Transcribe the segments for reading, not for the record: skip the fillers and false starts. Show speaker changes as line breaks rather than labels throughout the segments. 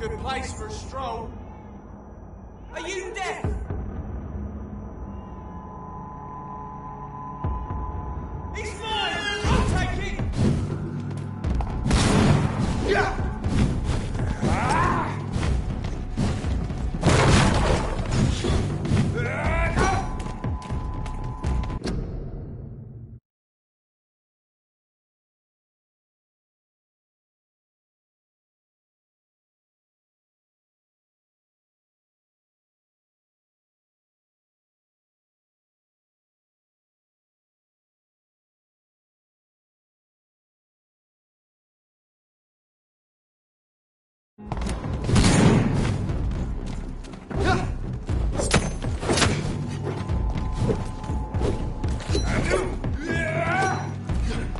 Good place for a stroll. Are you deaf? He's fine! I'll take it! Yeah!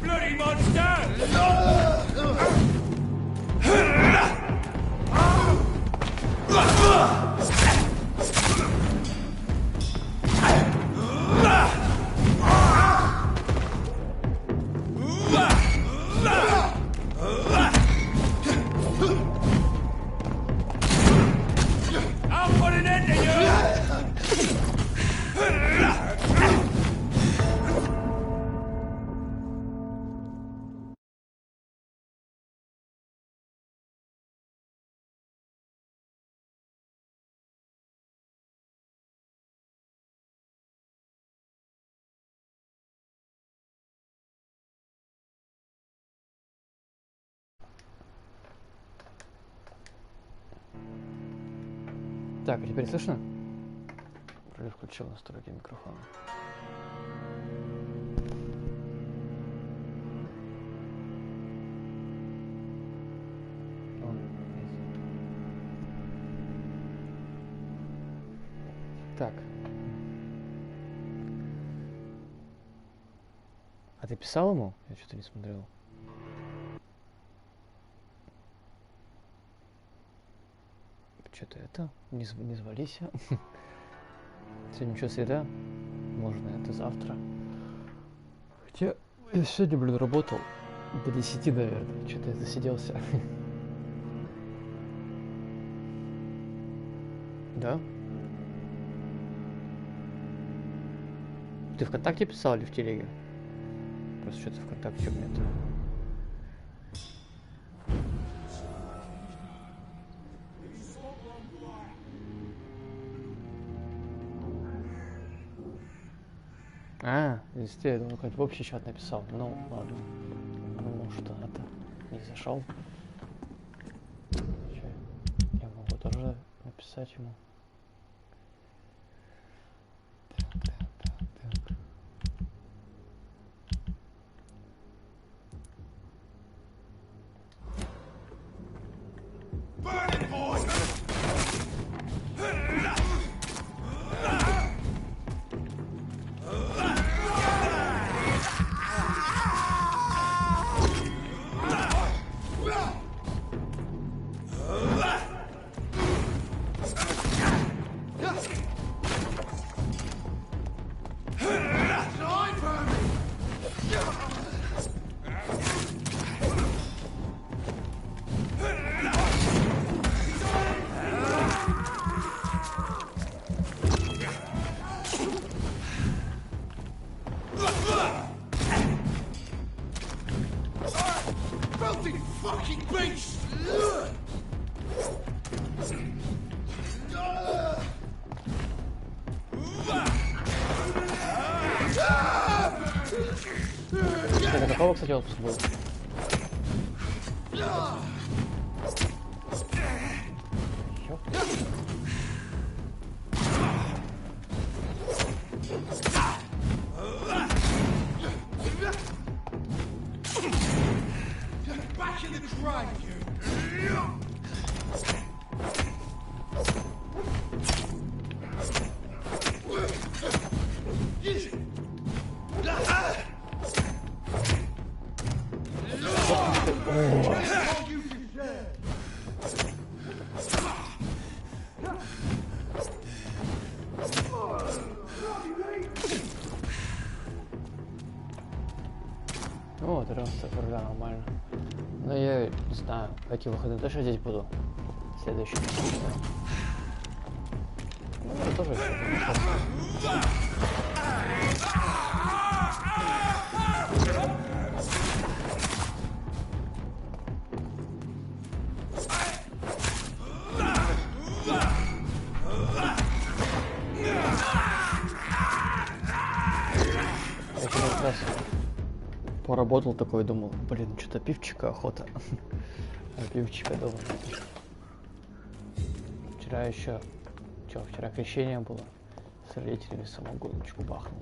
Bloody monster! I'll put an end to you!
Так, а теперь слышно? Вроде включил настройки микрофона. Так. А ты писал ему? Я что-то не смотрел. Что-то это, не звались. Сегодня что, среда? Можно это завтра. Хотя я сегодня, блин, работал до 10, наверное. Что-то я засиделся. Да? Ты ВКонтакте писал или в телеге? Просто что-то ВКонтакте у меня это. Здесь я думаю, как в общий чат написал. Ну, ладно. Ну, что это не зашел. Я могу тоже написать ему. Так. Это какого, кстати, отпуск был? Вот, раз, нормально. Но я не знаю, эти выходные точно здесь буду. Следующий. Ну, это тоже всё. Я как раз поработал такой, думал, блин, что-то пивчика охота. А пивчика дома. Вчера еще, вчера крещение было. С родителями самогоночку бахнул.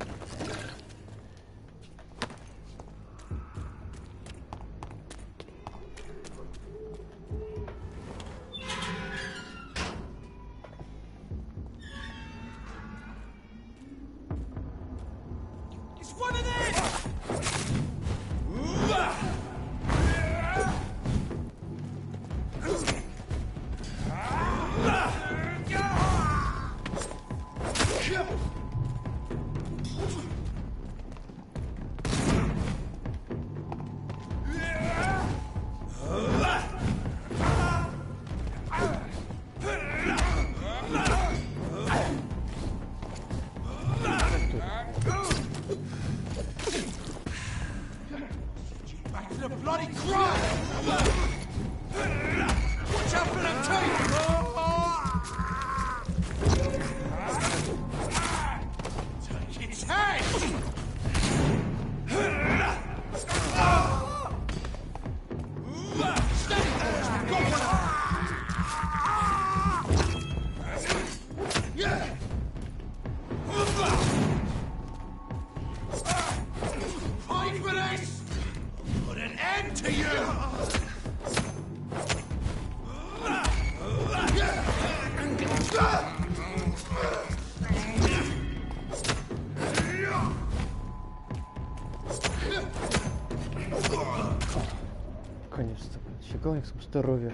Наконец-то, фига здоровья.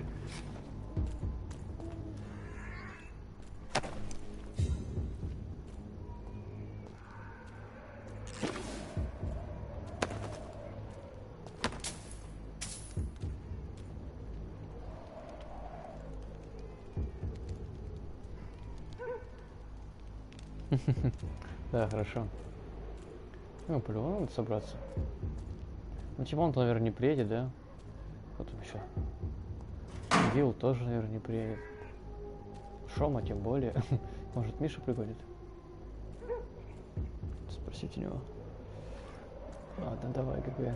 Да, хорошо. Ну, по-любому надо собраться. Ну, типа он, наверное, не приедет, да? Потом еще. Вилл тоже, наверное, не приедет. Шома тем более. Может, Миша пригонит? Спросите у него. Ладно, давай, ГГ.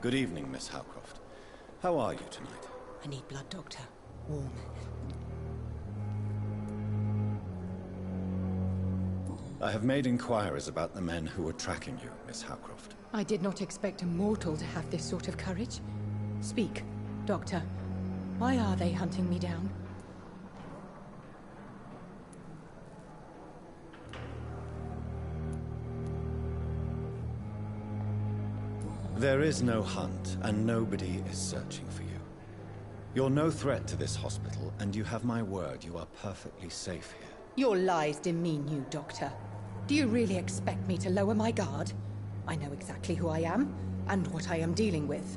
Good evening, Miss Howcroft. How are you tonight?
I need blood, Doctor. Warm.
I have made inquiries about the men who were tracking you, Miss Howcroft.
I did not expect a mortal to have this sort of courage. Speak, Doctor. Why are they hunting me down?
There is no hunt, and nobody is searching for you. You're no threat to this hospital, and you have my word you are perfectly safe here.
Your lies demean you, Doctor. Do you really expect me to lower my guard? I know exactly who I am, and what I am dealing with.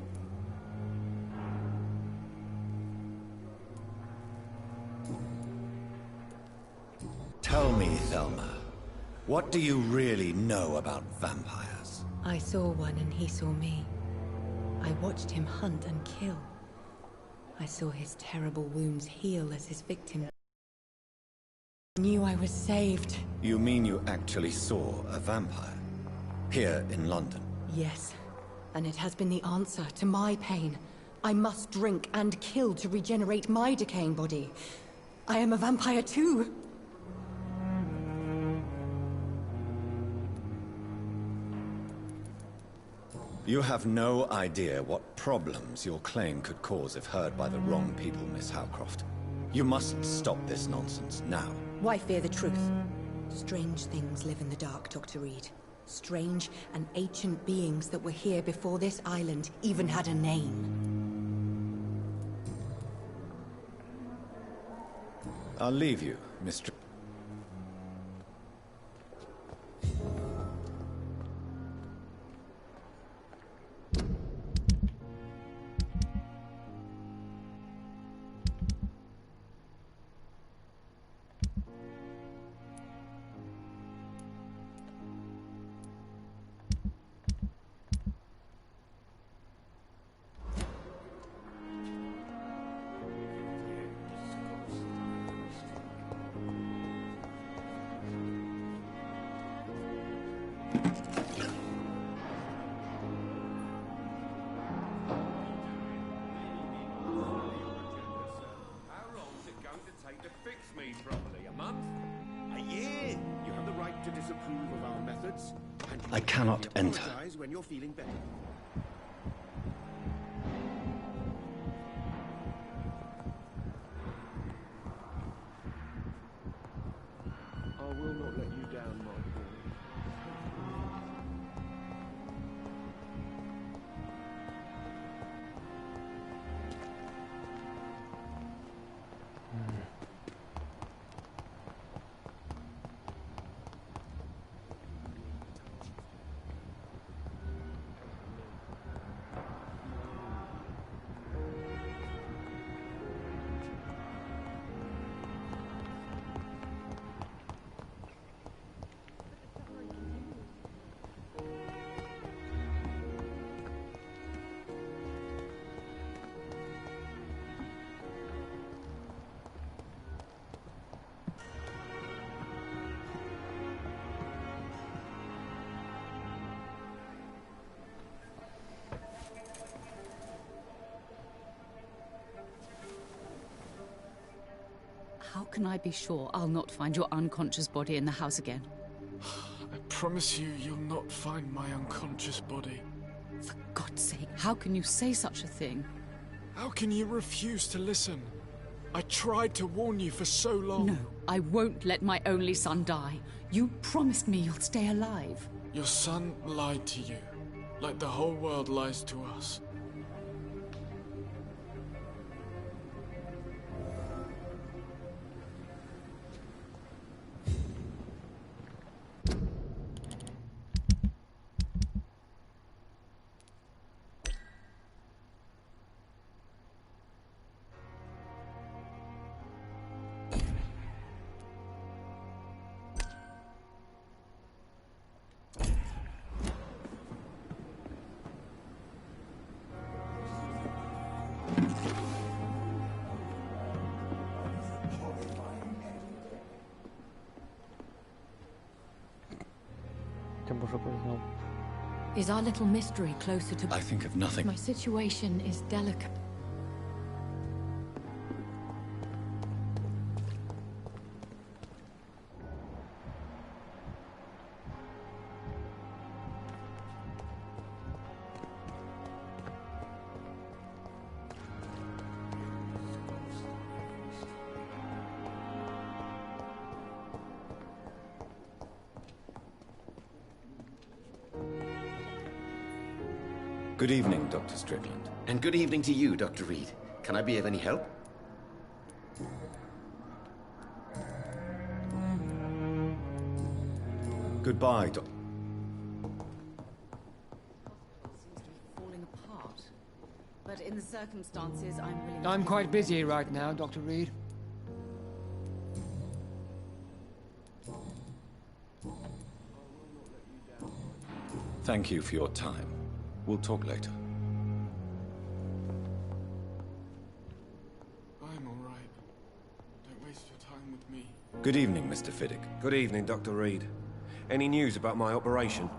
Tell me, Thelma, what do you really know about vampires?
I saw one and he saw me. I watched him hunt and kill. I saw his terrible wounds heal as his victim. I knew I was saved.
You mean you actually saw a vampire? Here in London?
Yes, and it has been the answer to my pain. I must drink and kill to regenerate my decaying body. I am a vampire too.
You have no idea what problems your claim could cause if heard by the wrong people, Miss Howcroft. You must stop this nonsense now.
Why fear the truth? Strange things live in the dark, Dr. Reed. Strange and ancient beings that were here before this island even had a name.
I'll leave you, Mr. I cannot enter.
When you're feeling better. I will not let you down, my boy.
How can I be sure I'll not find your unconscious body in the house again?
I promise you, you'll not find my unconscious body.
For God's sake, how can you say such a thing?
How can you refuse to listen? I tried to warn you for so long.
No, I won't let my only son die. You promised me you'll stay alive.
Your son lied to you, like the whole world lies to us.
бабушек узнал.
Is our little mystery closer to...
I think of nothing.
My situation is delicate.
Good evening, Dr. Strickland.
And good evening to you, Dr. Reed. Can I be of any help?
Goodbye, Doc.
Seems to be falling apart. But in the circumstances, I'm willing.
I'm quite busy right now, Dr. Reed.
Thank you for your time. We'll talk later.
I'm all right. Don't waste your time with me.
Good evening, Mr. Fiddick.
Good evening, Dr. Reed. Any news about my operation?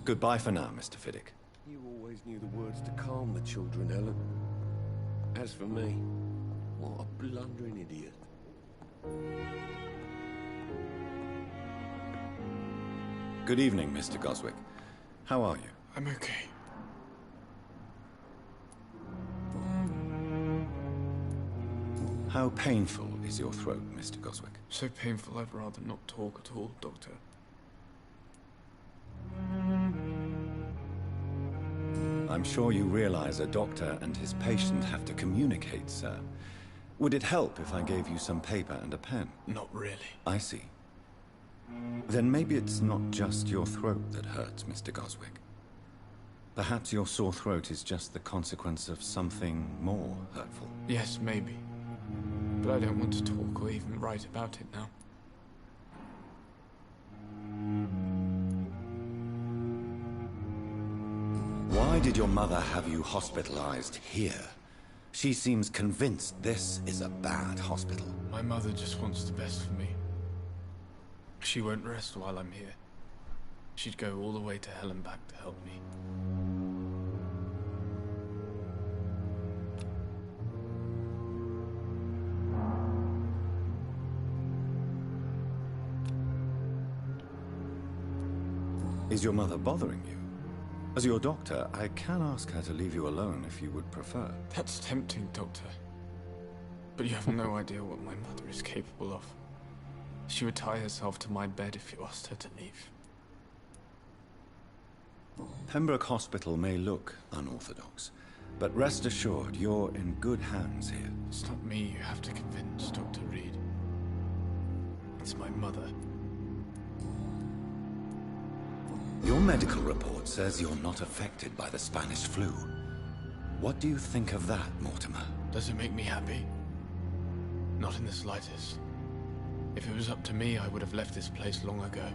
Goodbye for now, Mr. Fiddick.
You always knew the words to calm the children, Helen. As for me, what a blundering idiot.
Good evening, Mr. Goswick. How are you?
I'm okay.
How painful is your throat, Mr. Goswick?
So painful I'd rather not talk at all, Doctor.
I'm sure you realize a doctor and his patient have to communicate, sir. Would it help if I gave you some paper and a pen?
Not really.
I see. Then maybe it's not just your throat that hurts, Mr. Goswick. Perhaps your sore throat is just the consequence of something more hurtful.
Yes, maybe. But I don't want to talk or even write about it now.
Why did your mother have you hospitalized here? She seems convinced this is a bad hospital.
My mother just wants the best for me. She won't rest while I'm here. She'd go all the way to hell and back to help me.
Is your mother bothering you? As your doctor, I can ask her to leave you alone if you would prefer.
That's tempting, Doctor. But you have no idea what my mother is capable of. She would tie herself to my bed if you asked her to leave.
Pembroke Hospital may look unorthodox, but rest assured you're in good hands here.
It's not me you have to convince, Dr. Reed. It's my mother.
Your medical report says you're not affected by the Spanish flu. What do you think of that, Mortimer?
Does it make me happy? Not in the slightest. If it was up to me, I would have left this place long ago.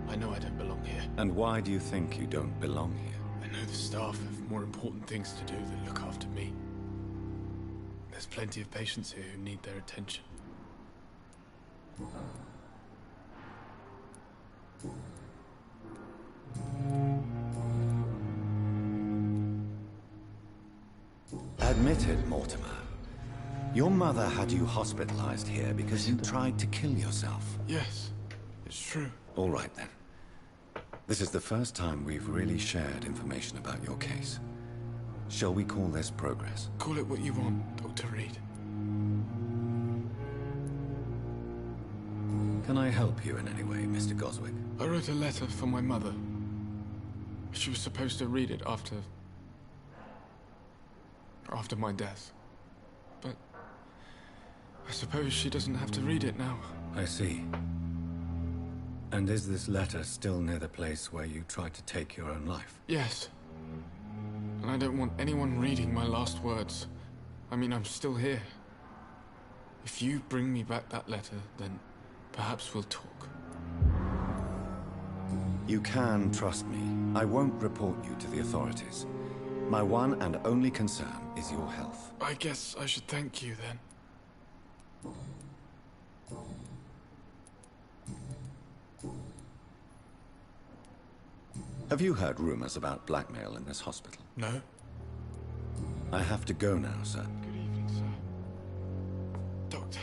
I know I don't belong here.
And why do you think you don't belong here?
I know the staff have more important things to do than look after me. There's plenty of patients here who need their attention.
Admit it, Mortimer. Your mother had you hospitalized here because you tried to kill yourself.
Yes, it's true.
All right, then. This is the first time we've really shared information about your case. Shall we call this progress?
Call it what you want, Dr. Reed.
Can I help you in any way, Mr. Goswick?
I wrote a letter for my mother. She was supposed to read it after my death. But I suppose she doesn't have to read it now.
I see. And is this letter still near the place where you tried to take your own life?
Yes. And I don't want anyone reading my last words. I mean, I'm still here. If you bring me back that letter, then perhaps we'll talk.
You can trust me. I won't report you to the authorities. My one and only concern is your health.
I guess I should thank you then.
Have you heard rumors about blackmail in this hospital?
No?
I have to go now, sir.
Good evening, sir. Doctor.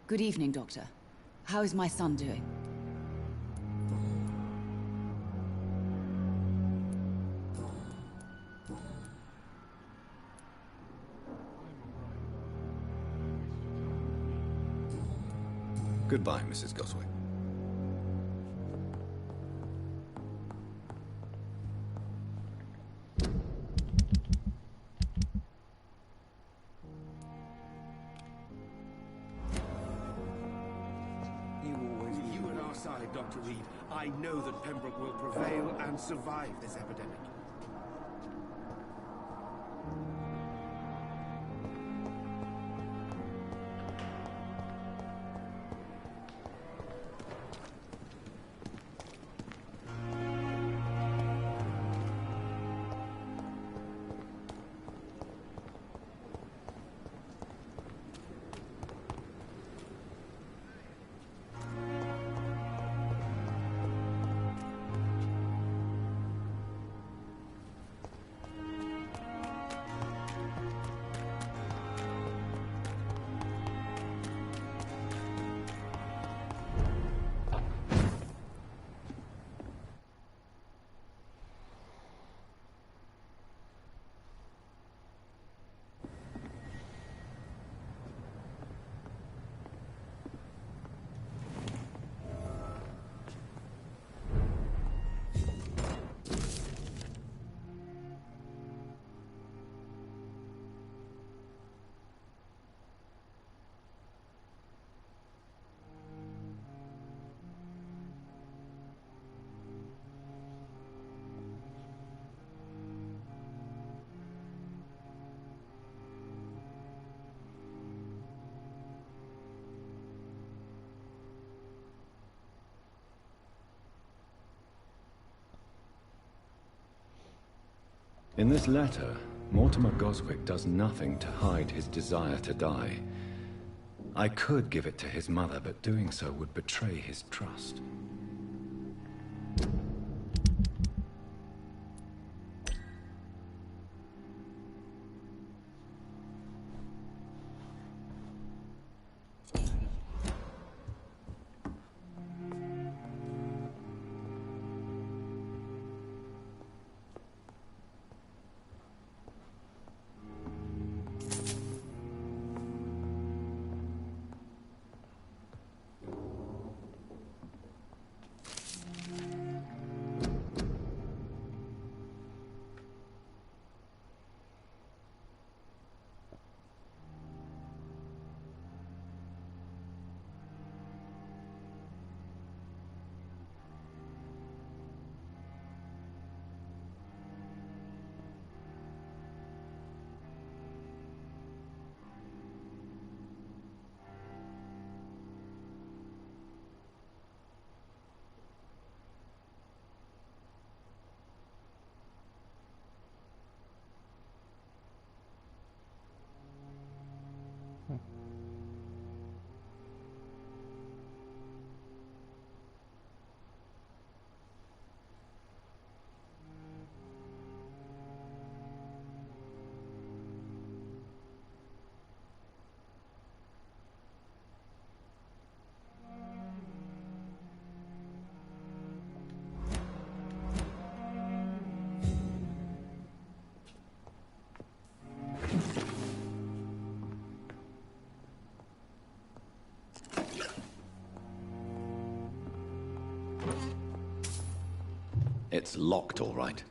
Good evening, Doctor. How is my son doing?
Goodbye, Mrs. Goswick.
You and our side, Dr. Reed. I know that Pembroke will prevail and survive this epidemic.
In this letter, Mortimer Goswick does nothing to hide his desire to die. I could give it to his mother, but doing so would betray his trust. It's locked, all right.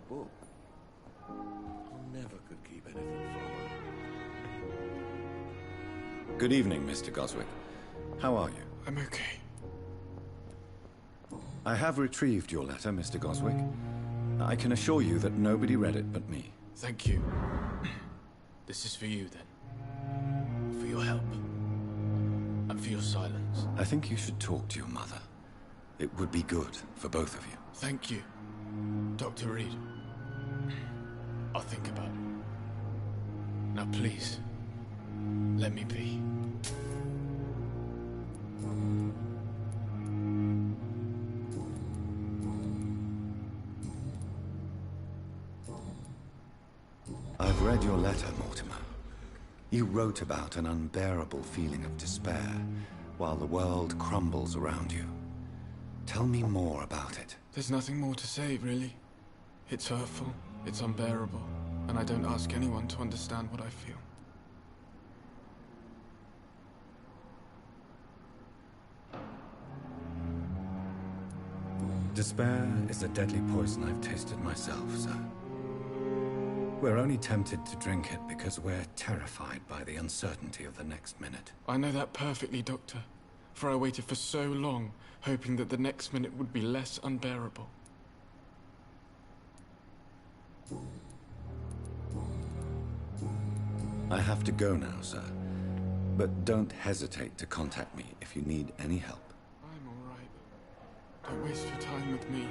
book. I never could keep anything from her.
Good evening, Mr. Goswick. How are you?
I'm okay.
I have retrieved your letter, Mr. Goswick. I can assure you that nobody read it but me.
Thank you. This is for you, then. For your help. And for your silence.
I think you should talk to your mother. It would be good for both of you.
Thank you, Dr. Reed. I'll think about it. Now, please, let me be.
I've read your letter, Mortimer. You wrote about an unbearable feeling of despair while the world crumbles around you. Tell me more about it.
There's nothing more to say, really. It's hurtful, it's unbearable, and I don't ask anyone to understand what I feel.
Despair is a deadly poison I've tasted myself, sir. We're only tempted to drink it because we're terrified by the uncertainty of the next minute.
I know that perfectly, Doctor. For I waited for so long, hoping that the next minute would be less unbearable.
I have to go now, sir. But don't hesitate to contact me if you need any help.
I'm all right. Don't waste your time with me.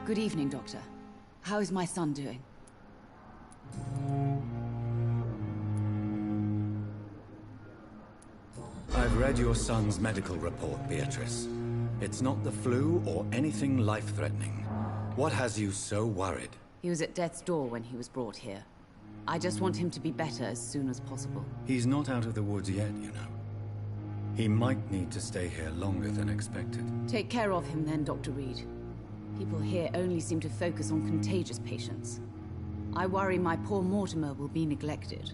Good evening, Doctor. How is my son doing?
I've read your son's medical report, Beatrice. It's not the flu or anything life-threatening. What has you so worried?
He was at death's door when he was brought here. I just want him to be better as soon as possible.
He's not out of the woods yet, you know. He might need to stay here longer than expected.
Take care of him then, Dr. Reed. People here only seem to focus on contagious patients. I worry my poor Mortimer will be neglected.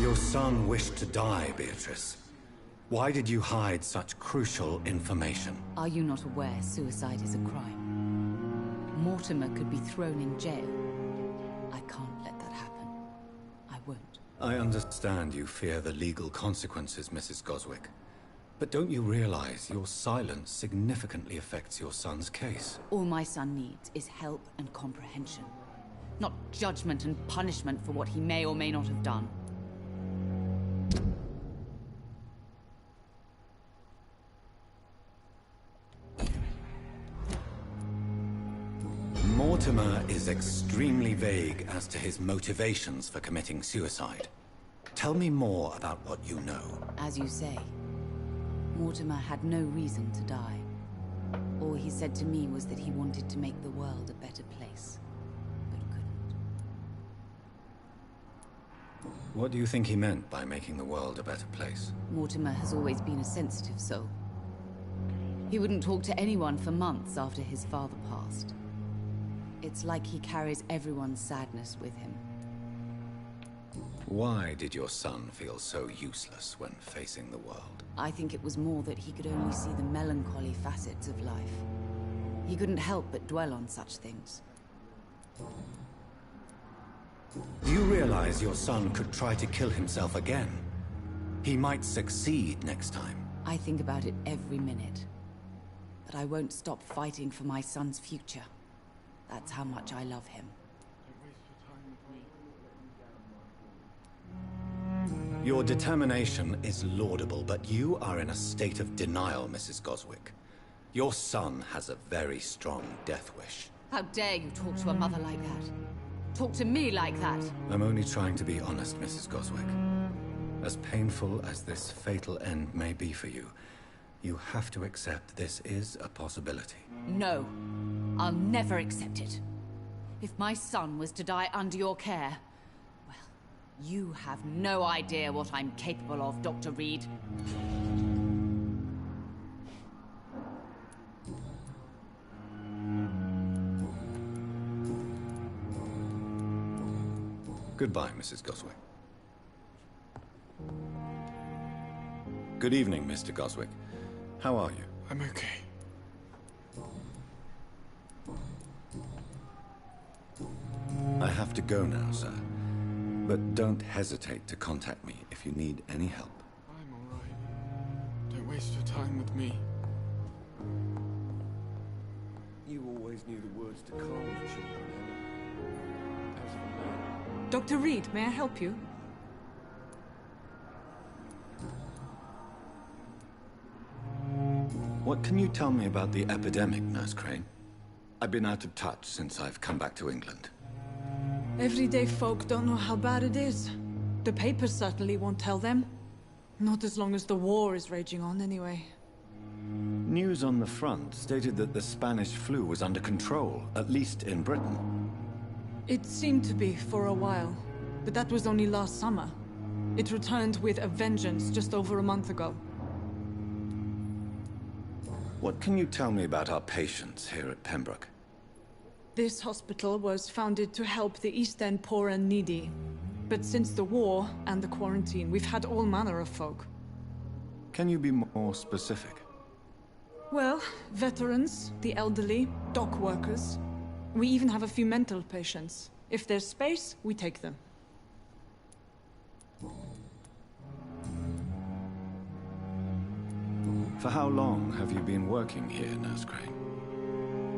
Your son wished to die, Beatrice. Why did you hide such crucial information?
Are you not aware suicide is a crime? Mortimer could be thrown in jail. I can't let that happen. I won't.
I understand you fear the legal consequences, Mrs. Goswick. But don't you realize your silence significantly affects your son's case?
All my son needs is help and comprehension. Not judgment and punishment for what he may or may not have done.
Mortimer is extremely vague as to his motivations for committing suicide. Tell me more about what you know.
As you say, Mortimer had no reason to die. All he said to me was that he wanted to make the world a better place, but couldn't.
What do you think he meant by making the world a better place?
Mortimer has always been a sensitive soul. He wouldn't talk to anyone for months after his father passed. It's like he carries everyone's sadness with him.
Why did your son feel so useless when facing the world?
I think it was more that he could only see the melancholy facets of life. He couldn't help but dwell on such things.
Do you realize your son could try to kill himself again? He might succeed next time.
I think about it every minute. But I won't stop fighting for my son's future. That's how much I love him.
Your determination is laudable, but you are in a state of denial, Mrs. Goswick. Your son has a very strong death wish.
How dare you talk to a mother like that? Talk to me like that?
I'm only trying to be honest, Mrs. Goswick. As painful as this fatal end may be for you, you have to accept this is a possibility.
No, I'll never accept it. If my son was to die under your care, well, you have no idea what I'm capable of, Dr. Reed.
Goodbye, Mrs. Goswick. Good evening, Mr. Goswick. How are you?
I'm okay.
I have to go now, sir. But don't hesitate to contact me if you need any help.
I'm alright. Don't waste your time with me.
You always knew the words to calm the children, Ellen. As for me...
Dr. Reed, may I help you?
What can you tell me about the epidemic, Nurse Crane? I've been out of touch since I've come back to England.
Everyday folk don't know how bad it is. The papers certainly won't tell them. Not as long as the war is raging on, anyway.
News on the front stated that the Spanish flu was under control, at least in Britain.
It seemed to be for a while, but that was only last summer. It returned with a vengeance just over a month ago.
What can you tell me about our patients here at Pembroke?
This hospital was founded to help the East End poor and needy. But since the war and the quarantine, we've had all manner of folk.
Can you be more specific?
Well, veterans, the elderly, dock workers. We even have a few mental patients. If there's space, we take them.
For how long have you been working here, Nurse Crane?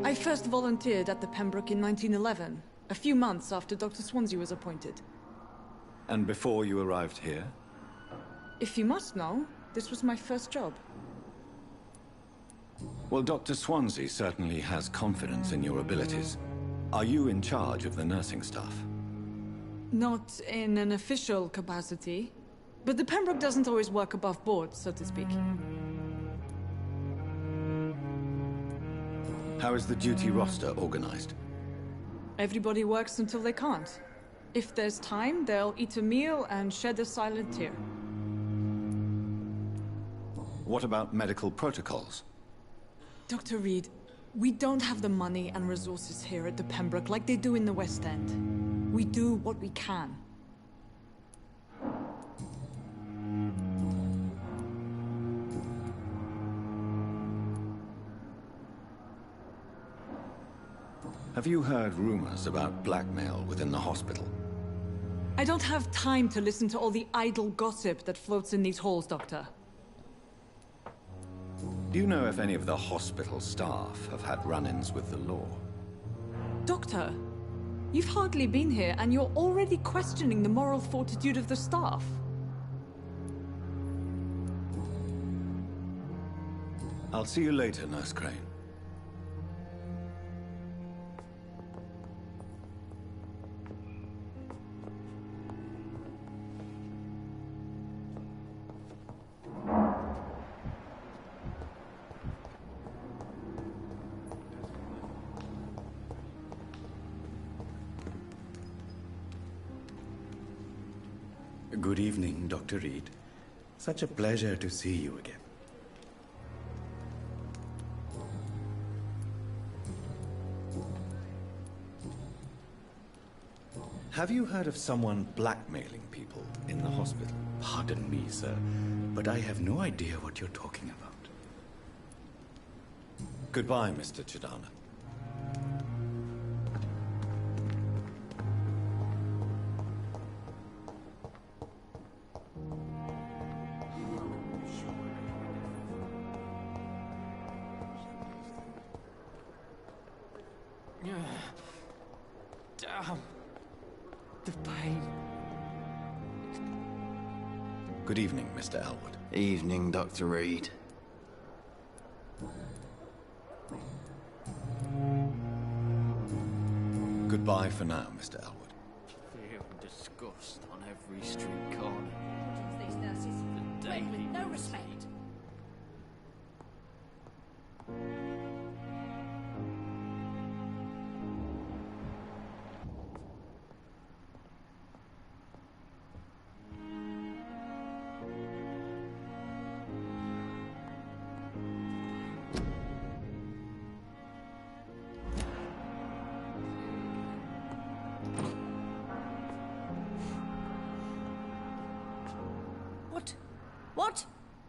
I first volunteered at the Pembroke in 1911, a few months after Dr. Swansea was appointed.
And before you arrived here?
If you must know, this was my first job.
Well, Dr. Swansea certainly has confidence in your abilities. Are you in charge of the nursing staff?
Not in an official capacity, but the Pembroke doesn't always work above board, so to speak.
How is the duty roster organized?
Everybody works until they can't. If there's time, they'll eat a meal and shed a silent tear.
What about medical protocols?
Dr. Reed, we don't have the money and resources here at the Pembroke like they do in the West End. We do what we can.
Have you heard rumors about blackmail within the hospital?
I don't have time to listen to all the idle gossip that floats in these halls, Doctor.
Do you know if any of the hospital staff have had run-ins with the law?
Doctor, you've hardly been here and you're already questioning the moral fortitude of the staff.
I'll see you later, Nurse Crane.
Good evening, Dr. Reed. Such a pleasure to see you again.
Have you heard of someone blackmailing people in the hospital?
Pardon me, sir, but I have no idea what you're talking about.
Goodbye, Mr. Chidana.
Damn. The pain.
Good evening, Mr. Elwood.
Evening, Dr. Reed.
Goodbye for now, Mr. Elwood.
Fear and disgust on every street corner.
These nurses,
The
men with
daily
no
routine.
respect.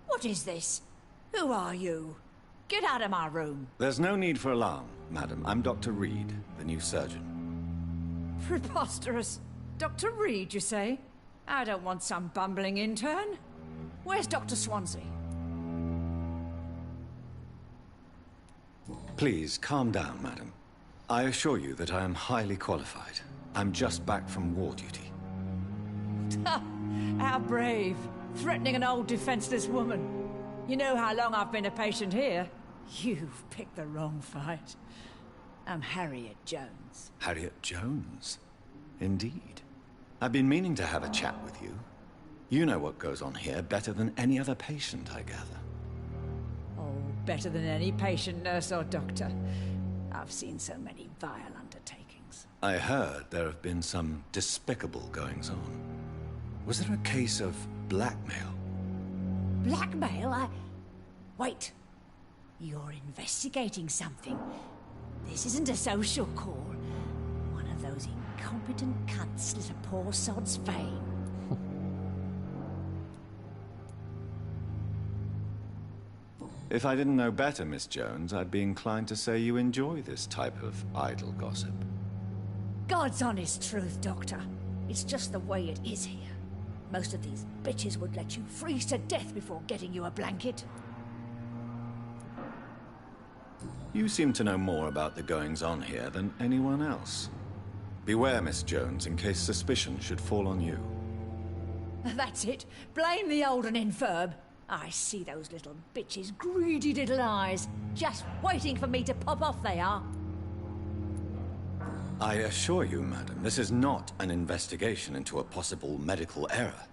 What is this? Who are you? Get out of my room.
There's no need for alarm, madam. I'm Dr. Reed, the new surgeon.
Preposterous. Dr. Reed, you say? I don't want some bumbling intern. Where's Dr. Swansea?
Please, calm down, madam. I assure you that I am highly qualified. I'm just back from war duty.
How brave. Threatening an old defenseless woman. You know how long I've been a patient here? You've picked the wrong fight. I'm Harriet Jones.
Harriet Jones? Indeed. I've been meaning to have a chat with you. You know what goes on here better than any other patient, I gather.
Oh, better than any patient, nurse or doctor. I've seen so many vile undertakings.
I heard there have been some despicable goings-on. Was there a case of blackmail?
Blackmail? Wait. You're investigating something. This isn't a social call. One of those incompetent cunts slit a poor sod's fame.
If I didn't know better, Miss Jones, I'd be inclined to say you enjoy this type of idle gossip.
God's honest truth, Doctor. It's just the way it is here. Most of these bitches would let you freeze to death before getting you a blanket.
You seem to know more about the goings-on here than anyone else. Beware, Miss Jones, in case suspicion should fall on you.
That's it. Blame the old and infirm. I see those little bitches' greedy little eyes. Just waiting for me to pop off they are.
I assure you, madam, this is not an investigation into a possible medical error.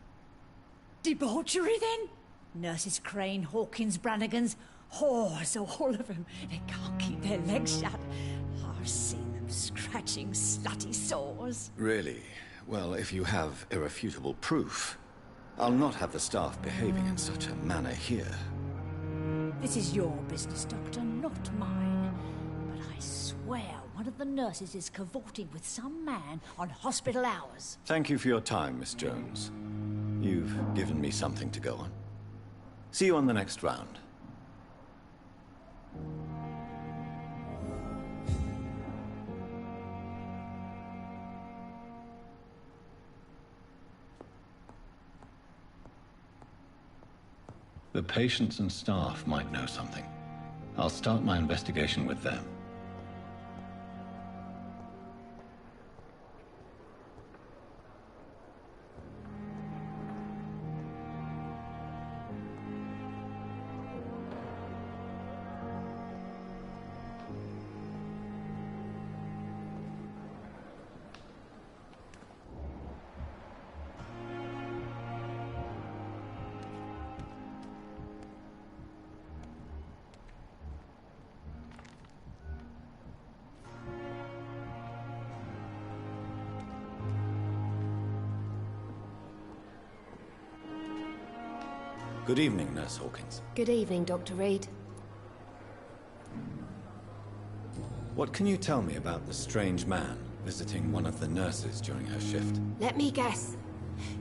Debauchery, then? Nurses Crane, Hawkins, Brannigans, whores, all of them. They can't keep their legs shut. I've seen them scratching slutty sores.
Really? Well, if you have irrefutable proof, I'll not have the staff behaving in such a manner here.
This is your business, Doctor, not mine. But I swear one of the nurses is cavorting with some man on hospital hours.
Thank you for your time, Miss Jones. You've given me something to go on. See you on the next round. The patients and staff might know something. I'll start my investigation with them. Good evening, Nurse Hawkins.
Good evening, Dr. Reed.
What can you tell me about the strange man visiting one of the nurses during her shift?
Let me guess.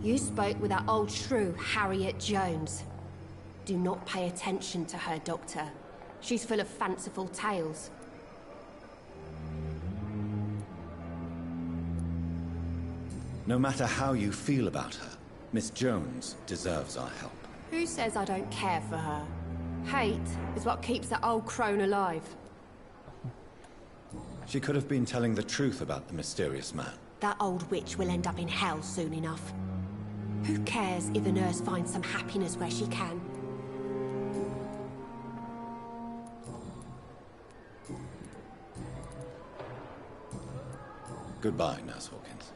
You spoke with that old shrew, Harriet Jones. Do not pay attention to her, Doctor. She's full of fanciful tales.
No matter how you feel about her, Miss Jones deserves our help.
Who says I don't care for her? Hate is what keeps that old crone alive.
She could have been telling the truth about the mysterious man.
That old witch will end up in hell soon enough. Who cares if the nurse finds some happiness where she can?
Goodbye, Nurse Hawkins.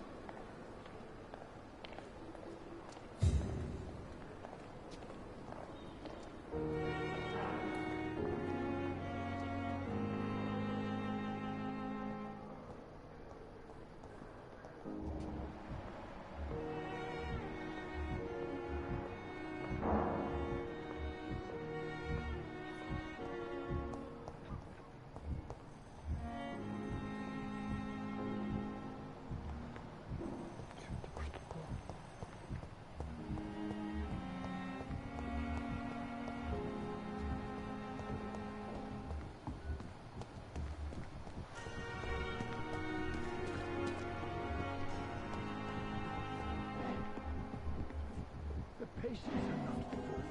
Patients are not fools.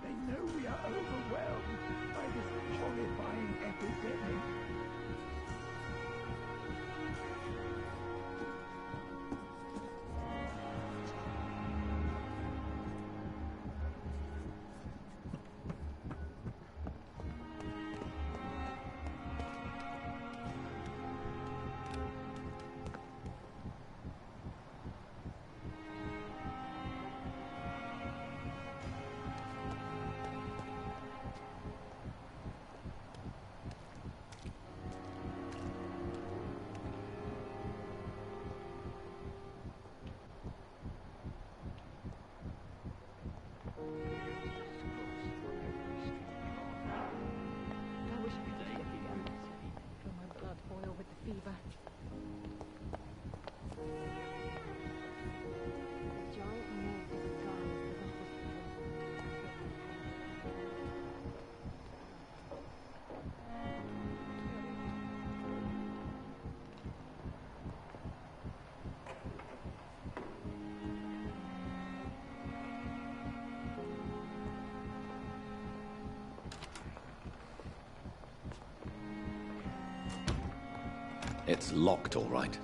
They know we are overwhelmed by this horrifying epidemic.
It's locked, all right.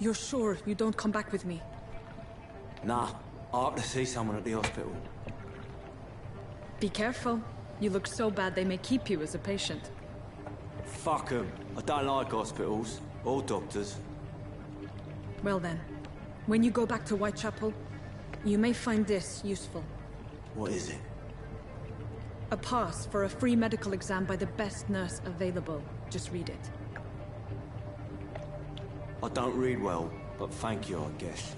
You're sure you don't come back with me?
Nah, I have to see someone at the hospital.
Be careful. You look so bad they may keep you as a patient.
Fuck 'em. I don't like hospitals. Or doctors.
Well then, when you go back to Whitechapel, you may find this useful.
What is it?
A pass for a free medical exam by the best nurse available. Just read it.
I don't read well, but thank you, I guess.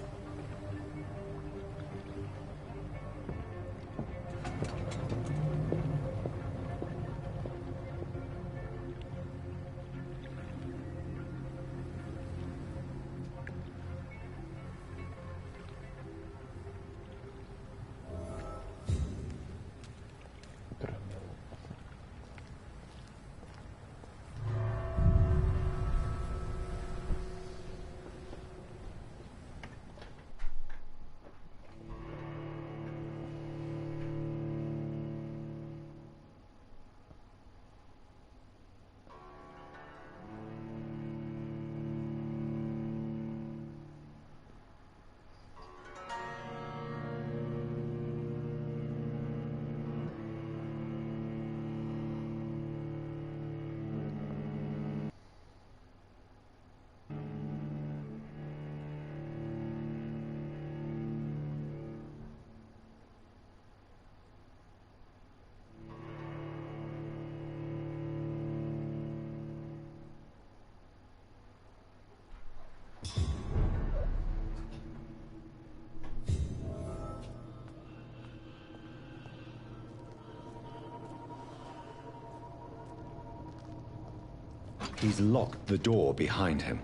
He's locked the door behind him.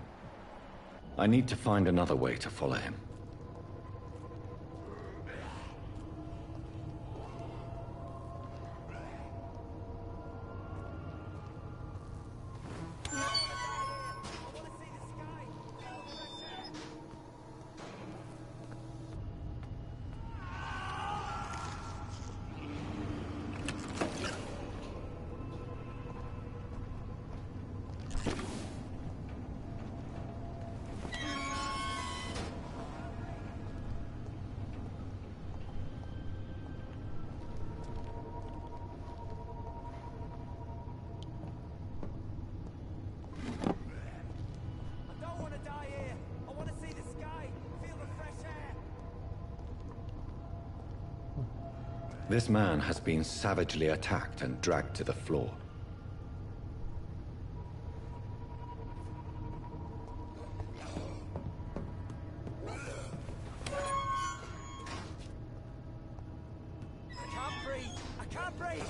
I need to find another way to follow him. This man has been savagely attacked and dragged to the floor.
I can't breathe!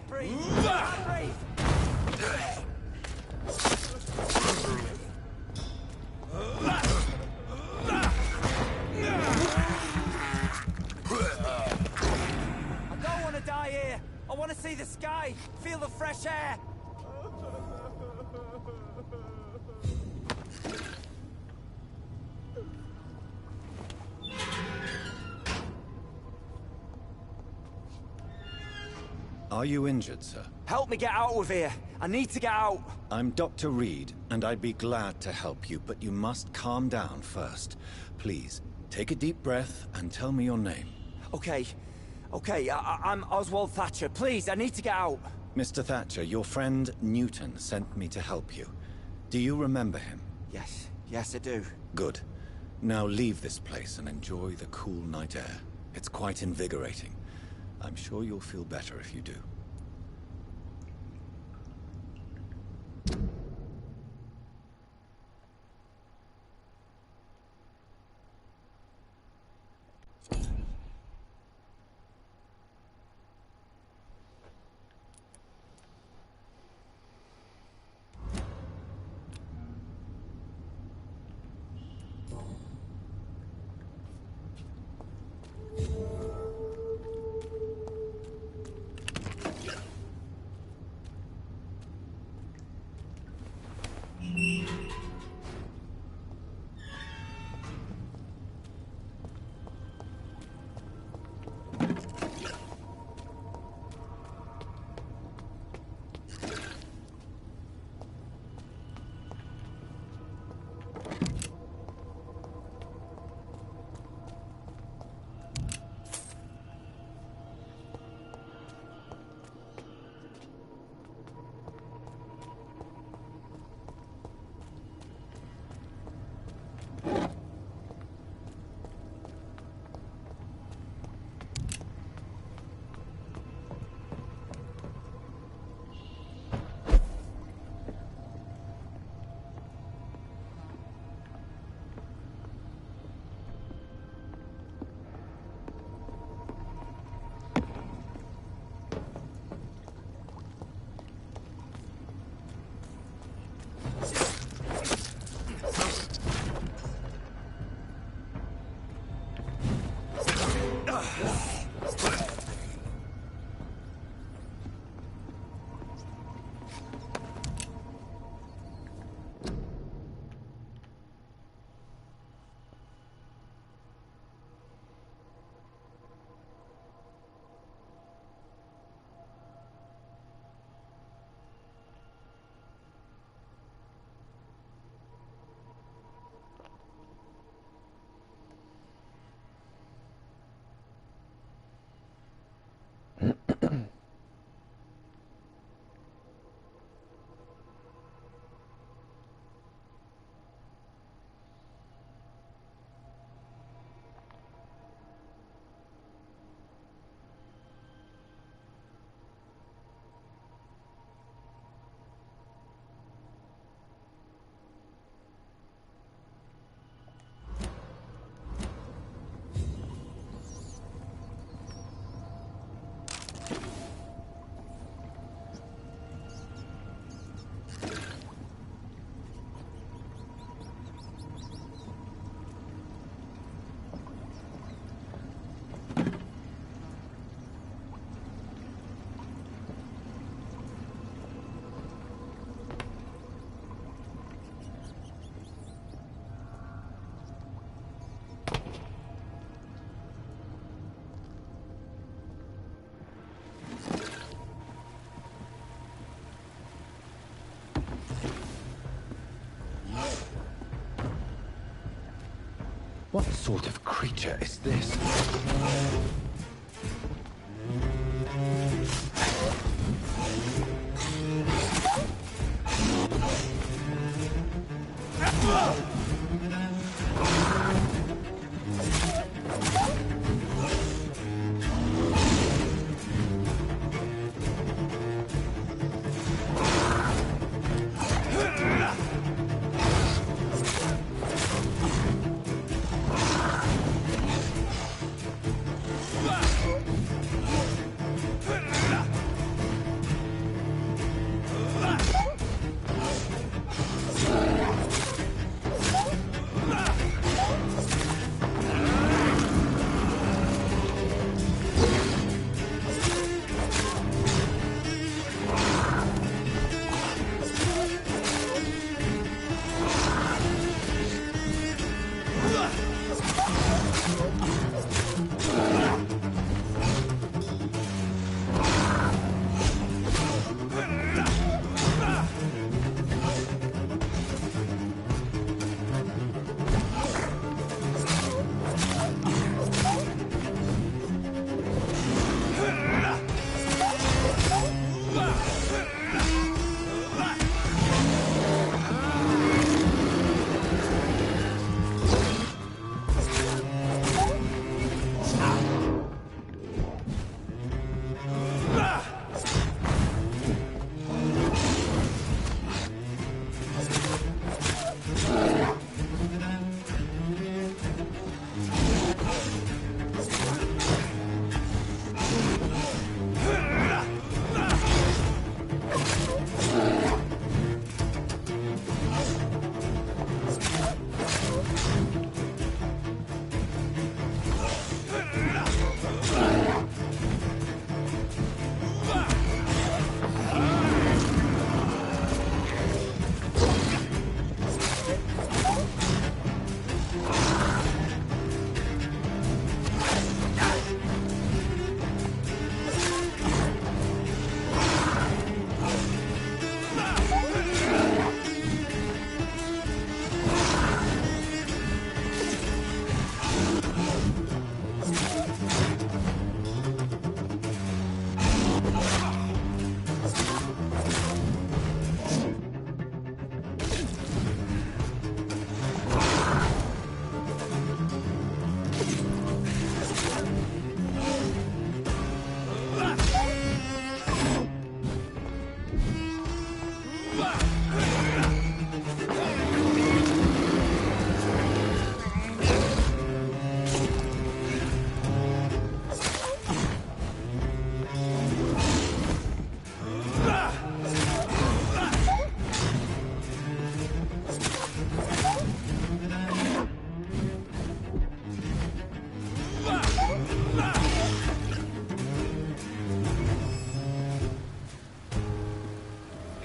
breathe! Can't breathe! I don't want to die here. I want to see the sky, feel the fresh air.
Are you injured, sir?
Help me get out of here. I need to get out.
I'm Dr. Reed, and I'd be glad to help you, but you must calm down first. Please, take a deep breath and tell me your name.
Okay. I'm Oswald Thatcher. Please, I need to get out.
Mr. Thatcher, your friend Newton sent me to help you. Do you remember him?
Yes, I do.
Good. Now leave this place and enjoy the cool night air. It's quite invigorating. I'm sure you'll feel better if you do. What sort of creature is this?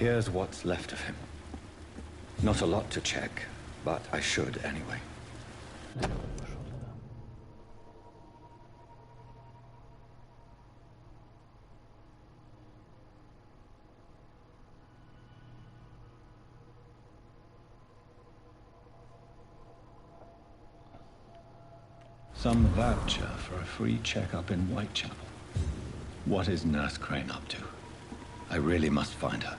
Here's what's left of him. Not a lot to check, but I should anyway. Some voucher for a free checkup in Whitechapel. What is Nurse Crane up to? I really must find her.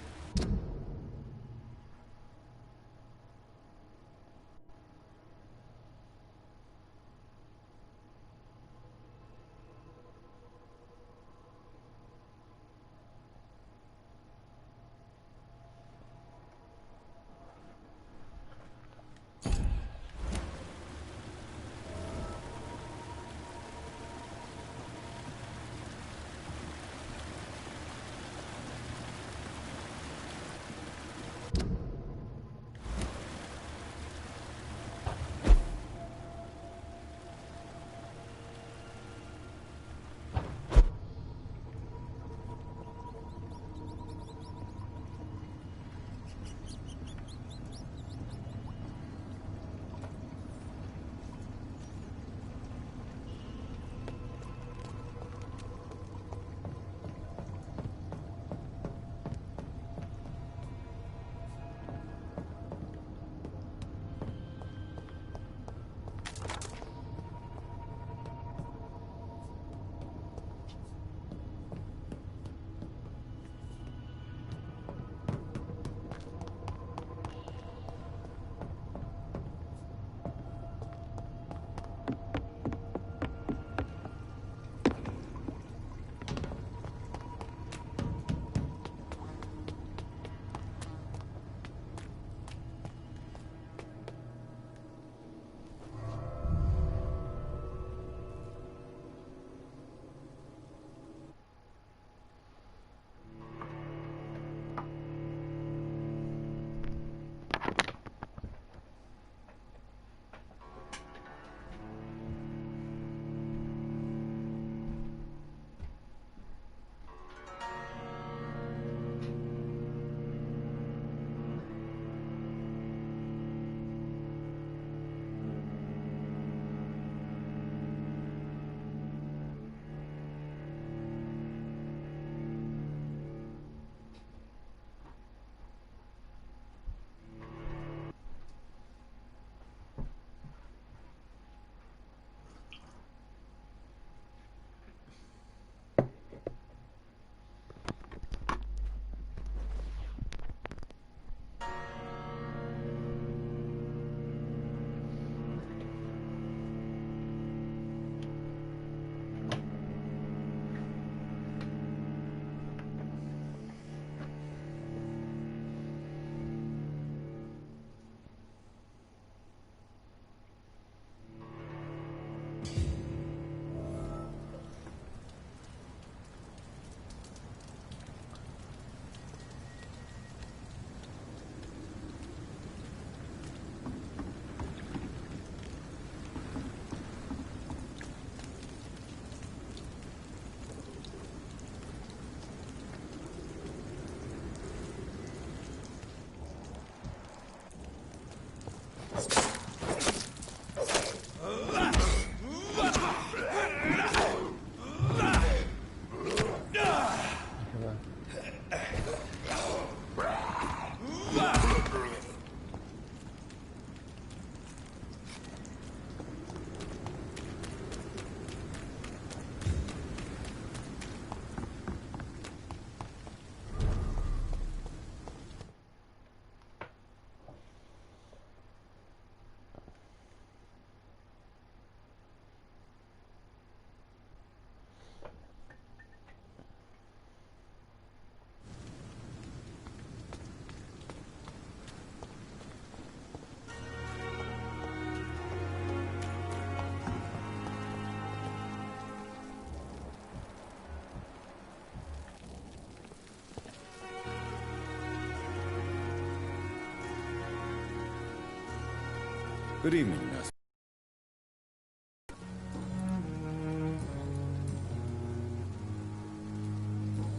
Good evening, Nurse.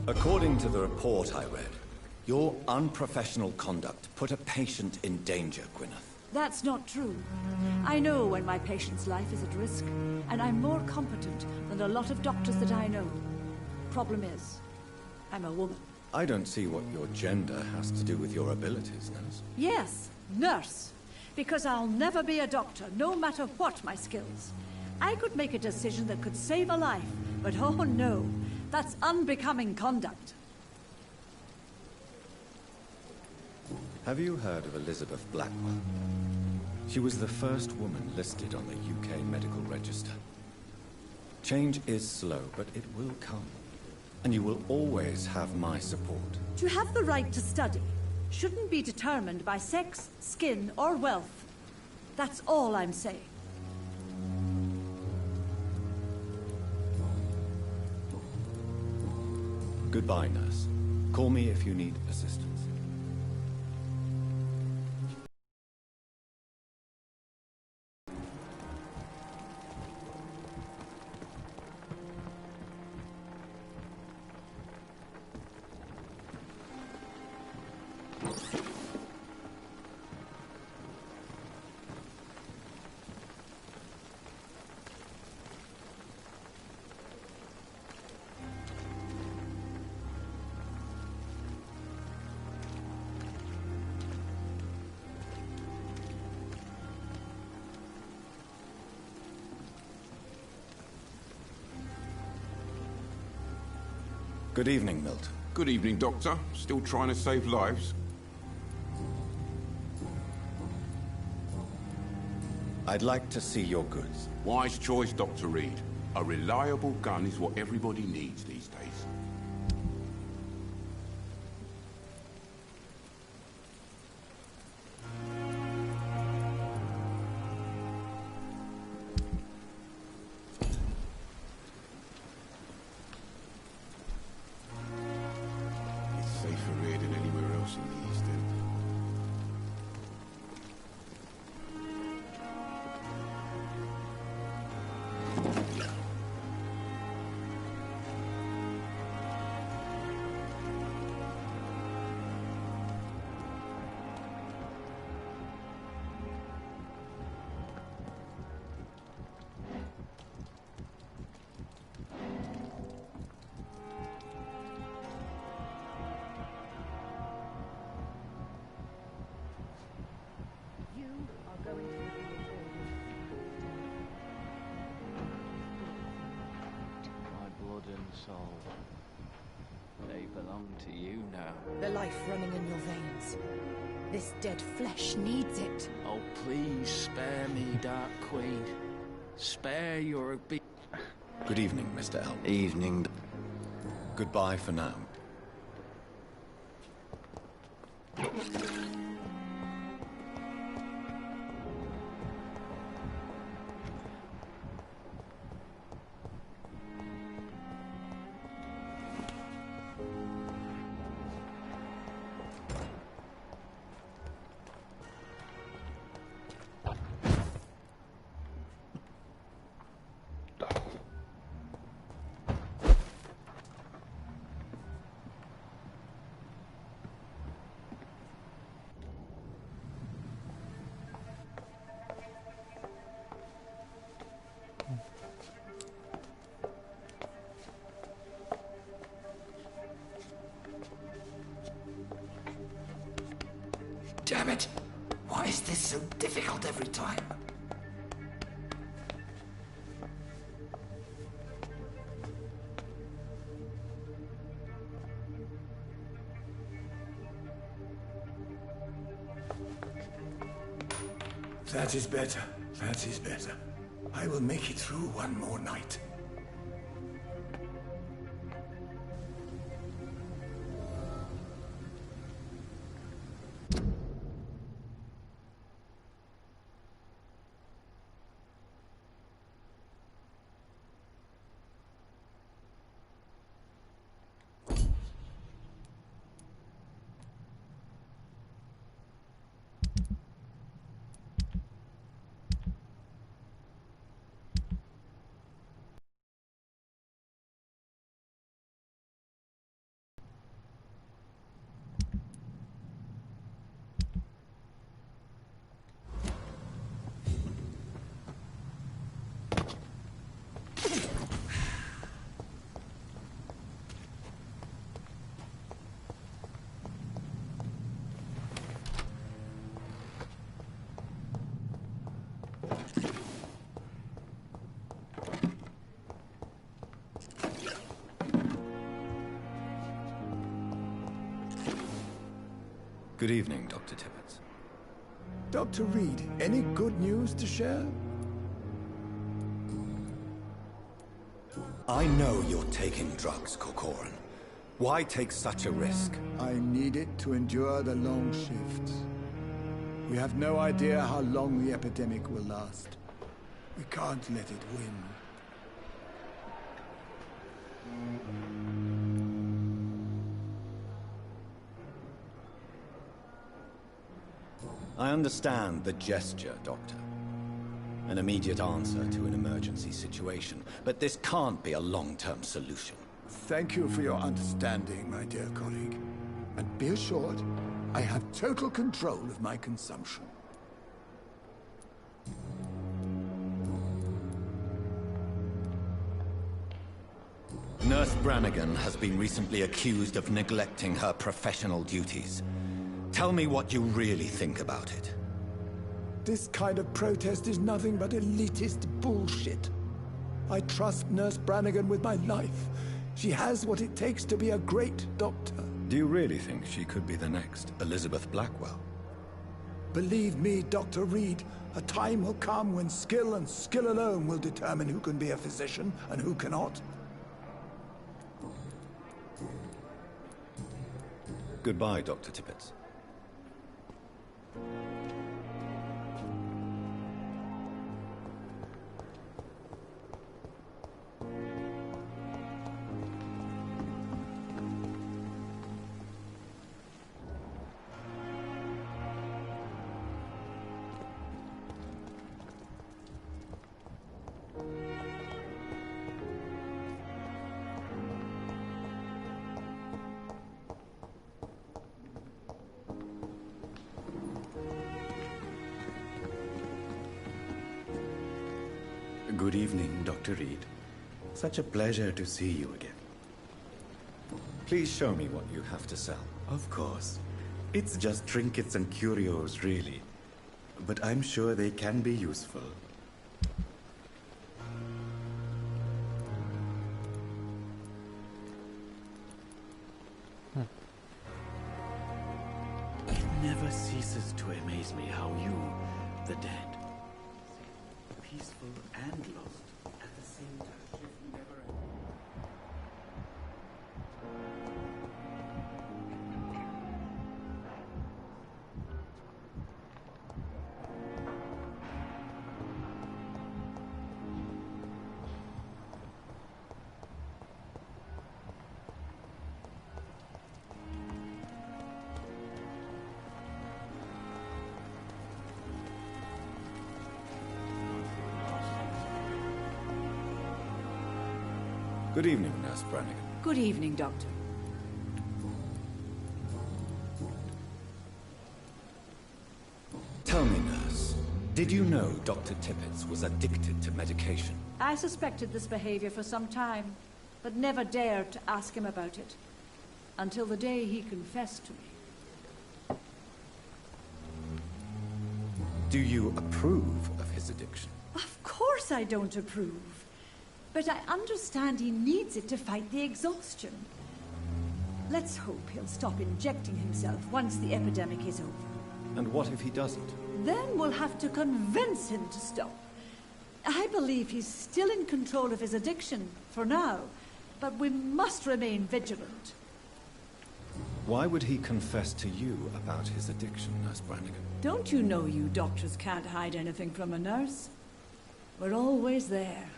According to the report I read,
Your unprofessional conduct put a patient in danger, Gwyneth.
That's not true. I know when my patient's life is at risk, and I'm more competent than a lot of doctors that I know. Problem is, I'm a woman.
I don't see what your gender has to do with your abilities, nurse.
Yes, nurse. Because I'll never be a doctor, no matter what my skills. I could make a decision that could save a life, but oh no, that's unbecoming conduct.
Have you heard of Elizabeth Blackwell? She was the first woman listed on the UK medical register. Change is slow, but it will come. And you will always have my support.
To have the right to study shouldn't be determined by sex, skin, or wealth. That's all I'm saying.
Goodbye, nurse. Call me if you need assistance. Good evening, Milton.
Good evening, Doctor. Still trying to save lives?
I'd like to see your goods.
Wise choice, Dr. Reed. A reliable gun is what everybody needs these days.
Soul. They belong to you now.
The life running in your veins. This dead flesh needs it.
Oh, please spare me, Dark Queen. Spare your
Good evening, Mr. Elm.
Evening.
Goodbye for now.
Damn it! Why is this so difficult every time? That is better. That is better. I will make it through one more night.
Good evening, Dr. Tippett.
Dr. Reed, any good news to share?
I know you're taking drugs, Corcoran. Why take such a risk?
I need it to endure the long shifts. We have no idea how long the epidemic will last. We can't let it win.
I understand the gesture, Doctor. An immediate answer to an emergency situation, but this can't be a long-term solution.
Thank you for your understanding, my dear colleague. And be assured, I have total control of my consumption.
Nurse Brannigan has been recently accused of neglecting her professional duties. Tell me what you really think about it.
This kind of protest is nothing but elitist bullshit. I trust Nurse Brannigan with my life. She has what it takes to be a great doctor.
Do you really think she could be the next Elizabeth Blackwell?
Believe me, Dr. Reed, a time will come when skill and skill alone will determine who can be a physician and who cannot.
Goodbye, Dr. Tippett.
Good evening, Dr. Reed. Such a pleasure to see you again.
Please show me what you have to sell.
Of course. It's just trinkets and curios, really. But I'm sure they can be useful.
It never ceases to amaze me how you, the dead, peaceful and lost at the same time.
Good evening, Nurse Brannigan.
Good evening, Doctor.
Tell me, nurse, did you know Dr. Tippett was addicted to medication?
I suspected this behavior for some time, but never dared to ask him about it. Until the day he confessed to me.
Do you approve of his addiction?
Of course I don't approve. But I understand he needs it to fight the exhaustion. Let's hope he'll stop injecting himself once the epidemic is over.
And what if he doesn't?
Then we'll have to convince him to stop. I believe he's still in control of his addiction, for now, but we must remain vigilant.
Why would he confess to you about his addiction, Nurse Brannigan?
Don't you know you doctors can't hide anything from a nurse? We're always there.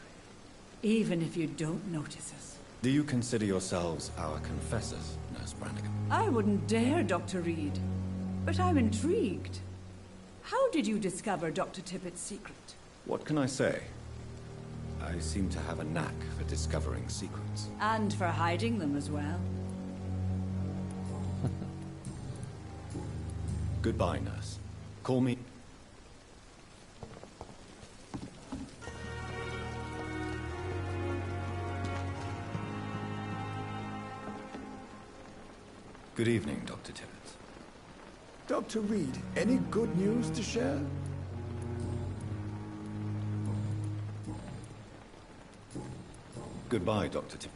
Even if you don't notice us.
Do you consider yourselves our confessors, Nurse Brannigan?
I wouldn't dare, Dr. Reed. But I'm intrigued. How did you discover Dr. Tippett's secret?
What can I say? I seem to have a knack for discovering secrets.
And for hiding them as well.
Goodbye, nurse. Call me... Good evening, Dr. Tippett.
Dr. Reed, any good news to share?
Goodbye, Dr. Tippett.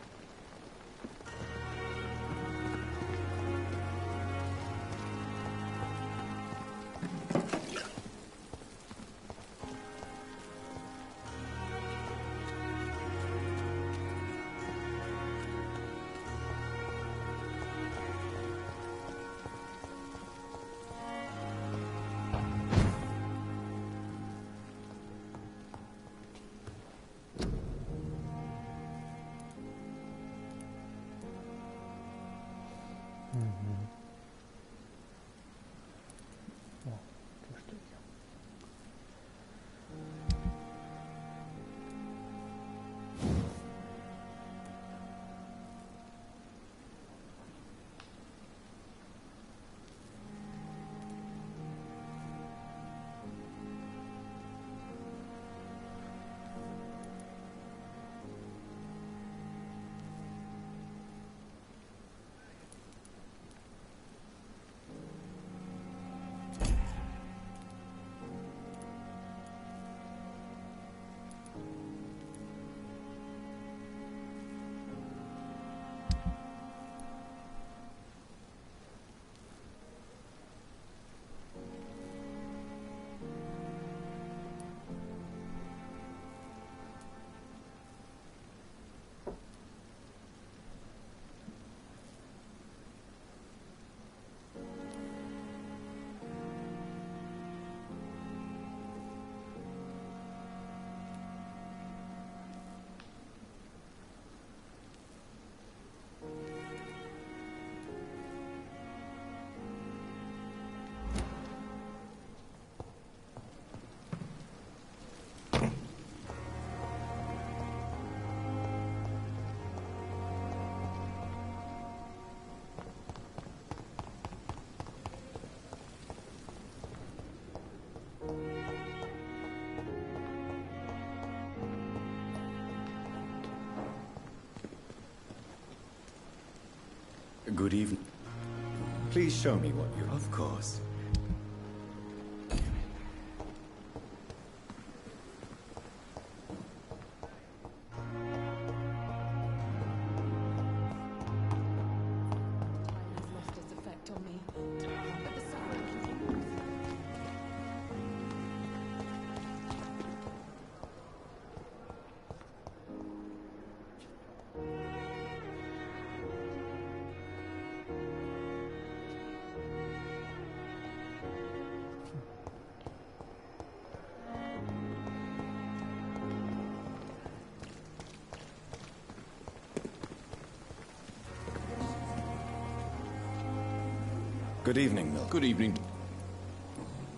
Good evening. Please show me what you... Of course. Good evening, Mill.
Good evening.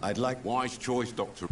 I'd like...
Wise choice, Doctor.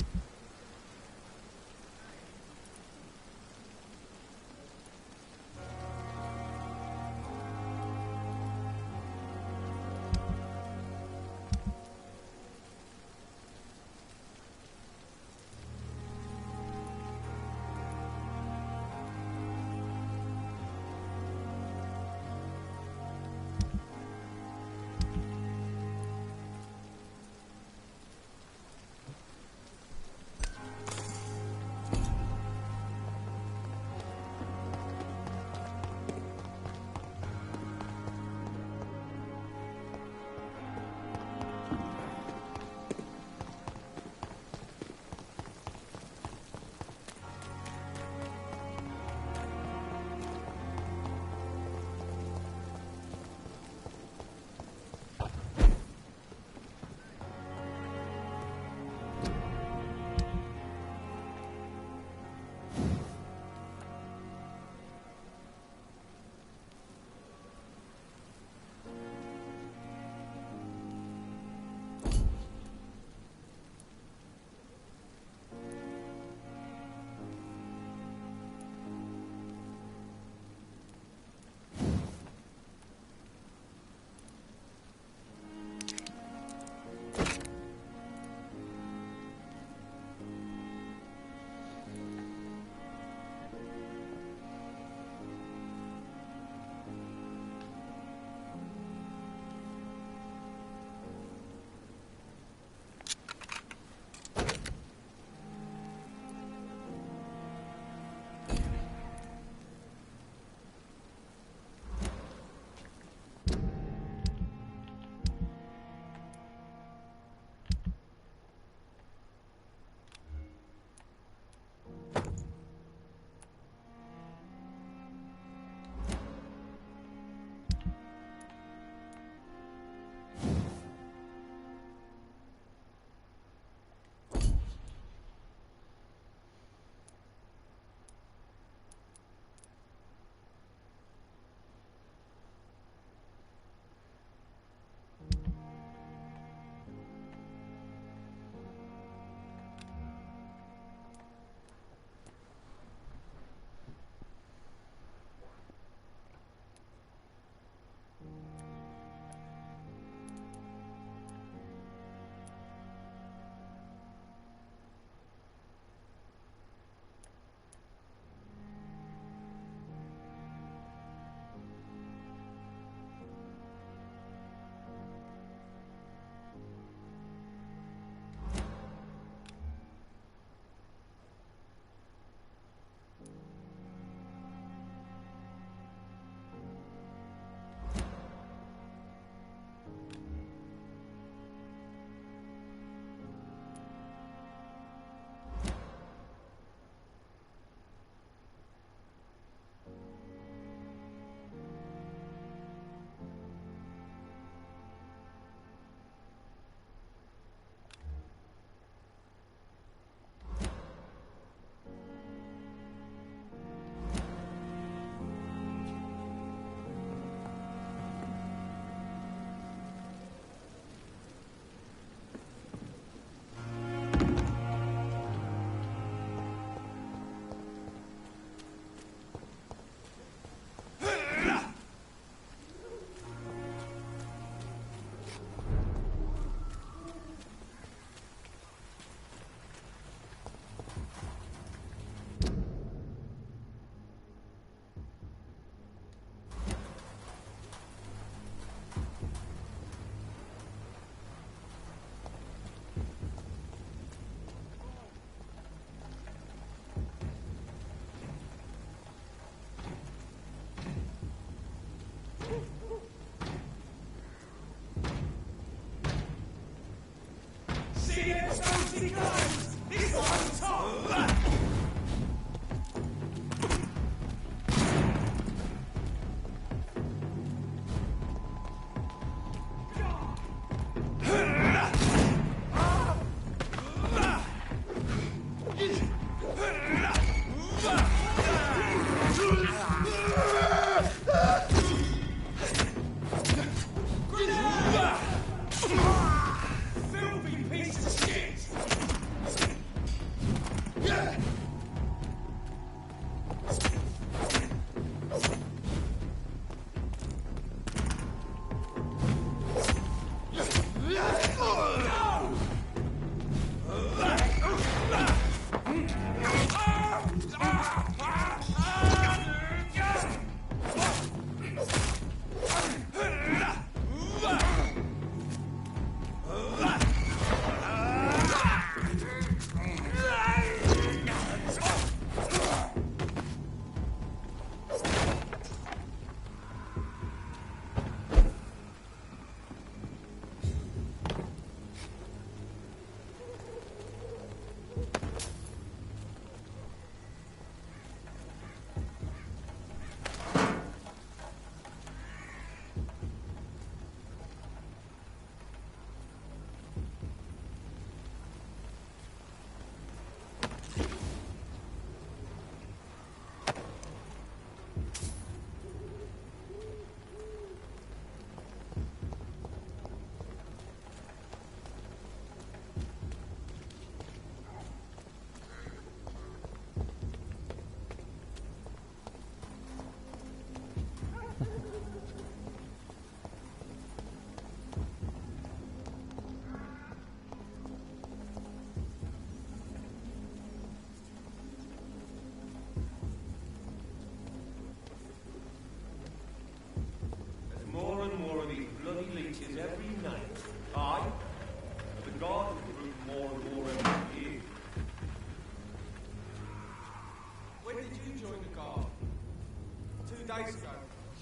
3 days ago.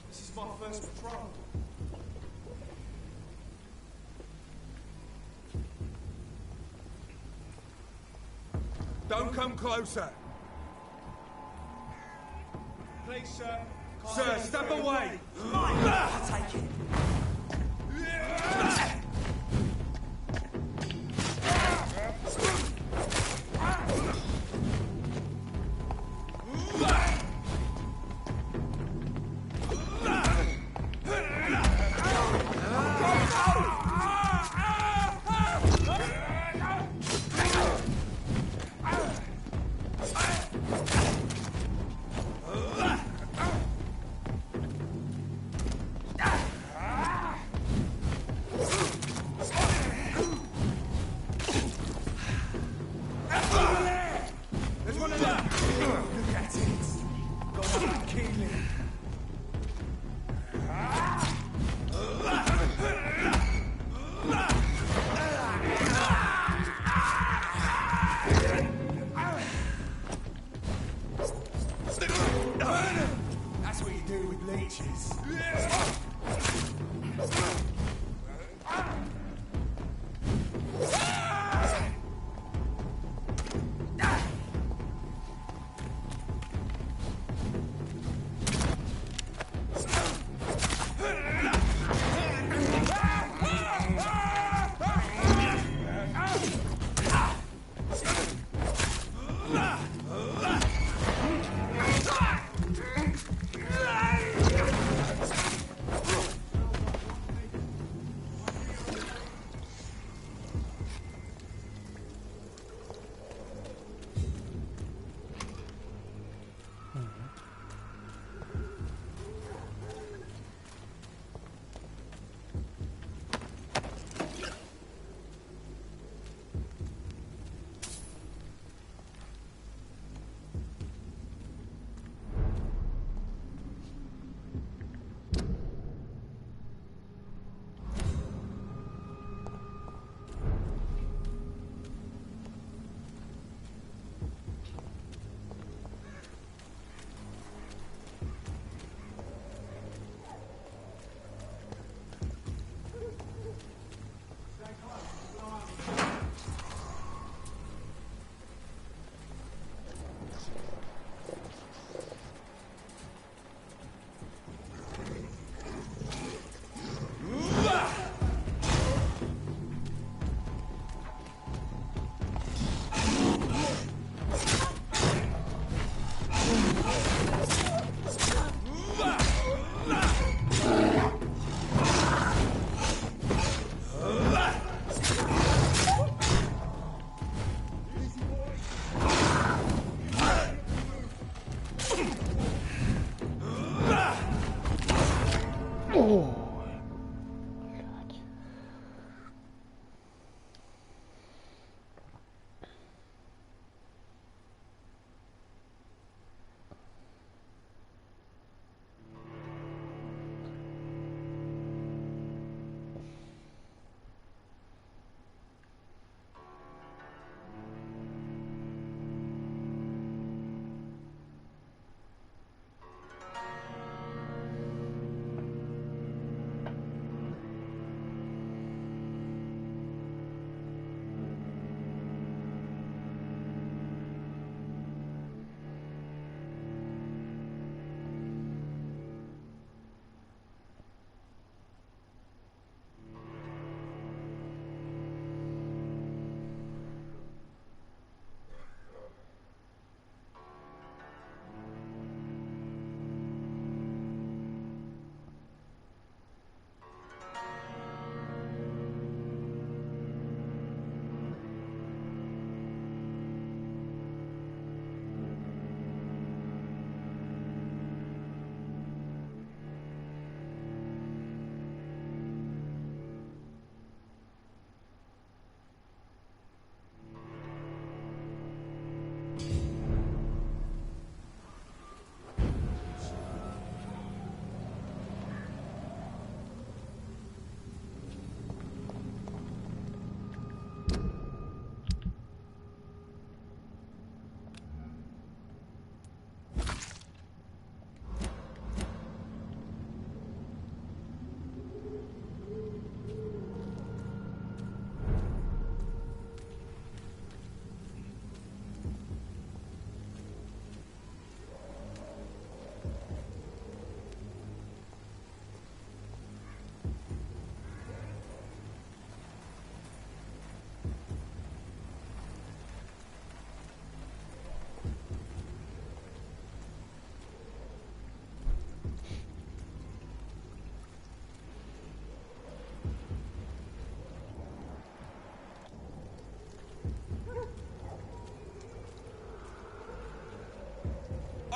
This is my first patrol.
Don't come closer.
Please, sir.
Sir, step away.
Mine. I'll take it.
That's what you do with leeches.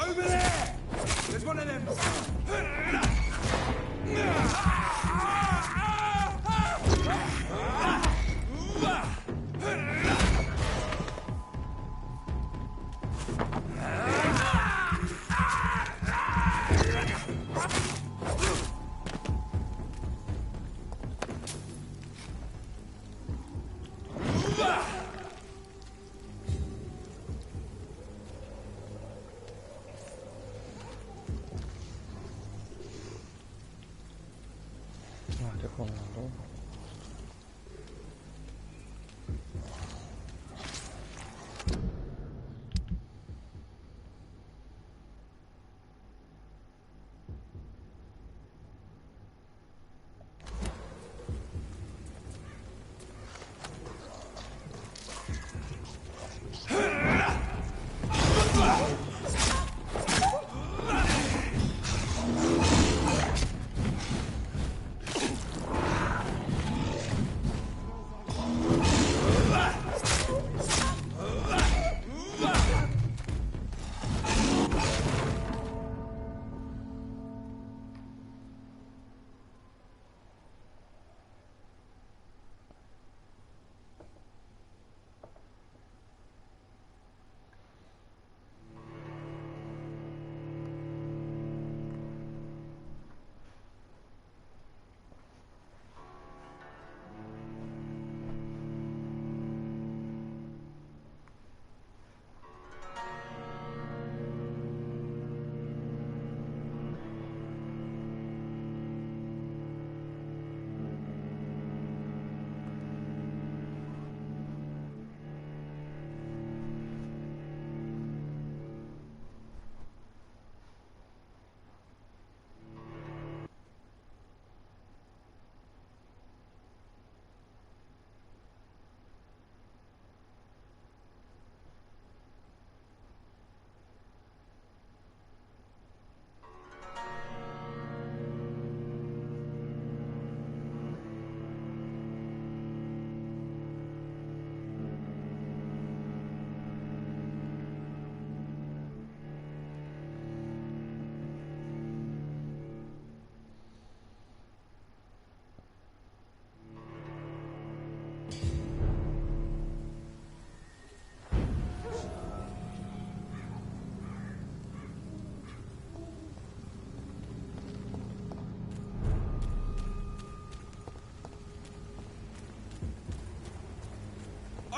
Over there! There's one of them!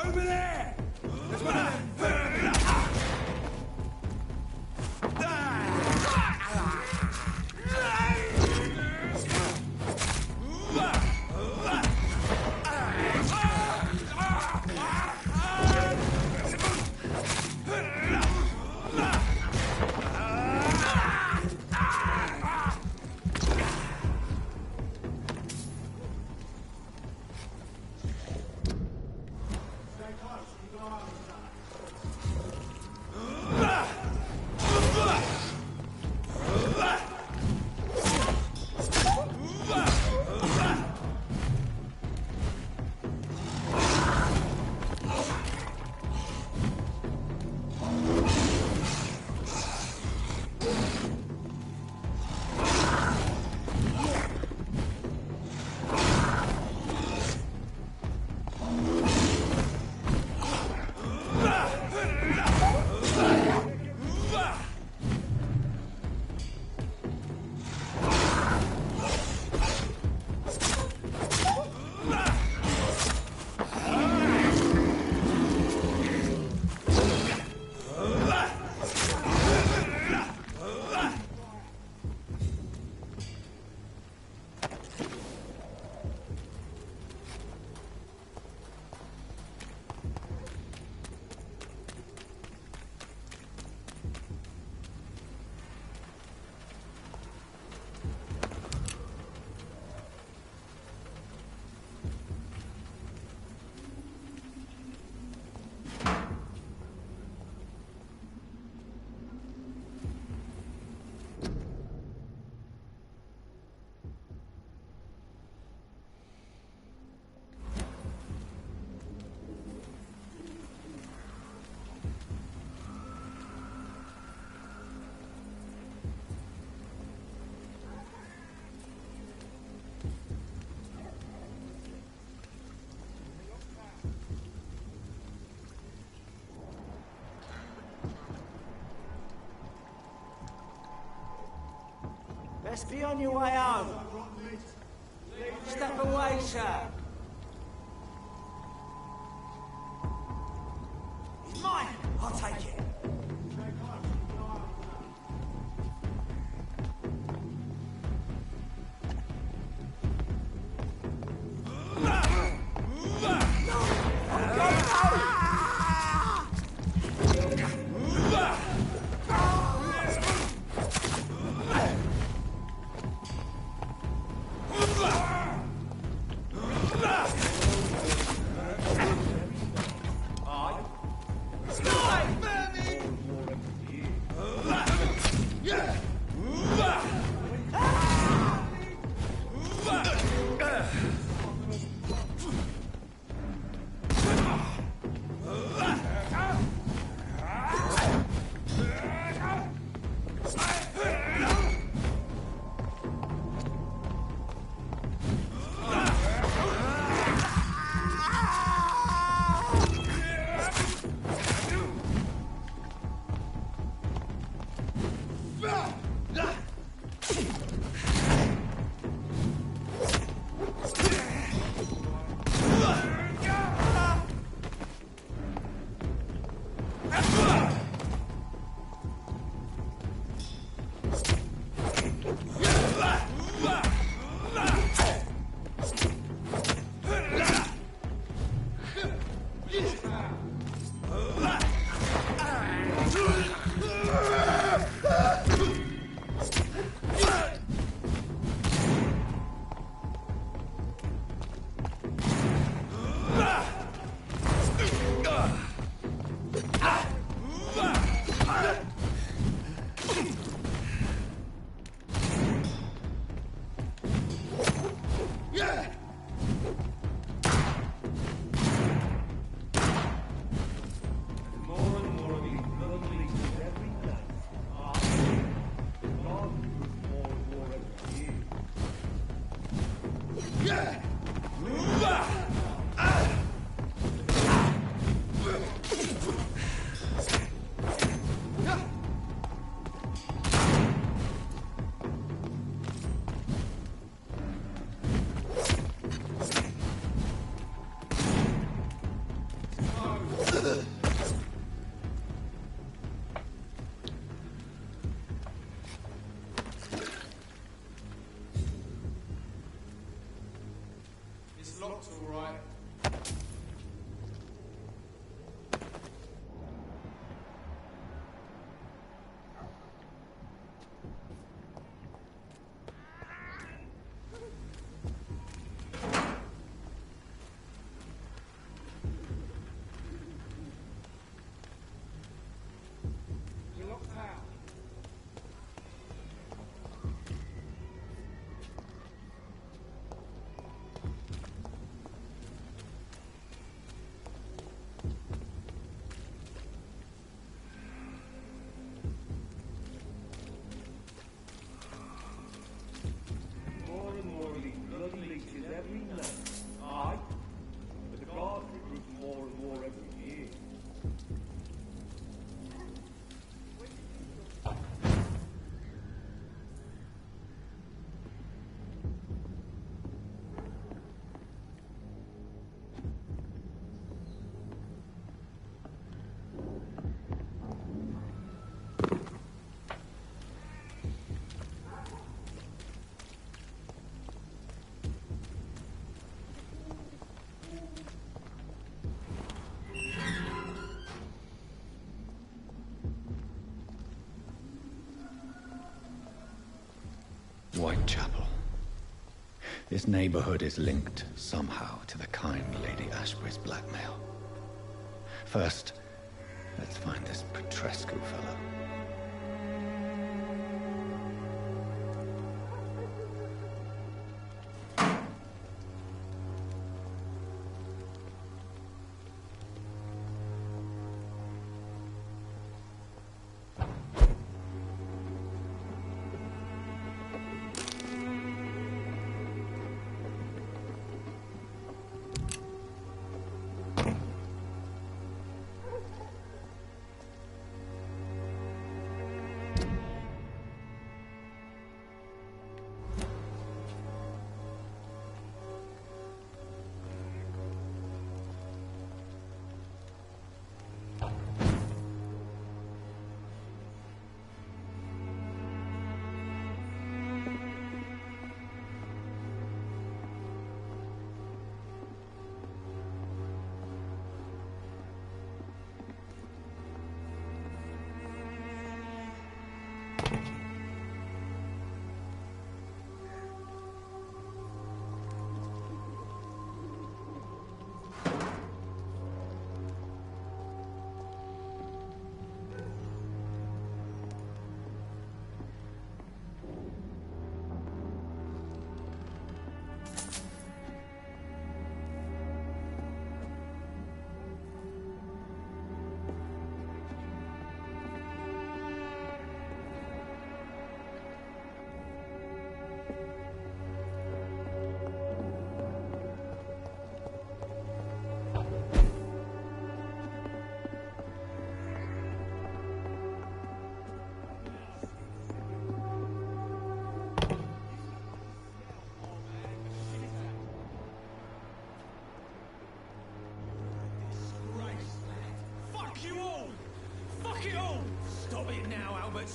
Over there! There's one of them!
Stay close.
Best be on your way home. Step away, sir. It's mine. I'll take it.
It's locked all right.
Whitechapel. This neighborhood is linked somehow to the kind Lady Ashbury's blackmail. First, let's find this Petrescu fellow.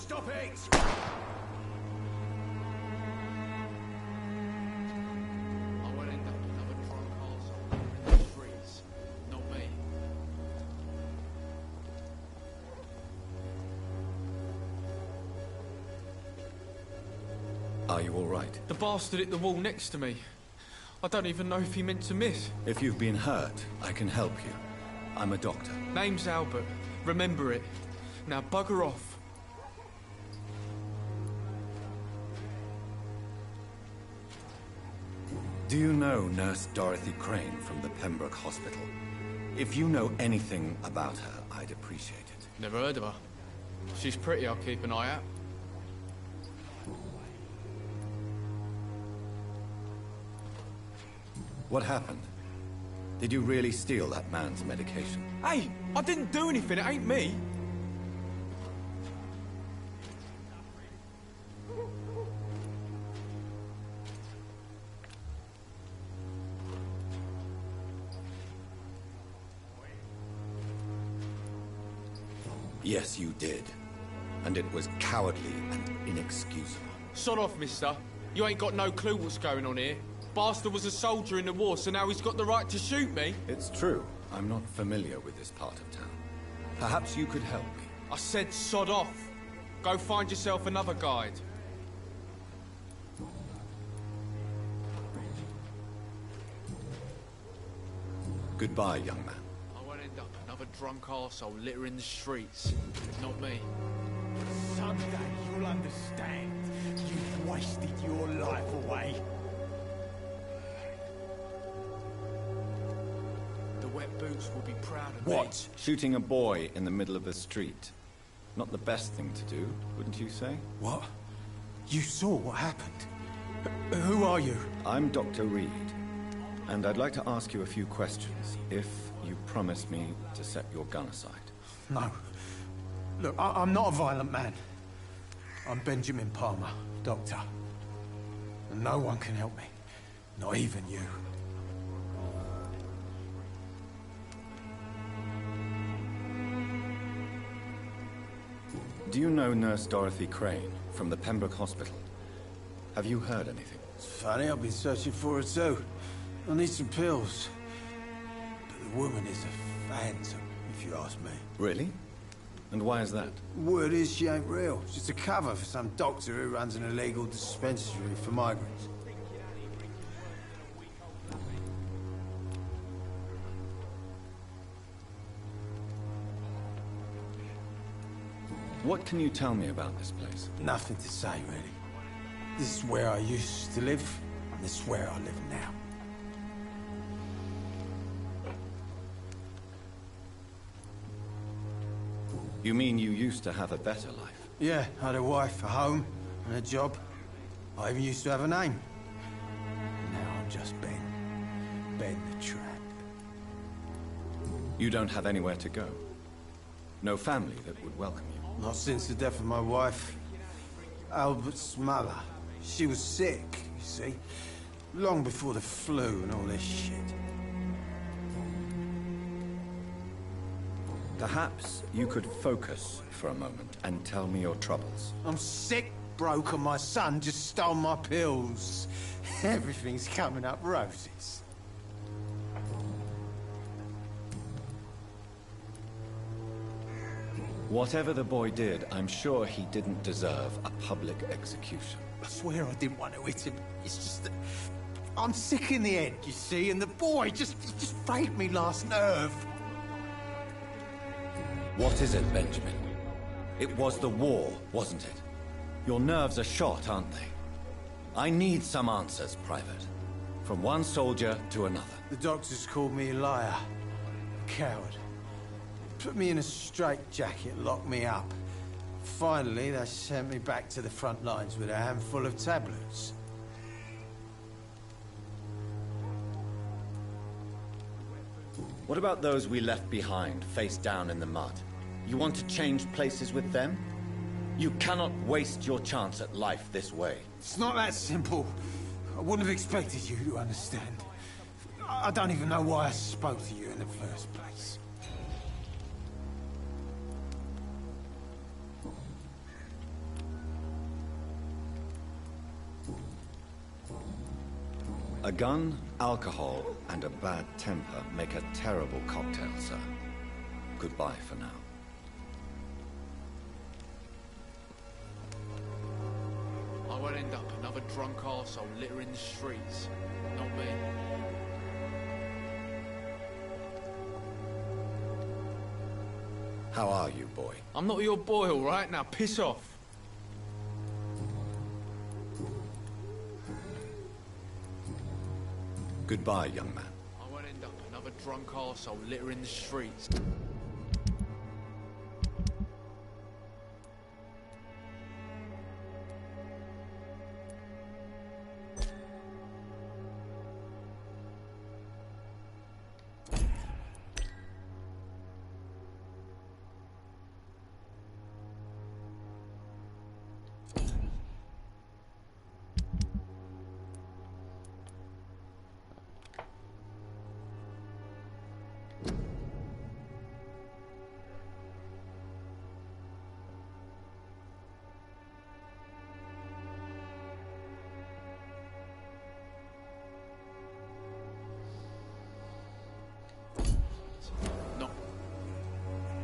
Stop it!
I won't end up another drunk arsehole in the streets. Not me.
Are you all right?
The bastard hit the wall next to me. I don't even know if he meant to miss.
If you've been hurt, I can help you. I'm a doctor.
Name's Albert. Remember it. Now bugger off.
Do you know Nurse Dorothy Crane from the Pembroke Hospital? If you know anything about her, I'd appreciate it.
Never heard of her. She's pretty, I'll keep an eye out.
What happened? Did you really steal that man's medication?
Hey, I didn't do anything, it ain't me.
Yes, you did. And it was cowardly and inexcusable.
Sod off, mister. You ain't got no clue what's going on here. Bastard was a soldier in the war, so now he's got the right to shoot me.
It's true. I'm not familiar with this part of town. Perhaps you could help me.
I said sod off. Go find yourself another guide.
Goodbye, young man.
I won't end up another drunk arsehole littering the streets. Not me.
Someday you'll understand. You've wasted your life away.
The wet boots will be proud of
What? Shooting a boy in the middle of the street. Not the best thing to do, wouldn't you say?
What? You saw what happened? Who are you?
I'm Dr. Reed, and I'd like to ask you a few questions, if you promise me to set your gun aside.
No. Look, I'm not a violent man. I'm Benjamin Palmer, doctor. And no one can help me. Not even you.
Do you know Nurse Dorothy Crane from the Pembroke Hospital? Have you heard anything?
It's funny, I've been searching for her too. I need some pills. But the woman is a phantom, if you ask me.
Really? And why is that?
Word is she ain't real. She's a cover for some doctor who runs an illegal dispensary for migrants.
What can you tell me about this place?
Nothing to say, really. This is where I used to live, and this is where I live now.
You mean you used to have a better life?
Yeah, I had a wife, a home, and a job. I even used to have a name. Now I'm just Ben. Ben the Tramp.
You don't have anywhere to go? No family that would welcome you?
Not since the death of my wife, Albert's mother. She was sick, you see. Long before the flu and all this shit.
Perhaps you could focus for a moment and tell me your troubles.
I'm sick, broke, and my son just stole my pills. Everything's coming up roses.
Whatever the boy did, I'm sure he didn't deserve a public execution.
I swear I didn't want to hit him. It's just that I'm sick in the head, you see, and the boy just frayed me last nerve.
What is it, Benjamin? It was the war, wasn't it? Your nerves are shot, aren't they? I need some answers, Private. From one soldier to another.
The doctors called me a liar. A coward. Put me in a straitjacket, locked me up. Finally, they sent me back to the front lines with a handful of tablets.
What about those we left behind, face down in the mud? You want to change places with them? You cannot waste your chance at life this way.
It's not that simple. I wouldn't have expected you to understand. I don't even know why I spoke to you in the first place.
A gun, alcohol, and a bad temper make a terrible cocktail, sir. Goodbye for now.
I won't end up another drunk arsehole littering the streets. Not me.
How are you, boy?
I'm not your boy, all right? Now piss off.
Goodbye, young man.
I won't end up another drunk arsehole littering the streets.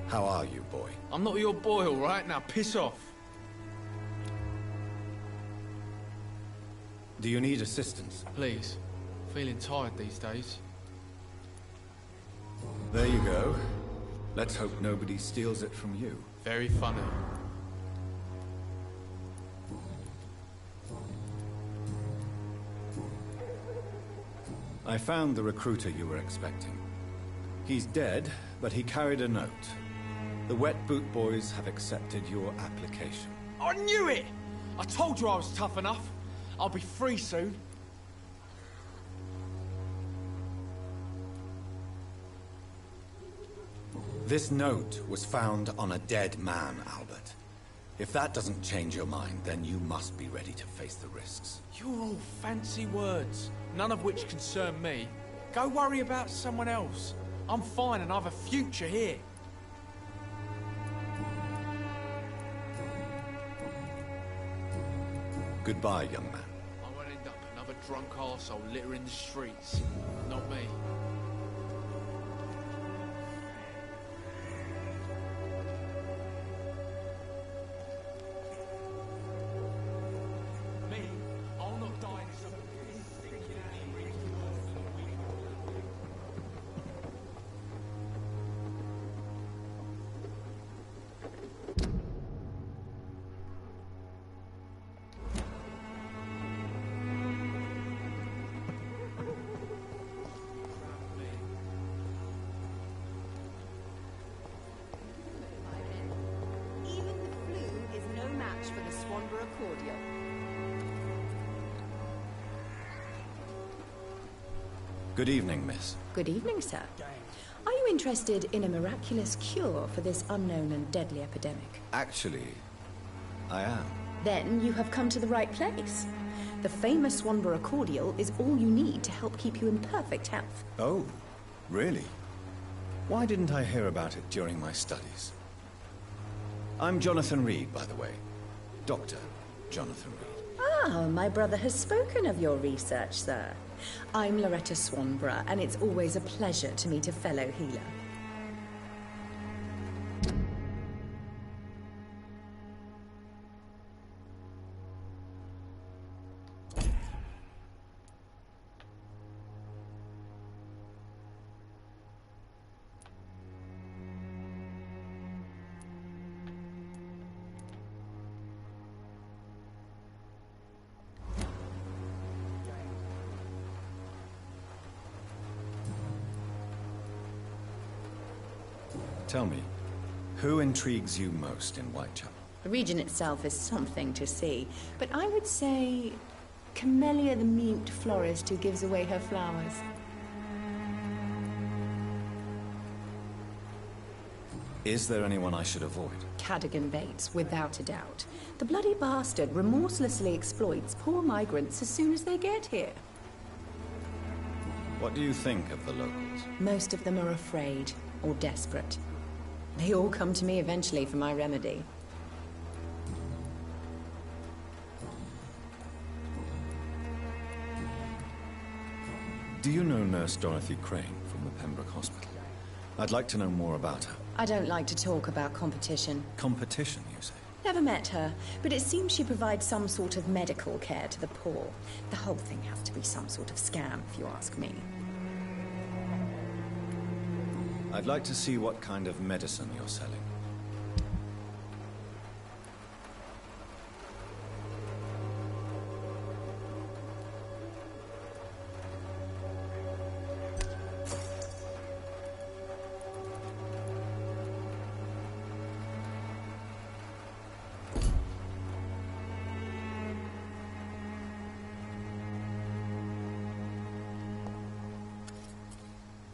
How are you, boy?
I'm not your boy, all right? Now piss off.
Do you need assistance?
Please. Feeling tired these days.
There you go. Let's hope nobody steals it from you.
Very funny.
I found the recruiter you were expecting. He's dead, but he carried a note. The Wet Boot Boys have accepted your application.
I knew it! I told you I was tough enough. I'll be free soon.
This note was found on a dead man, Albert. If that doesn't change your mind, then you must be ready to face the risks.
You're all fancy words, none of which concern me. Go worry about someone else. I'm fine and I have a future here.
Goodbye, young man.
I won't end up another drunk arsehole littering the streets. Not me. Me? I'll not die in some stinking alley.
Good evening, miss.
Good evening, sir. Are you interested in a miraculous cure for this unknown and deadly epidemic?
Actually, I am.
Then you have come to the right place. The famous Swanborough cordial is all you need to help keep you in perfect health.
Oh, really? Why didn't I hear about it during my studies? I'm Jonathan Reed, by the way. Dr. Jonathan Reed.
Ah, my brother has spoken of your research, sir. I'm Loretta Swanborough, and it's always a pleasure to meet a fellow healer.
Tell me, who intrigues you most in Whitechapel?
The region itself is something to see, but I would say Camellia the mute florist who gives away her flowers.
Is there anyone I should avoid?
Cadogan Bates, without a doubt. The bloody bastard remorselessly exploits poor migrants as soon as they get here.
What do you think of the locals?
Most of them are afraid or desperate. They all come to me eventually for my remedy.
Do you know Nurse Dorothy Crane from the Pembroke Hospital? I'd like to know more about her.
I don't like to talk about competition.
Competition, you say?
Never met her, but it seems she provides some sort of medical care to the poor. The whole thing has to be some sort of scam, if you ask me.
I'd like to see what kind of medicine you're selling.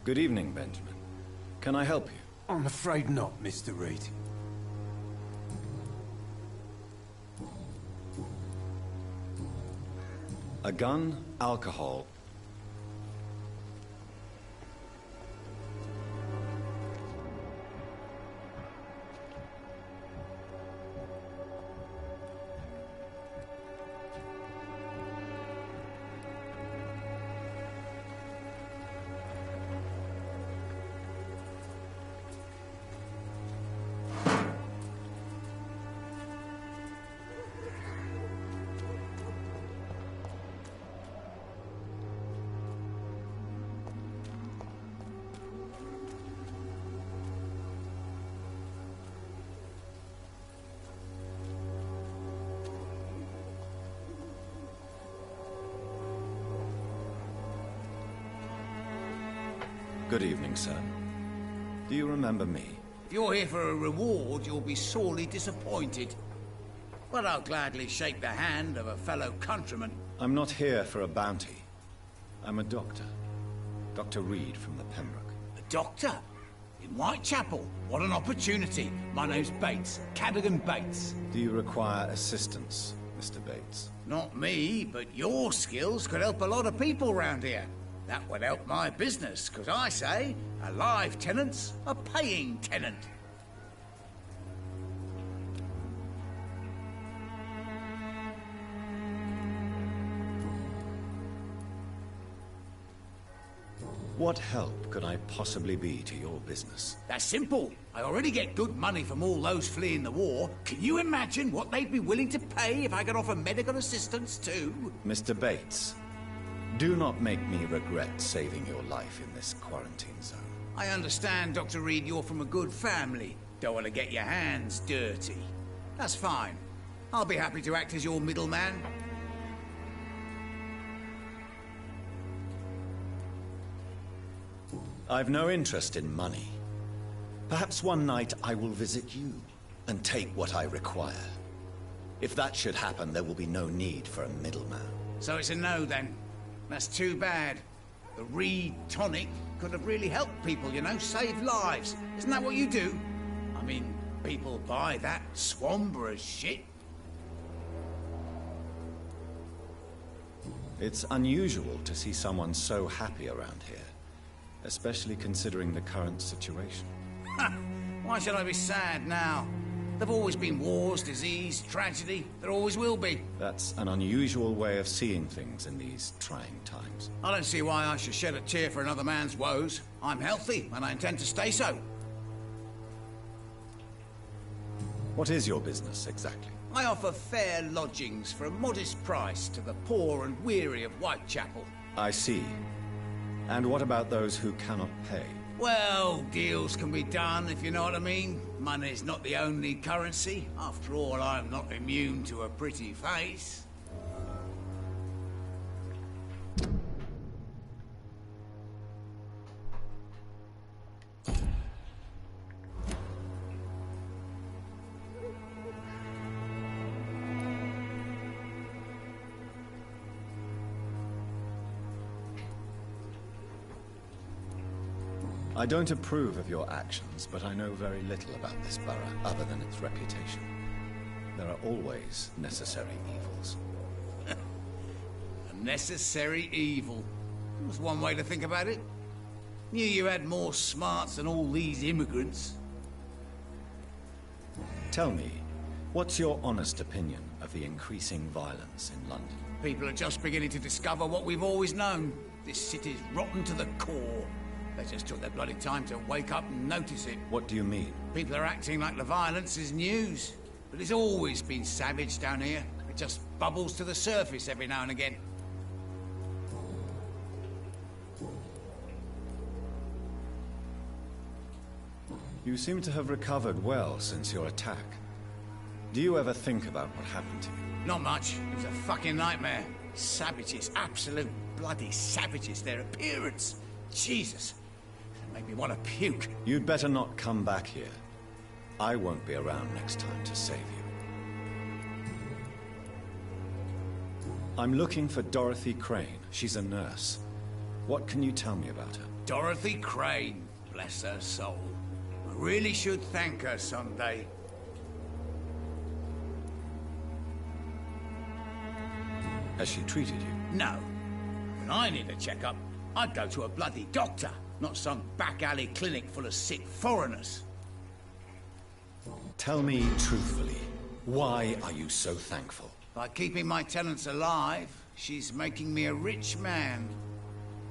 Good evening, Benjamin. Can I help you?
I'm afraid not, Mr. Reed.
A gun, alcohol. Good evening, sir. Do you remember me?
If you're here for a reward, you'll be sorely disappointed. But I'll gladly shake the hand of a fellow countryman.
I'm not here for a bounty. I'm a doctor. Dr. Reed from the Pembroke.
A doctor? In Whitechapel? What an opportunity. My name's Bates. Cadogan Bates.
Do you require assistance, Mr. Bates?
Not me, but your skills could help a lot of people round here. That would help my business, because I say, a live tenant's a paying tenant.
What help could I possibly be to your business?
That's simple. I already get good money from all those fleeing the war. Can you imagine what they'd be willing to pay if I could offer medical assistance too?
Mr. Bates, do not make me regret saving your life in this quarantine zone.
I understand, Dr. Reed, you're from a good family. Don't want to get your hands dirty. That's fine. I'll be happy to act as your middleman.
I've no interest in money. Perhaps one night I will visit you and take what I require. If that should happen, there will be no need for a middleman.
So it's a no, then? That's too bad. The Reed tonic could have really helped people, you know, save lives. Isn't that what you do? I mean, people buy that Swamborough shit.
It's unusual to see someone so happy around here, especially considering the current situation.
Why should I be sad now? There've always been wars, disease, tragedy. There always will be.
That's an unusual way of seeing things in these trying times.
I don't see why I should shed a tear for another man's woes. I'm healthy, and I intend to stay so.
What is your business, exactly?
I offer fair lodgings for a modest price to the poor and weary of Whitechapel.
I see. And what about those who cannot pay?
Well, deals can be done, if you know what I mean. Money's not the only currency. After all, I'm not immune to a pretty face.
I don't approve of your actions, but I know very little about this borough, other than its reputation. There are always necessary evils.
A necessary evil. That's one way to think about it. Knew you had more smarts than all these immigrants.
Tell me, what's your honest opinion of the increasing violence in London?
People are just beginning to discover what we've always known. This city's rotten to the core. They just took their bloody time to wake up and notice it.
What do you mean?
People are acting like the violence is news. But it's always been savage down here. It just bubbles to the surface every now and again.
You seem to have recovered well since your attack. Do you ever think about what happened to you?
Not much. It was a fucking nightmare. Savages, absolute bloody savages. Their appearance. Jesus. It made me want to puke.
You'd better not come back here. I won't be around next time to save you. I'm looking for Dorothy Crane. She's a nurse. What can you tell me about her?
Dorothy Crane. Bless her soul. I really should thank her someday.
Has she treated you?
No. When I need a checkup, I'd go to a bloody doctor, not some back-alley clinic full of sick foreigners.
Tell me truthfully, why are you so thankful?
By keeping my tenants alive, she's making me a rich man.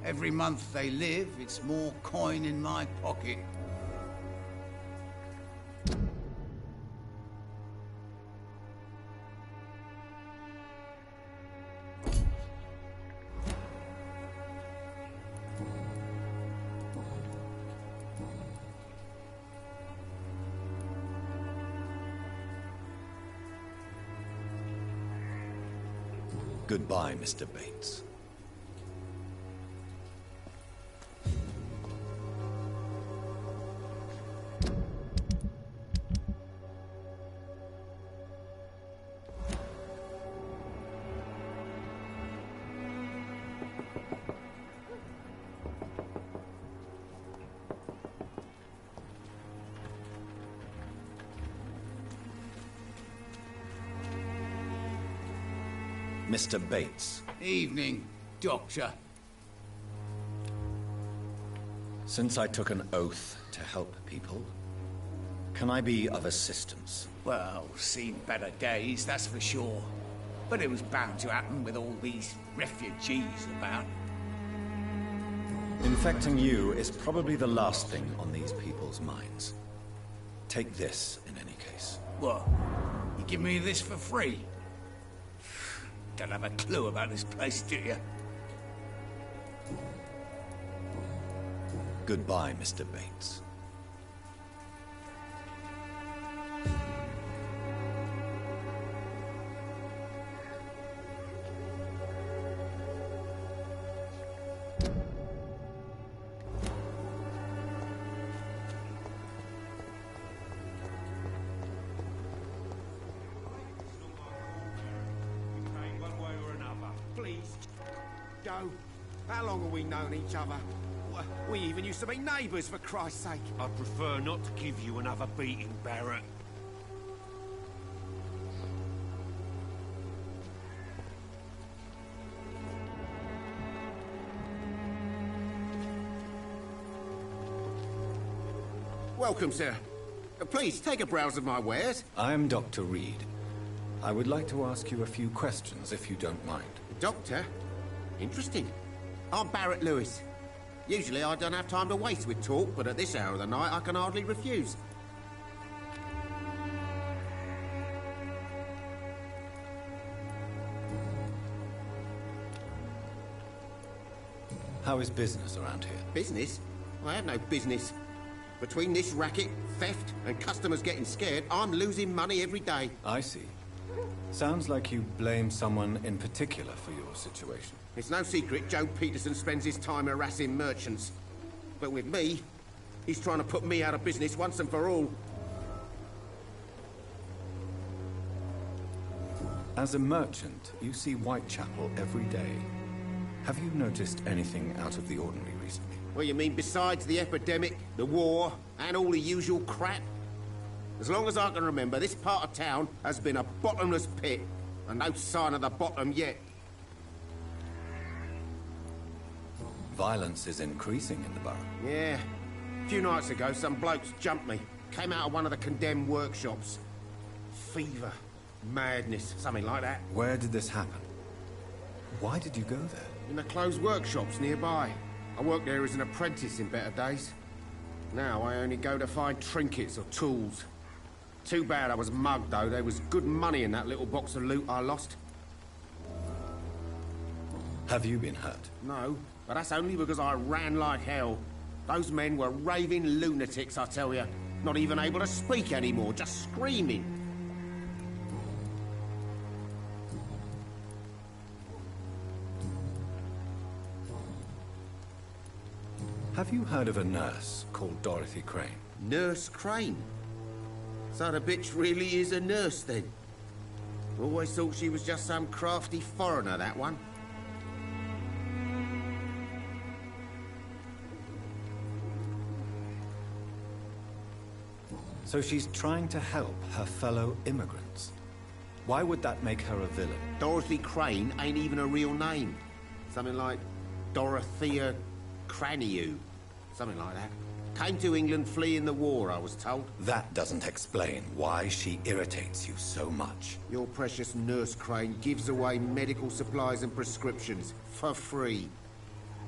Every month they live, it's more coin in my pocket.
Goodbye, Mr. Bates. Mr. Bates.
Evening, Doctor.
Since I took an oath to help people, can I be of assistance?
Well, seen better days, that's for sure. But it was bound to happen with all these refugees about.
Infecting you is probably the last thing on these people's minds. Take this, in any case.
What? You give me this for free? Don't have a clue about this place, do you?
Goodbye, Mr. Bates.
Joe, how long have we known each other? We even used to be neighbours, for Christ's sake.
I'd prefer not to give you another beating, Barrett.
Welcome, sir. Please, take a browse of my wares.
I'm Dr. Reed. I would like to ask you a few questions, if you don't mind.
Doctor? Interesting. I'm Barrett Lewis. Usually I don't have time to waste with talk, but at this hour of the night I can hardly refuse.
How is business around here?
Business? I have no business. Between this racket, theft, and customers getting scared, I'm losing money every day.
I see. Sounds like you blame someone in particular for your situation.
It's no secret Joe Peterson spends his time harassing merchants. But with me, he's trying to put me out of business once and for all.
As a merchant, you see Whitechapel every day. Have you noticed anything out of the ordinary recently?
Well, you mean besides the epidemic, the war, and all the usual crap? As long as I can remember, this part of town has been a bottomless pit, and no sign of the bottom yet.
Violence is increasing in the borough.
Yeah. A few nights ago, some blokes jumped me. Came out of one of the condemned workshops. Fever. Madness, something like that.
Where did this happen? Why did you go there?
In the closed workshops nearby. I worked there as an apprentice in better days. Now I only go to find trinkets or tools. Too bad I was mugged, though. There was good money in that little box of loot I lost.
Have you been hurt?
No, but that's only because I ran like hell. Those men were raving lunatics, I tell you. Not even able to speak anymore, just screaming.
Have you heard of a nurse called Dorothy Crane?
Nurse Crane? So the bitch really is a nurse, then? Always thought she was just some crafty foreigner, that one.
So she's trying to help her fellow immigrants. Why would that make her a villain?
Dorothy Crane ain't even a real name. Something like Dorothea Craniu. Something like that. Came to England fleeing the war, I was told.
That doesn't explain why she irritates you so much.
Your precious Nurse Crane gives away medical supplies and prescriptions for free.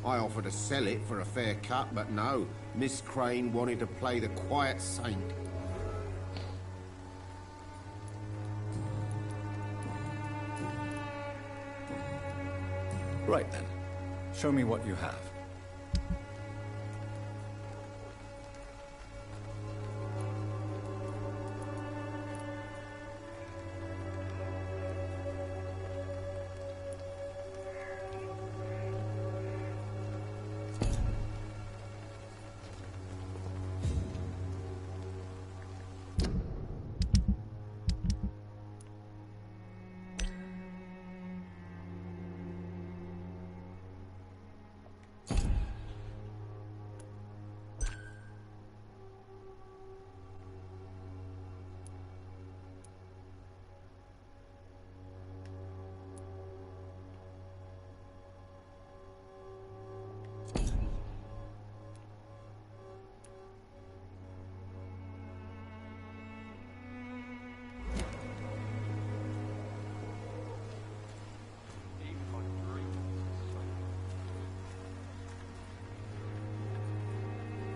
I offered to sell it for a fair cut, but no. Miss Crane wanted to play the quiet saint.
Right then. Show me what you have.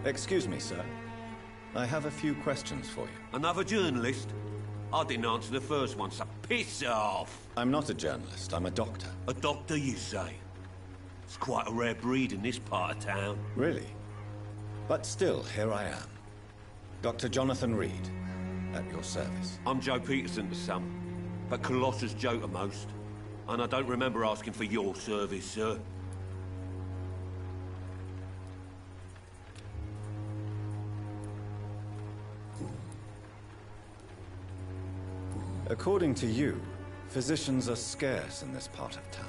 Excuse me, sir. I have a few questions for you.
Another journalist? I didn't answer the first one, so piss off!
I'm not a journalist, I'm a doctor.
A doctor, you say? It's quite a rare breed in this part of town.
Really? But still, here I am. Dr. Jonathan Reed, at your service.
I'm Joe Peterson to some, but Colossus Joe to most. And I don't remember asking for your service, sir.
According to you, physicians are scarce in this part of town.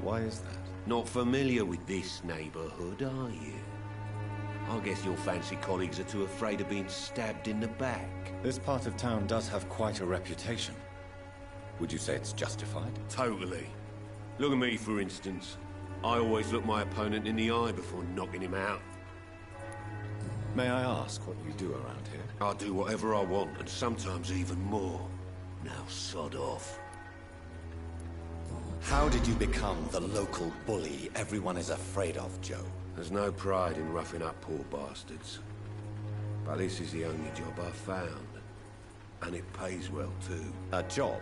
Why is that?
Not familiar with this neighborhood, are you? I guess your fancy colleagues are too afraid of being stabbed in the back.
This part of town does have quite a reputation. Would you say it's justified?
Totally. Look at me, for instance. I always look my opponent in the eye before knocking him out.
May I ask what you do around here?
I do whatever I want, and sometimes even more. Now sod off.
How did you become the local bully everyone is afraid of, Joe?
There's no pride in roughing up poor bastards. But this is the only job I've found. And it pays well, too.
A job?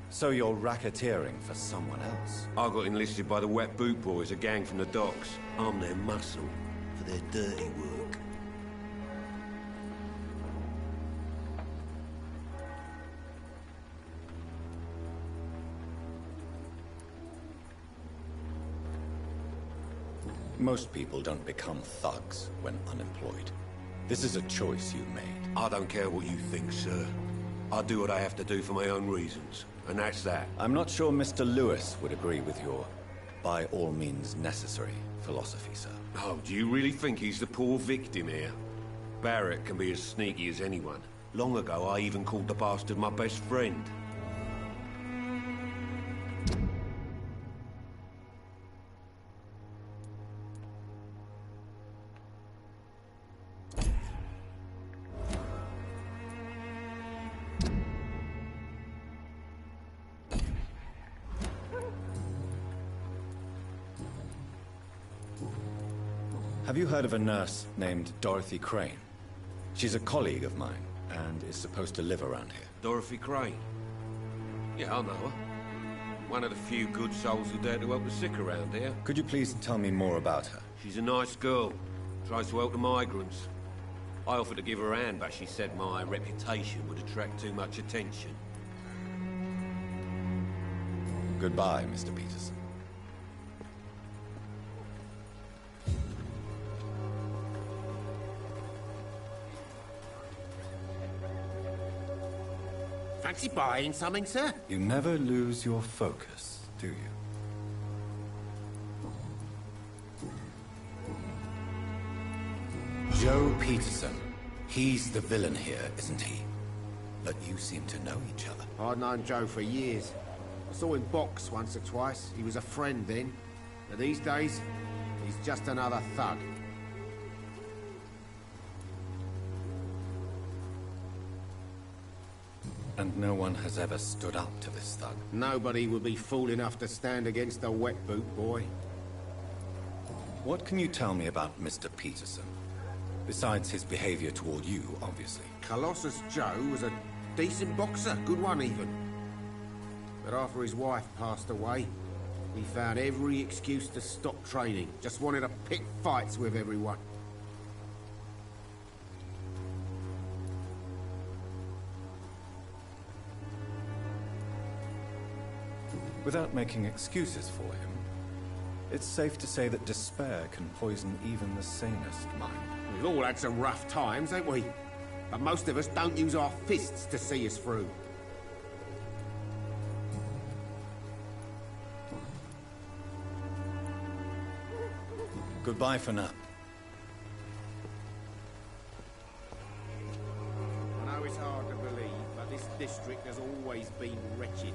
So you're racketeering for someone else?
I got enlisted by the Wet Boot Boys, a gang from the docks. I'm their muscle for their dirty work.
Most people don't become thugs when unemployed. This is a choice you made.
I don't care what you think, sir. I do what I have to do for my own reasons, and that's that.
I'm not sure Mr. Lewis would agree with your by all means necessary philosophy, sir.
Oh, do you really think he's the poor victim here? Barrett can be as sneaky as anyone. Long ago, I even called the bastard my best friend.
Have you heard of a nurse named Dorothy Crane? She's a colleague of mine, and is supposed to live around here.
Dorothy Crane? Yeah, I know her. One of the few good souls who dare to help the sick around here.
Could you please tell me more about her?
She's a nice girl. Tries to help the migrants. I offered to give her a hand, but she said my reputation would attract too much attention.
Goodbye, Mr. Peterson.
Fancy buying something, sir?
You never lose your focus, do you? Joe Peterson. He's the villain here, isn't he? But you seem to know each other.
I'd known Joe for years. I saw him box once or twice. He was a friend then. But these days, he's just another thug.
And no one has ever stood up to this thug.
Nobody would be fool enough to stand against a wet boot boy.
What can you tell me about Mr. Peterson? Besides his behavior toward you, obviously.
Colossus Joe was a decent boxer, good one even. But after his wife passed away, he found every excuse to stop training. Just wanted to pick fights with everyone.
Without making excuses for him, it's safe to say that despair can poison even the sanest mind.
We've all had some rough times, ain't we? But most of us don't use our fists to see us through.
Goodbye for now.
I know it's hard to believe, but this district has always been wretched.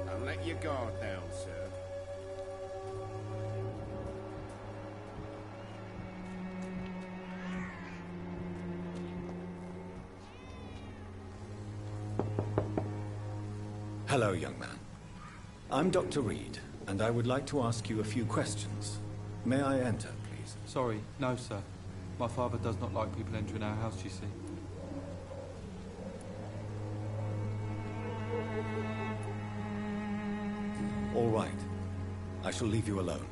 Don't let your guard down, sir.
Hello, young man. I'm Dr. Reed, and I would like to ask you a few questions. May I enter, please?
Sorry, no, sir. My father does not like people entering our house, you see.
All right. I shall leave you alone.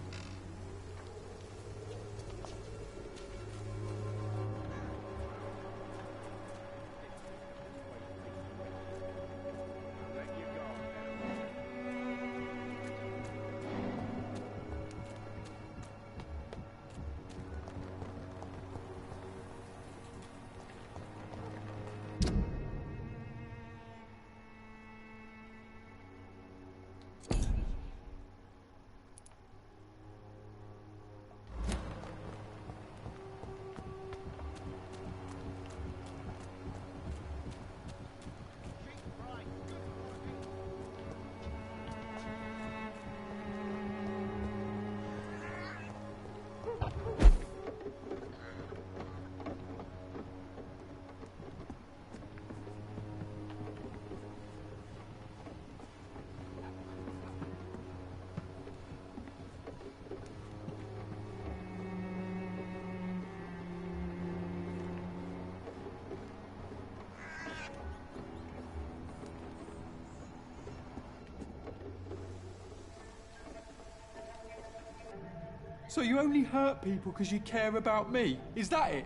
So you only hurt people because you care about me? Is that it?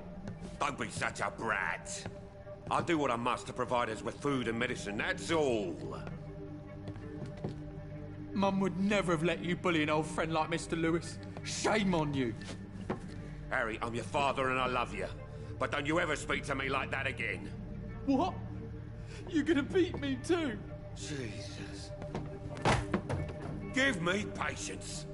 Don't be such a brat. I'll do what I must to provide us with food and medicine, that's all.
Mum would never have let you bully an old friend like Mr. Lewis. Shame on you.
Harry, I'm your father and I love you. But don't you ever speak to me like that again.
What? You're gonna beat me too?
Jesus. Give me patience.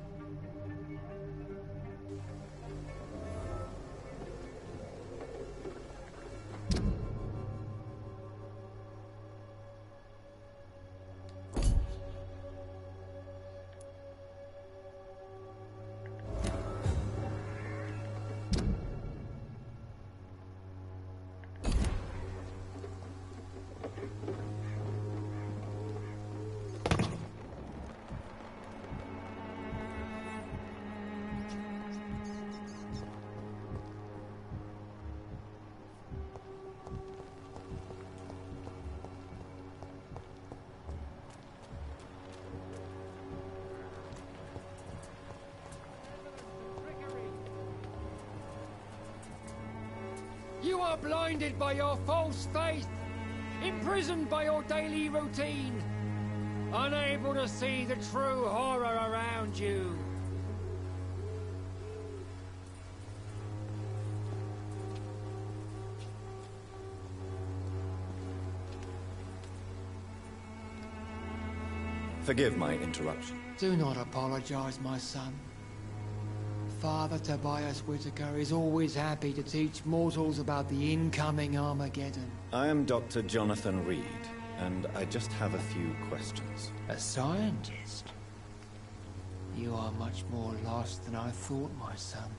are blinded by your false faith, imprisoned by your daily routine, unable to see the true horror around you.
Forgive my interruption.
Do not apologize, my son. Father Tobias Whitaker is always happy to teach mortals about the incoming Armageddon.
I am Dr. Jonathan Reed, and I just have a few questions.
A scientist? You are much more lost than I thought, my son.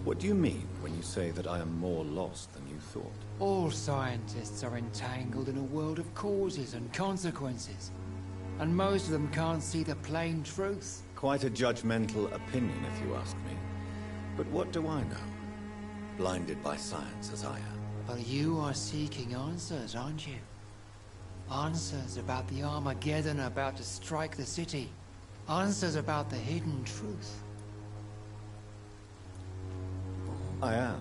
What do you mean when you say that I am more lost than you thought?
All scientists are entangled in a world of causes and consequences, and most of them can't see the plain truth.
Quite a judgmental opinion, if you ask me. But what do I know? Blinded by science as I am.
But you are seeking answers, aren't you? Answers about the Armageddon about to strike the city. Answers about the hidden truth.
I am.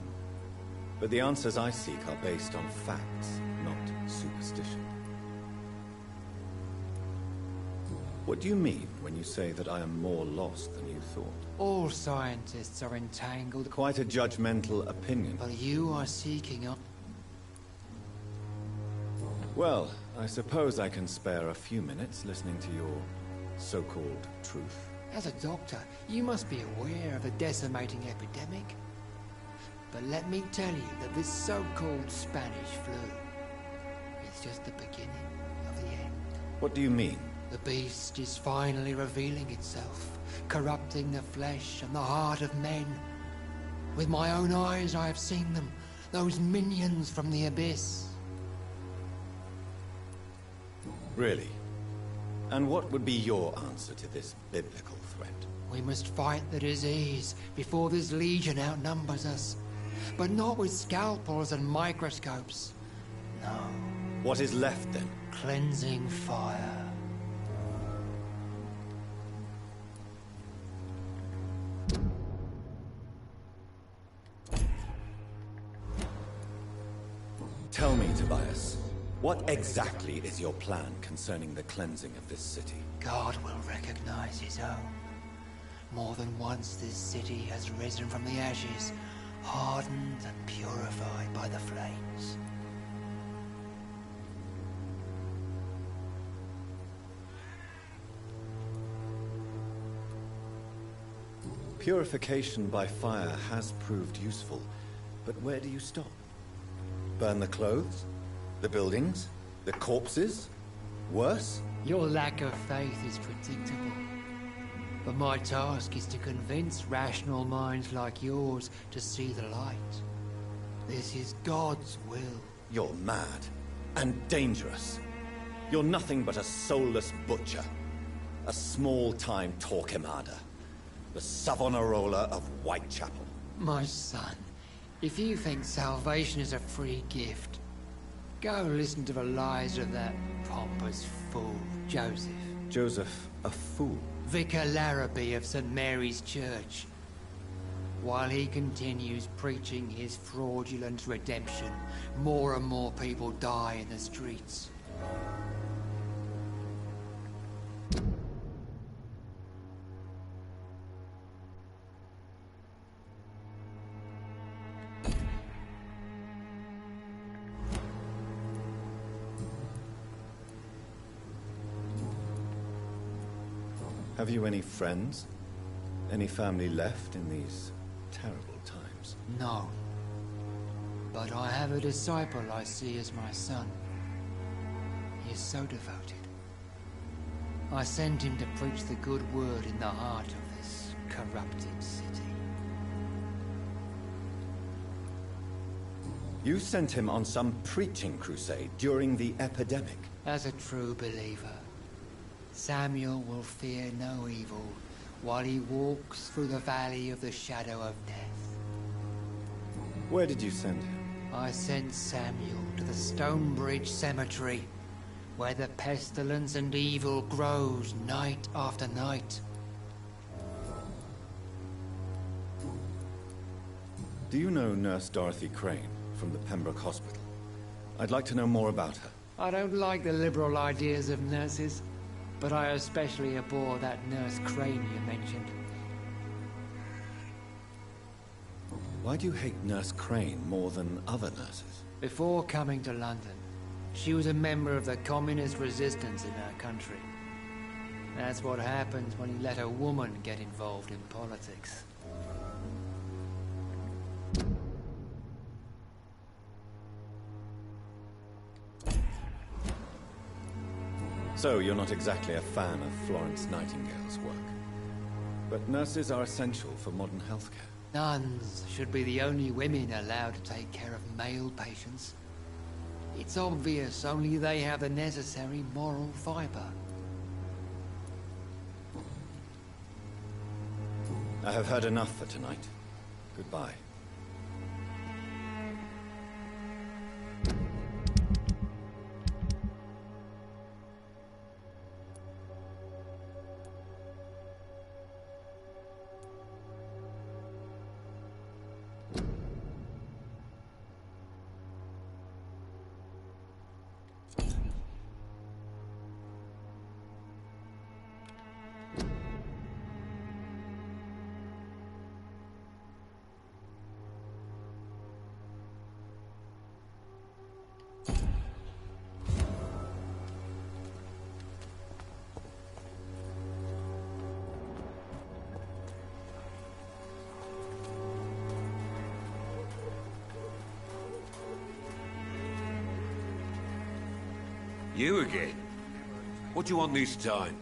But the answers I seek are based on facts, not superstition. What do you mean when you say that I am more lost than you thought?
All scientists are entangled.
Quite a judgmental opinion.
But you are seeking up.
Well, I suppose I can spare a few minutes listening to your so-called truth.
As a doctor, you must be aware of the decimating epidemic. But let me tell you that this so-called Spanish flu is just the beginning of the end.
What do you mean?
The beast is finally revealing itself, corrupting the flesh and the heart of men. With my own eyes I have seen them, those minions from the abyss.
Really? And what would be your answer to this biblical threat?
We must fight the disease before this legion outnumbers us. But not with scalpels and microscopes. No.
What is left then?
Cleansing fire.
Tell me, Tobias, what exactly is your plan concerning the cleansing of this city?
God will recognize his own. More than once this city has risen from the ashes, hardened and purified by the flames.
Purification by fire has proved useful, but where do you stop? Burn the clothes? The buildings? The corpses? Worse?
Your lack of faith is predictable. But my task is to convince rational minds like yours to see the light. This is God's will.
You're mad. And dangerous. You're nothing but a soulless butcher. A small-time Torquemada. The Savonarola of Whitechapel.
My son, if you think salvation is a free gift, go listen to the lies of that pompous fool, Joseph.
Joseph, a fool?
Vicar Larrabee of St. Mary's Church. While he continues preaching his fraudulent redemption, more and more people die in the streets.
Have you any friends? Any family left in these terrible times?
No. But I have a disciple I see as my son. He is so devoted. I sent him to preach the good word in the heart of this corrupted city.
You sent him on some preaching crusade during the epidemic?
As a true believer, Samuel will fear no evil while he walks through the valley of the shadow of death.
Where did you send him?
I sent Samuel to the Stonebridge Cemetery, where the pestilence and evil grows night after night.
Do you know Nurse Dorothy Crane from the Pembroke Hospital? I'd like to know more about her.
I don't like the liberal ideas of nurses, but I especially abhor that Nurse Crane you mentioned.
Why do you hate Nurse Crane more than other nurses?
Before coming to London, she was a member of the communist resistance in her country. That's what happens when you let a woman get involved in politics.
So, you're not exactly a fan of Florence Nightingale's work. But nurses are essential for modern healthcare.
Nuns should be the only women allowed to take care of male patients. It's obvious only they have the necessary moral fiber.
I have heard enough for tonight. Goodbye.
You again? What do you want this time?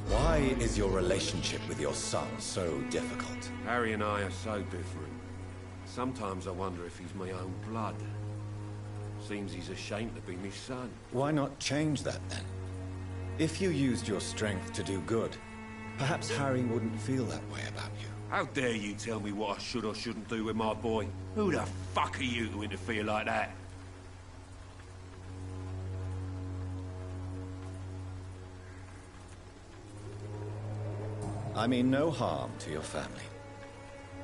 Why is your relationship with your son so difficult?
Harry and I are so different. Sometimes I wonder if he's my own blood. Seems he's ashamed to be my son.
Why not change that then? If you used your strength to do good, perhaps Harry wouldn't feel that way about you.
How dare you tell me what I should or shouldn't do with my boy? Who the fuck are you to interfere like that?
I mean no harm to your family.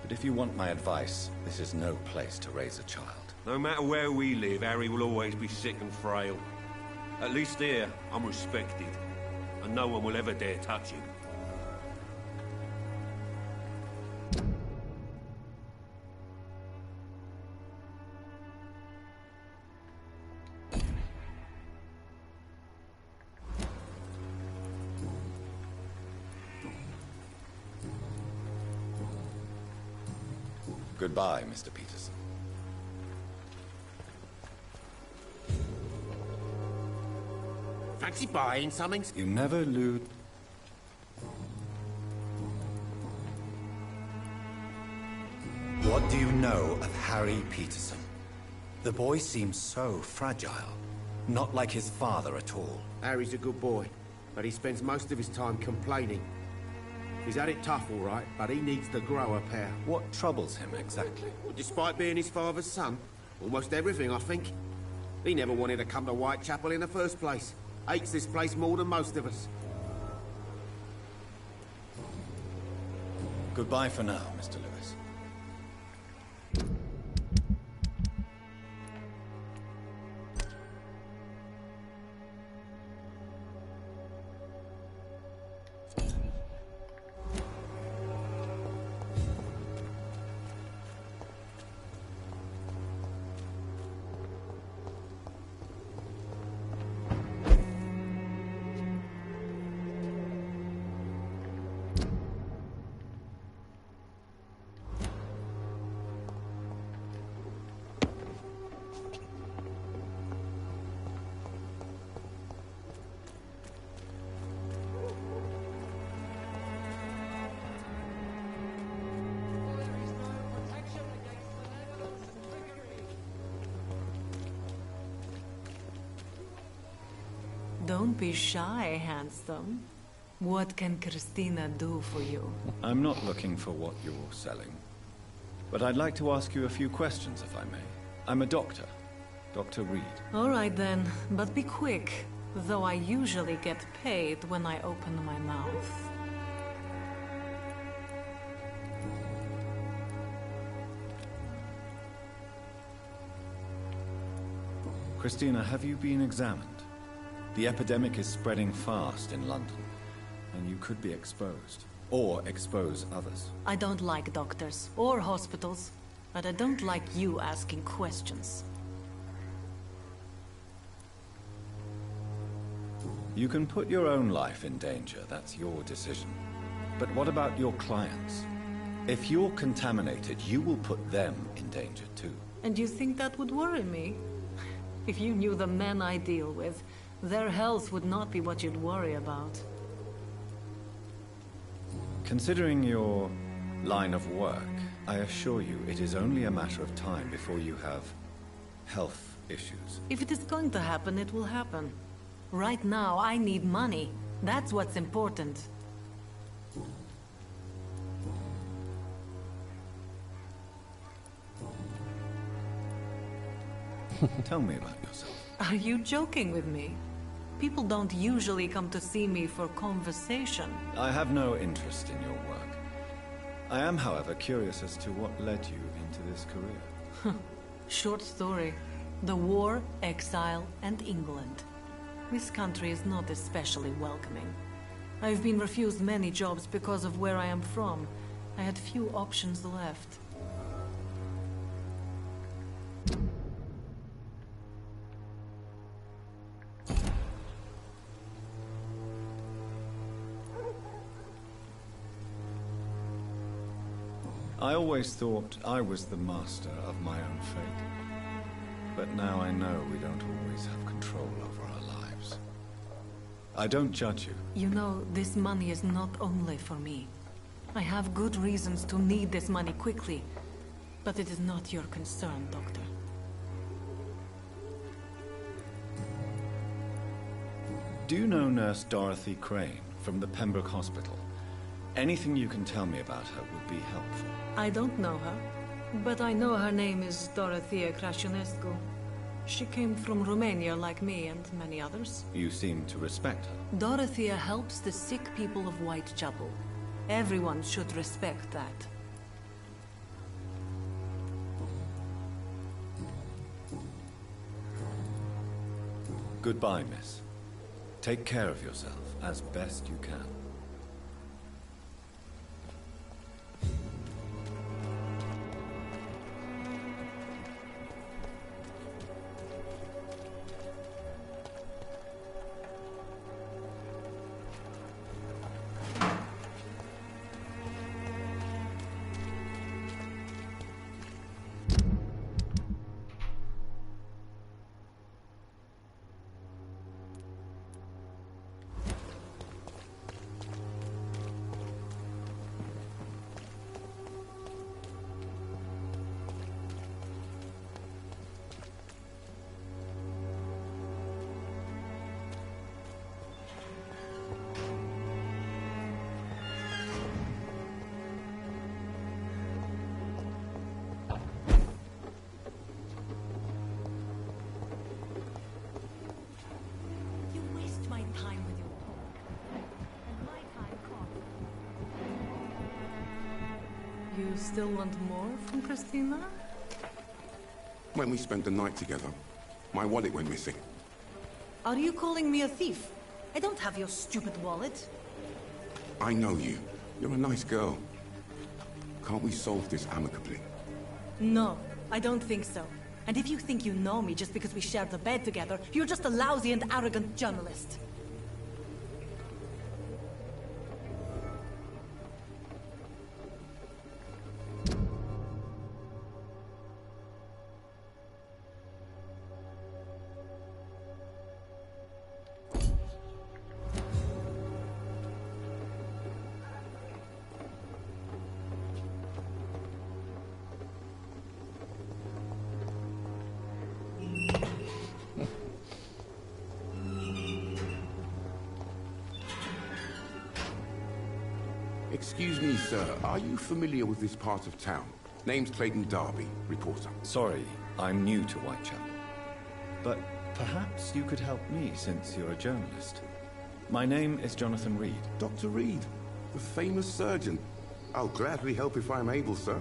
But if you want my advice, this is no place to raise a child.
No matter where we live, Harry will always be sick and frail. At least here, I'm respected. And no one will ever dare touch him.
Goodbye, Mr. Peterson.
Fancy buying something?
You never lose... What do you know of Harry Peterson? The boy seems so fragile. Not like his father at all.
Harry's a good boy, but he spends most of his time complaining. He's had it tough, all right, but he needs to grow a pair.
What troubles him exactly?
Well, despite being his father's son, almost everything, I think. He never wanted to come to Whitechapel in the first place. Hates this place more than most of us.
Goodbye for now, Mr. Lewis.
Don't be shy, handsome. What can Christina do for you?
I'm not looking for what you're selling. But I'd like to ask you a few questions, if I may. I'm a doctor.
Dr. Reed.
All right then, but be quick. Though I usually get paid when I open my mouth.
Christina, have you been examined? The epidemic is spreading fast in London, and you could be exposed. Or expose others.
I don't like doctors or hospitals, but I don't like you asking questions.
You can put your own life in danger, that's your decision. But what about your clients? If you're contaminated, you will put them in danger too.
And you think that would worry me? If you knew the men I deal with, their health would not be what you'd worry about.
Considering your line of work, I assure you it is only a matter of time before you have health issues.
If it is going to happen, it will happen. Right now, I need money. That's what's important.
Tell me about yourself.
Are you joking with me? People don't usually come to see me for conversation.
I have no interest in your work. I am, however, curious as to what led you into this career.
Short story. The war, exile, and England. This country is not especially welcoming. I've been refused many jobs because of where I am from. I had few options left.
I always thought I was the master of my own fate. But now I know we don't always have control over our lives. I don't judge you.
You know, this money is not only for me. I have good reasons to need this money quickly. But it is not your concern, Doctor.
Do you know Nurse Dorothy Crane from the Pembroke Hospital? Anything you can tell me about her would be helpful.
I don't know her, but I know her name is Dorothea Crăciunescu. She came from Romania like me and many others.
You seem to respect her.
Dorothea helps the sick people of Whitechapel. Everyone should respect that.
Goodbye, miss. Take care of yourself as best you can.
You still want more from Christina?
When we spent the night together, my wallet went missing.
Are you calling me a thief? I don't have your stupid wallet.
I know you. You're a nice girl. Can't we solve this amicably?
No, I don't think so. And if you think you know me just because we shared the bed together, you're just a lousy and arrogant journalist.
Excuse me, sir. Are you familiar with this part of town? Name's Clayton Darby, reporter.
Sorry, I'm new to Whitechapel. But perhaps you could help me, since you're a journalist. My name is Jonathan Reed.
Dr. Reed, the famous surgeon. I'll gladly help if I'm able, sir.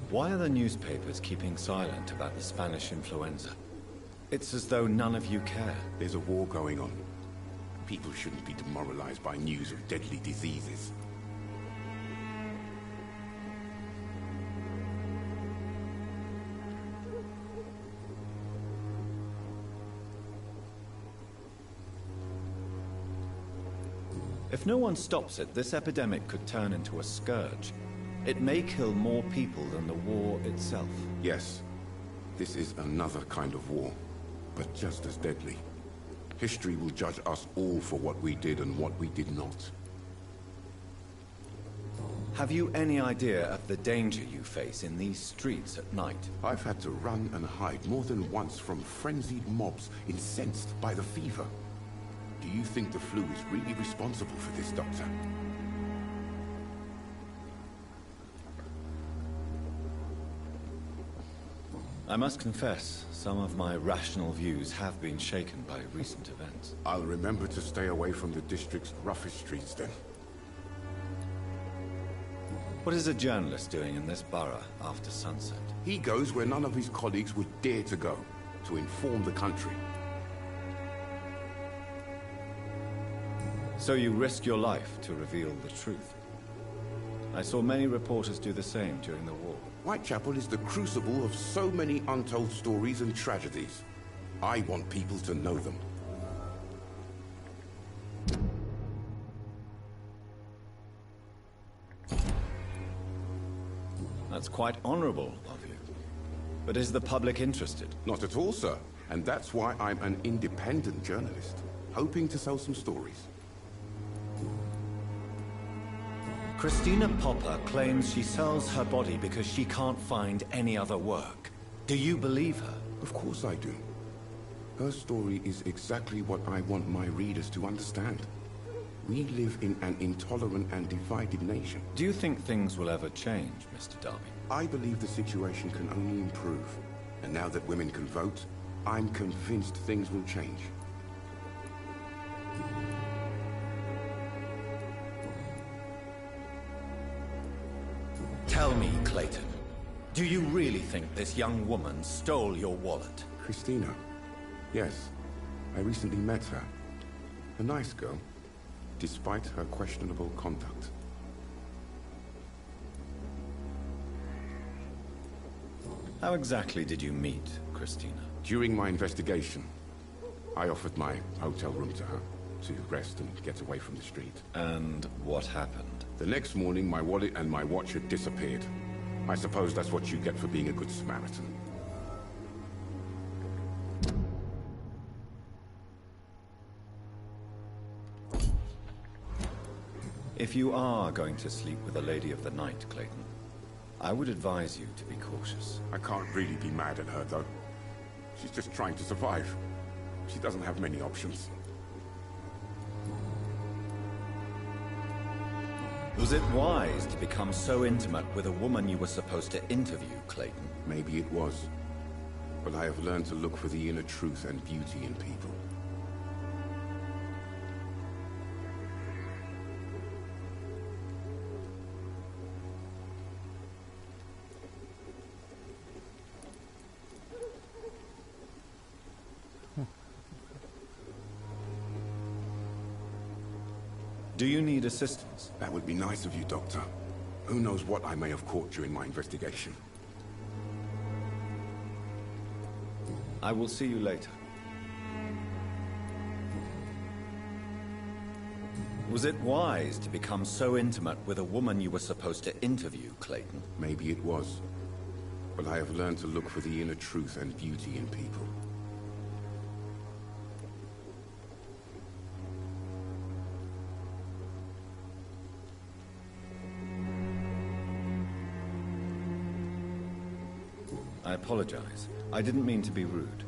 Why are the newspapers keeping silent about the Spanish influenza? It's as though none of you care.
There's a war going on. People shouldn't be demoralized by news of deadly diseases.
If no one stops it, this epidemic could turn into a scourge. It may kill more people than the war itself.
Yes, this is another kind of war, but just as deadly. History will judge us all for what we did and what we did not.
Have you any idea of the danger you face in these streets at night?
I've had to run and hide more than once from frenzied mobs incensed by the fever. Do you think the flu is really responsible for this, Doctor?
I must confess, some of my rational views have been shaken by recent events.
I'll remember to stay away from the district's roughest streets then.
What is a journalist doing in this borough after sunset?
He goes where none of his colleagues would dare to go, to inform the country.
So you risk your life to reveal the truth. I saw many reporters do the same during the war.
Whitechapel is the crucible of so many untold stories and tragedies. I want people to know them.
That's quite honorable of you. But is the public interested?
Not at all, sir. And that's why I'm an independent journalist, hoping to sell some stories.
Christina Popper claims she sells her body because she can't find any other work. Do you believe her?
Of course I do. Her story is exactly what I want my readers to understand. We live in an intolerant and divided nation.
Do you think things will ever change, Mr. Darby?
I believe the situation can only improve. And now that women can vote, I'm convinced things will change.
Tell me, Clayton, do you really think this young woman stole your wallet?
Christina? Yes. I recently met her. A nice girl, despite her questionable conduct.
How exactly did you meet Christina?
During my investigation, I offered my hotel room to her to rest and get away from the street.
And what happened?
The next morning, my wallet and my watch had disappeared. I suppose that's what you get for being a good Samaritan.
If you are going to sleep with a lady of the night, Clayton, I would advise you to be cautious.
I can't really be mad at her, though. She's just trying to survive. She doesn't have many options.
Was it wise to become so intimate with a woman you were supposed to interview, Clayton?
Maybe it was. But I have learned to look for the inner truth and beauty in people.
Do you need assistance?
That would be nice of you, Doctor. Who knows what I may have caught during my investigation.
I will see you later. Was it wise to become so intimate with a woman you were supposed to interview, Clayton?
Maybe it was. But I have learned to look for the inner truth and beauty in people.
I apologize. I didn't mean to be rude.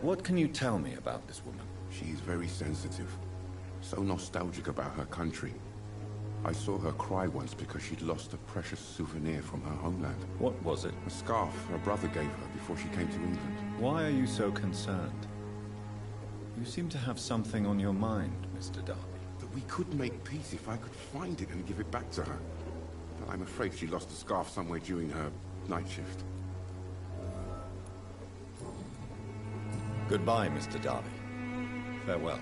What can you tell me about this woman?
She's very sensitive. So nostalgic about her country. I saw her cry once because she'd lost a precious souvenir from her homeland.
What was it?
A scarf her brother gave her before she came to England.
Why are you so concerned? You seem to have something on your mind, Mr. Darby.
That we could make peace if I could find it and give it back to her. But I'm afraid she lost the scarf somewhere during her night shift.
Goodbye, Mr. Darby. Farewell.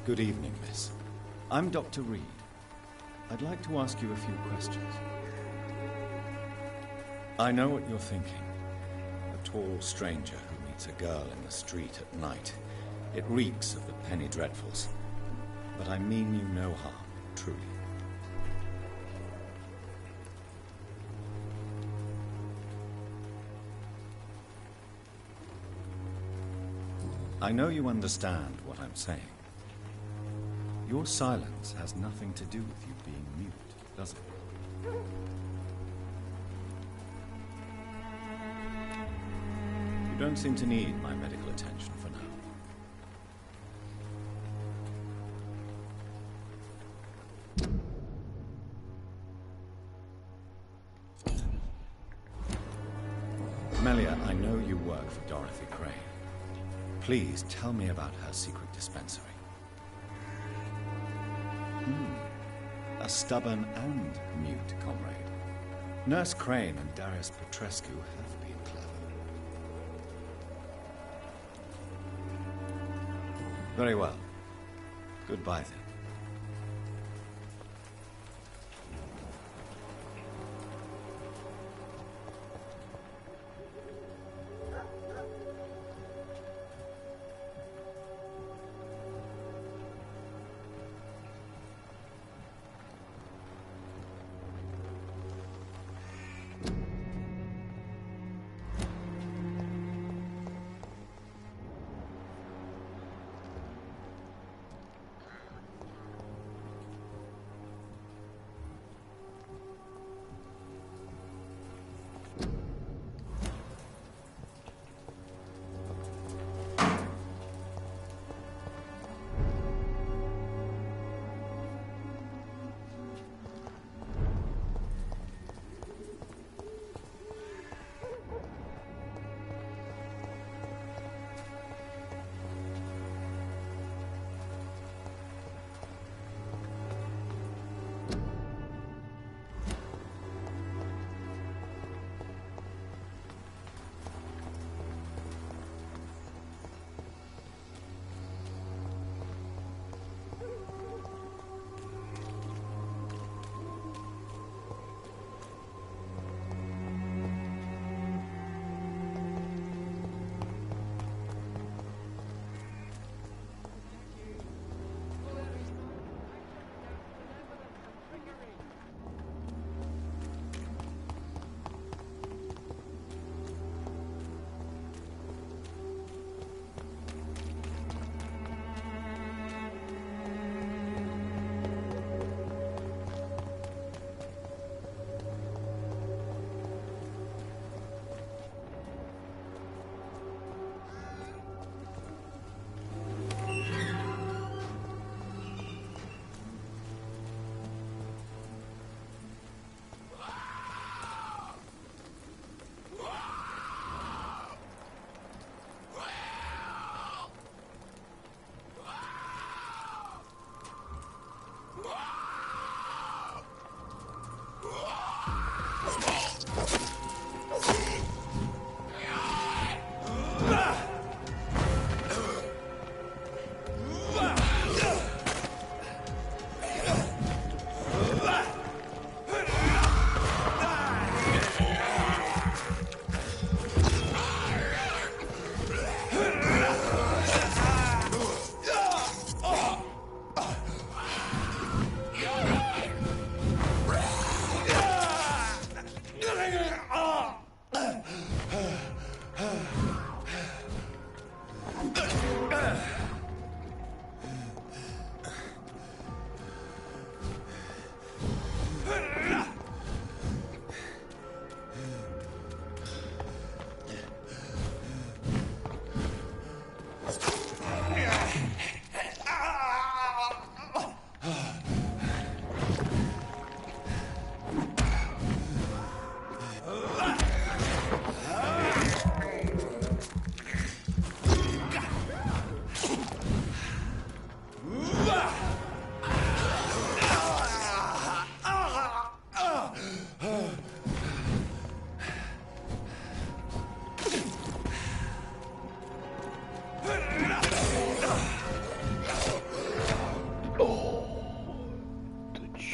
Good evening, miss. I'm Dr. Reed. I'd like to ask you a few questions. I know what you're thinking. A tall stranger who meets a girl in the street at night. It reeks of the penny dreadfuls. But I mean you no harm, truly. I know you understand what I'm saying. Your silence has nothing to do with you being mute, does it? You don't seem to need my medical attention for now. Melia, I know you work for Dorothy Crane. Please tell me about her secret dispensary. A stubborn and mute comrade. Nurse Crane and Darius Petrescu have been clever. Very well. Goodbye then.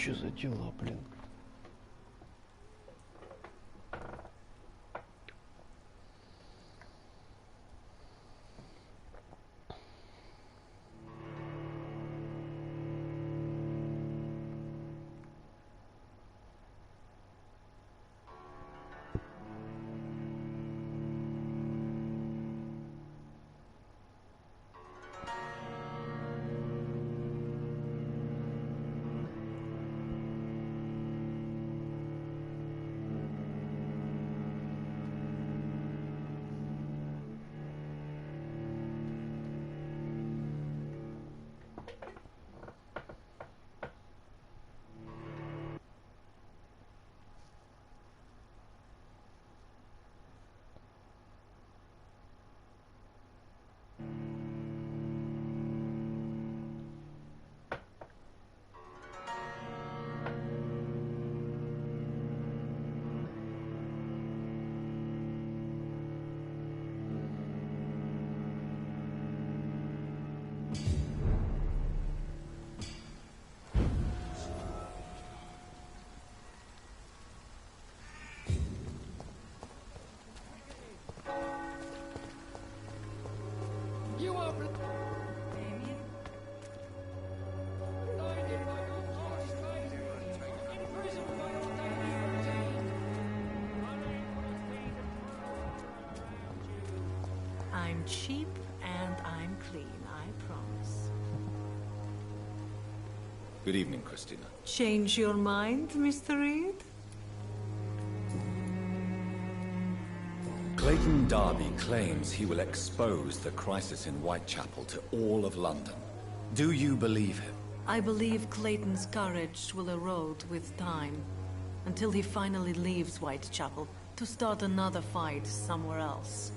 Что за дела, блин?
I'm cheap and I'm clean, I promise.
Good evening, Christina.
Change your mind, Mr. Reed?
Clayton Darby claims he will expose the crisis in Whitechapel to all of London. Do you believe him?
I believe Clayton's courage will erode with time, until he finally leaves Whitechapel to start another fight somewhere else.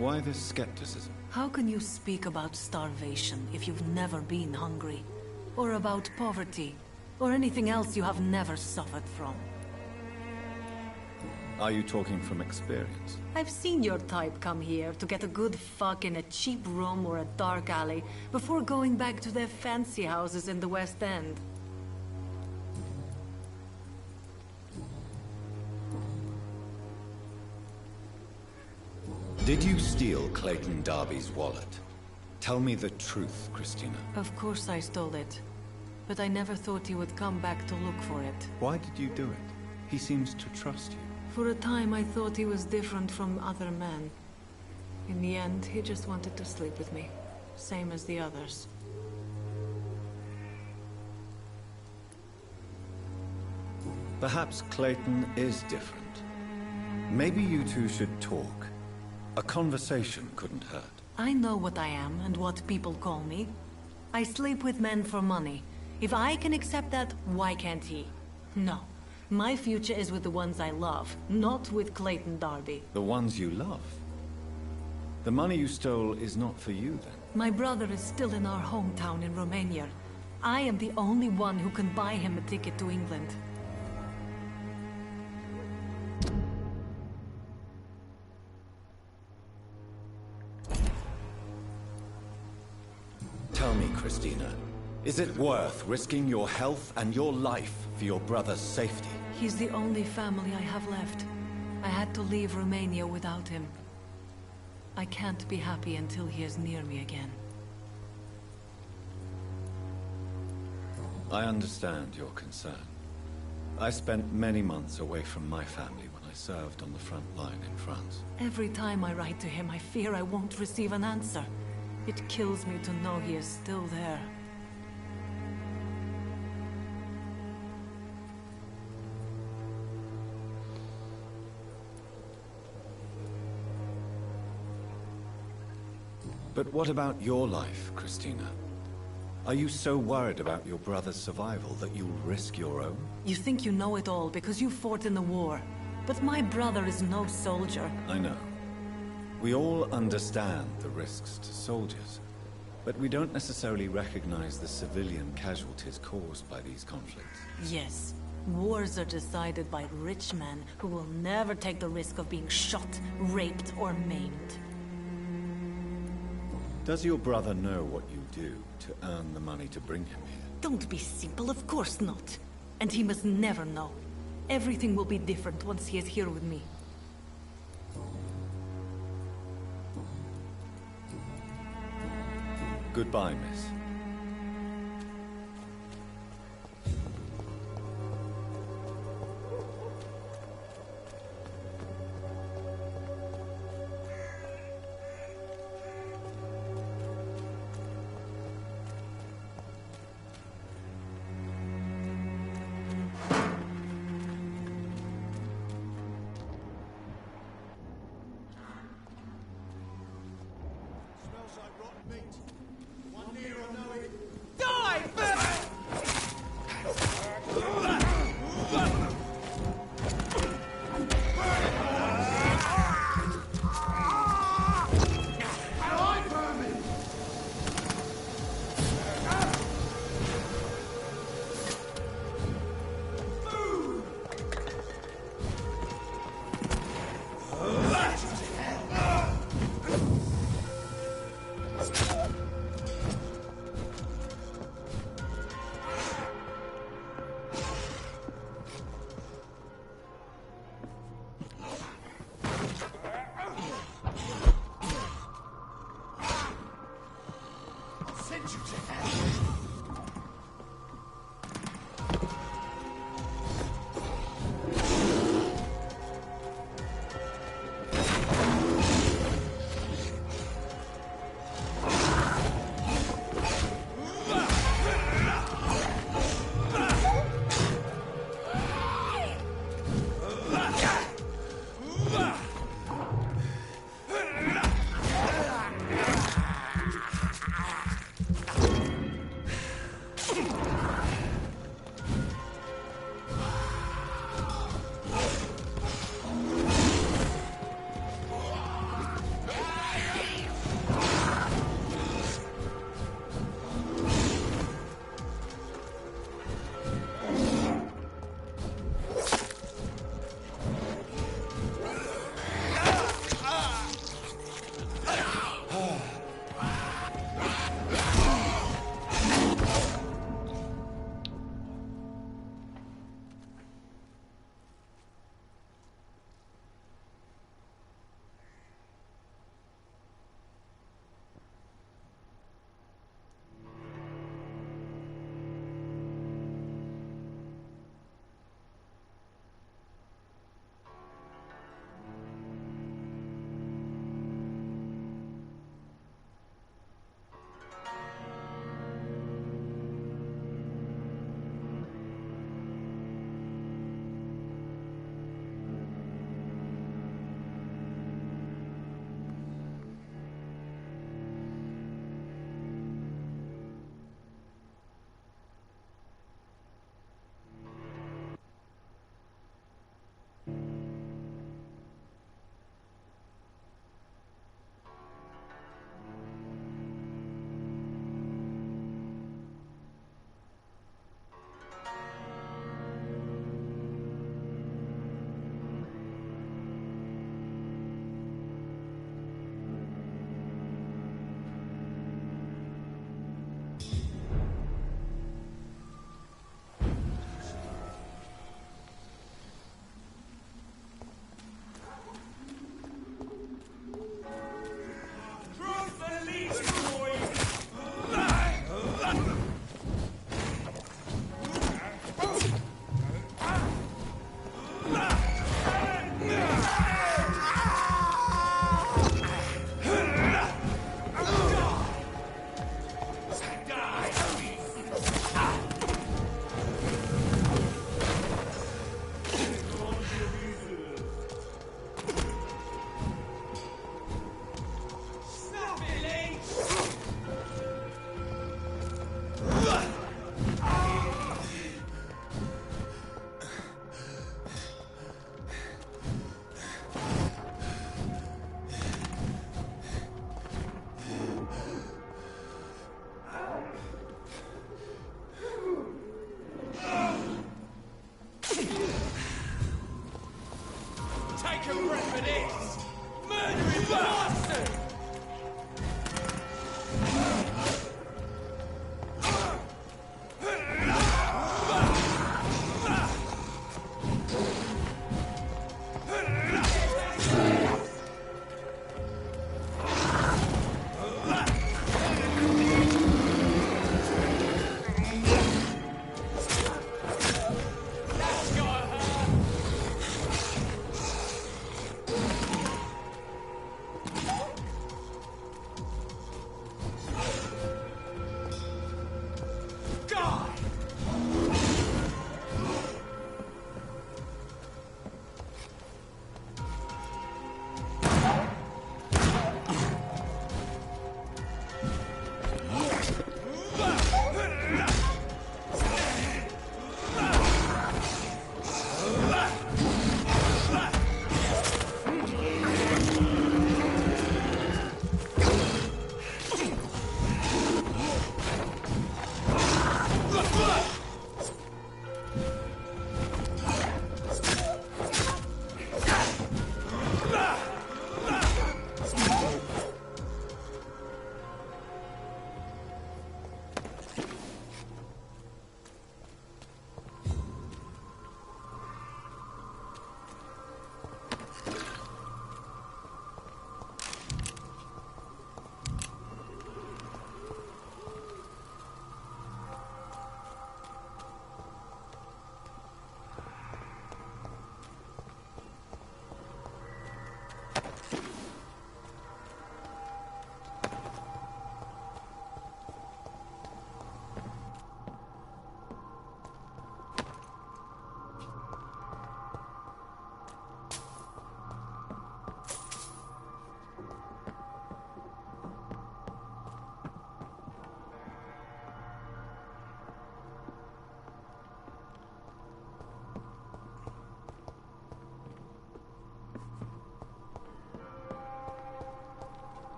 Why this skepticism?
How can you speak about starvation if you've never been hungry? Or about poverty? Or anything else you have never suffered from?
Are you talking from experience?
I've seen your type come here to get a good fuck in a cheap room or a dark alley before going back to their fancy houses in the West End.
Did you steal Clayton Darby's wallet? Tell me the truth, Christina.
Of course I stole it. But I never thought he would come back to look for it.
Why did you do it? He seems to trust you.
For a time I thought he was different from other men. In the end, he just wanted to sleep with me. Same as the others.
Perhaps Clayton is different. Maybe you two should talk. A conversation couldn't hurt.
I know what I am and what people call me. I sleep with men for money. If I can accept that, why can't he? No. My future is with the ones I love, not with Clayton Darby.
The ones you love? The money you stole is not for you, then?
My brother is still in our hometown in Romania. I am the only one who can buy him a ticket to England.
Tell me, Christina, is it worth risking your health and your life for your brother's safety?
He's the only family I have left. I had to leave Romania without him. I can't be happy until he is near me again.
I understand your concern. I spent many months away from my family when I served on the front line in France.
Every time I write to him, I fear I won't receive an answer. It kills me to know he is still there.
But what about your life, Christina? Are you so worried about your brother's survival that you'll risk your own?
You think you know it all because you fought in the war. But my brother is no soldier.
I know. We all understand the risks to soldiers, but we don't necessarily recognize the civilian casualties caused by these conflicts.
Yes. Wars are decided by rich men who will never take the risk of being shot, raped, or maimed.
Does your brother know what you do to earn the money to bring him here?
Don't be simple, of course not. And he must never know. Everything will be different once he is here with me.
Goodbye, miss.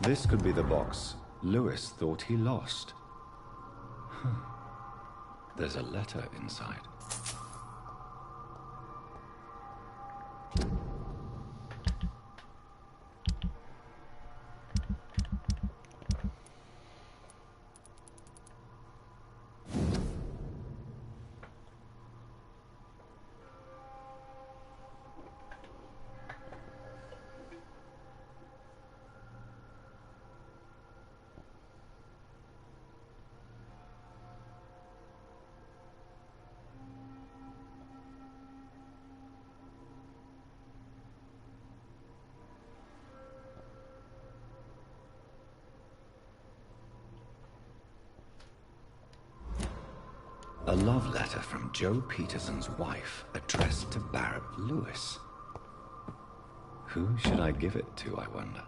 This could be the box Lewis thought he lost. There's a letter inside. A love letter from Joe Peterson's wife, addressed to Barrett Lewis. Who should I give it to, I wonder?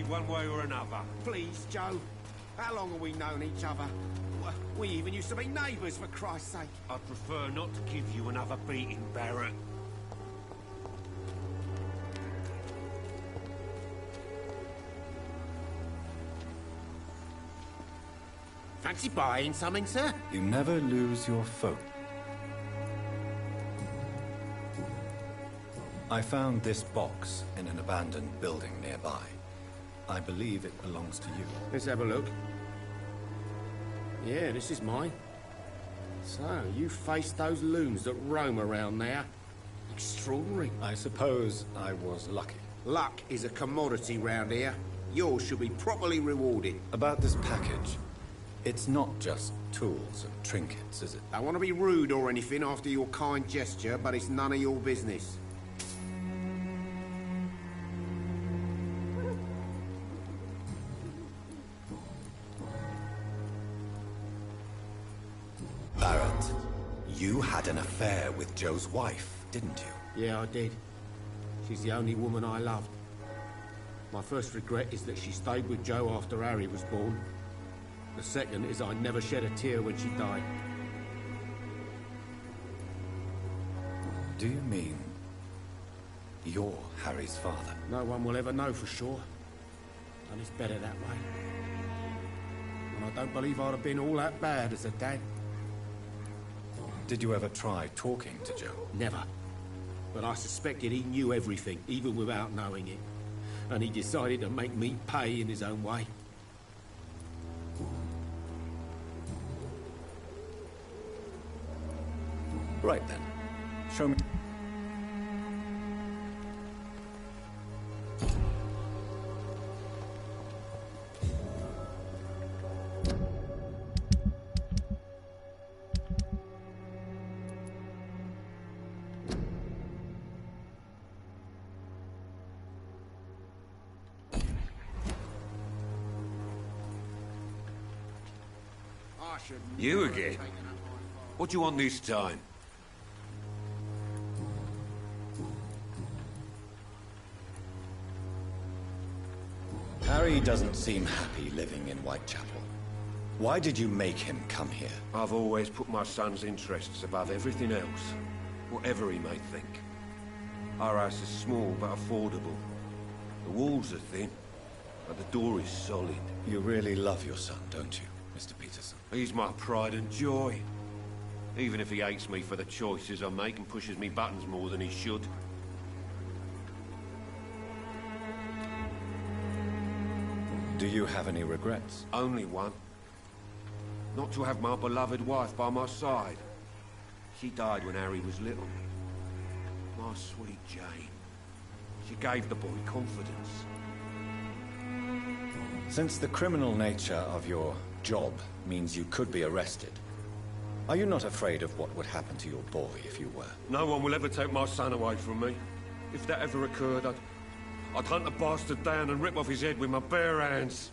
pay one way or another.
Please, Joe. How long have we known each other? We even used to be neighbours, for Christ's sake.
I'd prefer not to give you another beating, Barrett.
Fancy buying something, sir?
You never lose your folk. I found this box in an abandoned building nearby. I believe it belongs to you.
Let's have a look. Yeah, this is mine. So, you faced those loons that roam around there. Extraordinary.
I suppose I was lucky.
Luck is a commodity round here. Yours should be properly rewarded.
About this package, it's not just tools and trinkets, is it?
I want to be rude or anything after your kind gesture, but it's none of your business.
Barrett, you had an affair with Joe's wife, didn't you?
Yeah, I did. She's the only woman I loved. My first regret is that she stayed with Joe after Harry was born. The second is I never shed a tear when she died.
Do you mean you're Harry's father?
No one will ever know for sure. And it's better that way. And I don't believe I'd have been all that bad as a dad.
Did you ever try talking to Joe?
Never. But I suspected he knew everything, even without knowing it. And he decided to make me pay in his own way.
Right then. Show me.
You again? What do you want this time?
Harry doesn't seem happy living in Whitechapel. Why did you make him come here?
I've always put my son's interests above everything else, whatever he may think. Our house is small but affordable. The walls are thin, but the door is solid.
You really love your son, don't you, Mr. Peterson?
He's my pride and joy. Even if he hates me for the choices I make and pushes me buttons more than he should.
Do you have any regrets?
Only one. Not to have my beloved wife by my side. She died when Harry was little. My sweet Jane. She gave the boy confidence.
Since the criminal nature of your job means you could be arrested, are you not afraid of what would happen to your boy if you were?
No one will ever take my son away from me. If that ever occurred, I'd hunt the bastard down and rip off his head with my bare hands.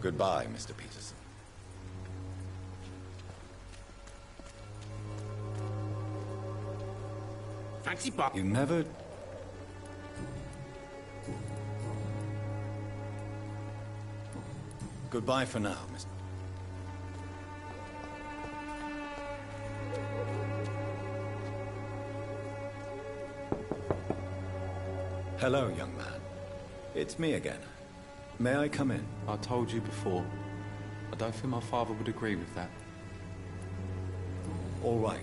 Goodbye, Mr. Peterson.
Fancy bar.
You never... Goodbye for now, Mr. Hello, young man. It's me again. May I come in?
I told you before. I don't think my father would agree with that.
All right.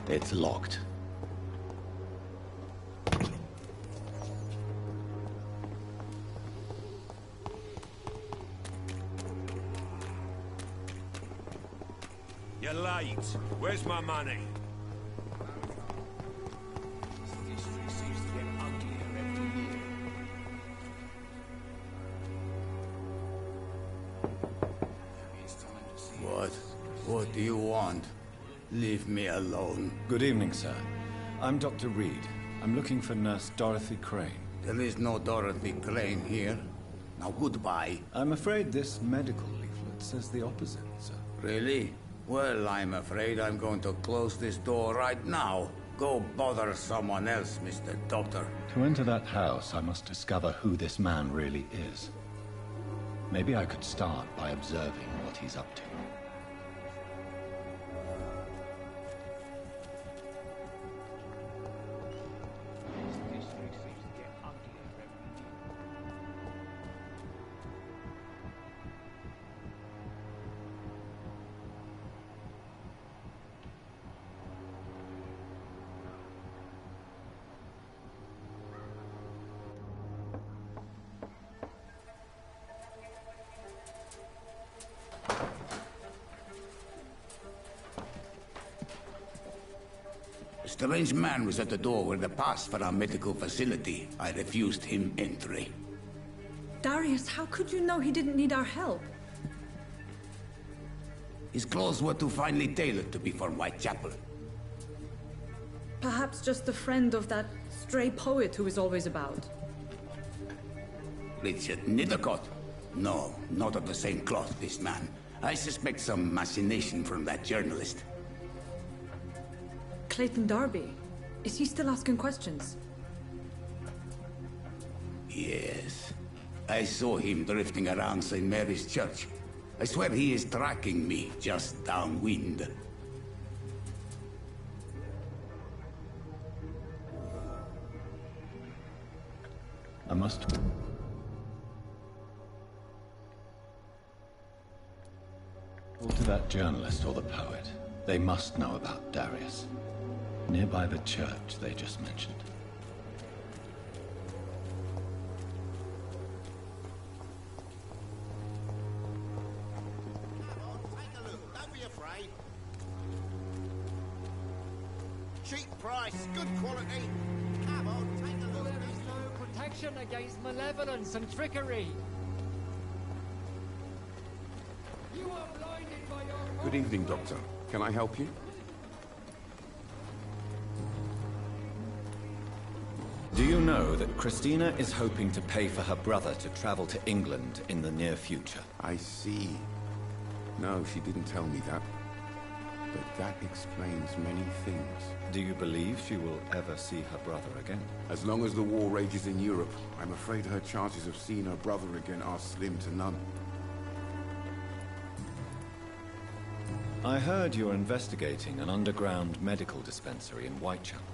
It's locked.
You're late. Where's my money?
This district seems to get uglier every year.
What? What do you want?
Leave me alone.
Good evening, sir. I'm Dr. Reed. I'm looking for Nurse Dorothy Crane.
There is no Dorothy Crane here. Now goodbye.
I'm afraid this medical leaflet says the opposite, sir.
Really? Well, I'm afraid I'm going to close this door right now. Go bother someone else, Mr. Doctor.
To enter that house, I must discover who this man really is. Maybe I could start by observing what he's up to.
A strange man was at the door with a pass for our medical facility. I refused him entry.
Darius, how could you know he didn't need our help?
His clothes were too finely tailored to be from Whitechapel.
Perhaps just a friend of that stray poet who is always about.
Richard Nithercott? No, not of the same cloth, this man. I suspect some machination from that journalist.
Clayton Darby. Is he still asking questions?
Yes. I saw him drifting around St. Mary's Church. I swear he is tracking me just downwind.
I must... to that journalist or the poet. They must know about Darius. Nearby the church they just mentioned.
Don't be afraid. Cheap price, good quality. Come on, take a look.
There is no protection against malevolence and trickery. You are blinded by your...
Good evening, Doctor. Can I help you?
Do you know that Christina is hoping to pay for her brother to travel to England in the near future?
I see. No, she didn't tell me that. But that explains many things.
Do you believe she will ever see her brother again?
As long as the war rages in Europe, I'm afraid her chances of seeing her brother again are slim to none.
I heard you're investigating an underground medical dispensary in Whitechapel.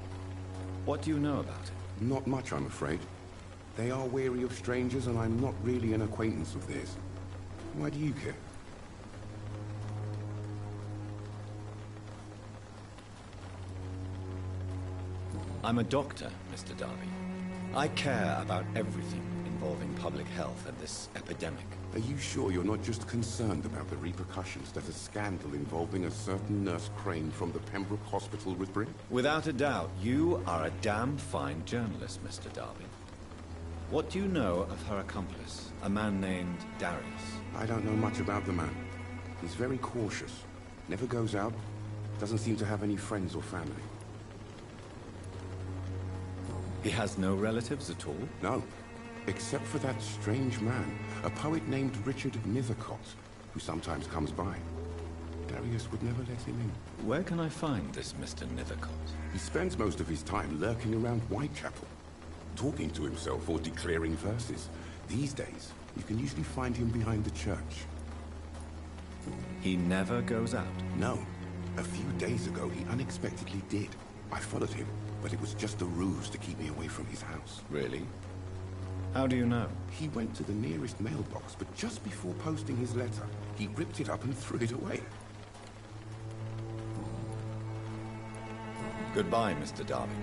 What do you know about it?
Not much, I'm afraid. They are wary of strangers, and I'm not really an acquaintance of theirs. Why do you care?
I'm a doctor, Mr. Darby. I care about everything involving public health and this epidemic.
Are you sure you're not just concerned about the repercussions that a scandal involving a certain Nurse Crane from the Pembroke Hospital would bring?
Without a doubt, you are a damn fine journalist, Mr. Darby. What do you know of her accomplice, a man named Darius?
I don't know much about the man. He's very cautious. Never goes out. Doesn't seem to have any friends or family.
He has no relatives at all?
No. Except for that strange man, a poet named Richard Nithercott, who sometimes comes by. Darius would never let him in.
Where can I find this Mr. Nithercott?
He spends most of his time lurking around Whitechapel, talking to himself or declaring verses. These days, you can usually find him behind the church.
He never goes out?
No. A few days ago, he unexpectedly did. I followed him, but it was just a ruse to keep me away from his house.
Really? How do you know?
He went to the nearest mailbox, but just before posting his letter, he ripped it up and threw it away.
Goodbye, Mr. Darby.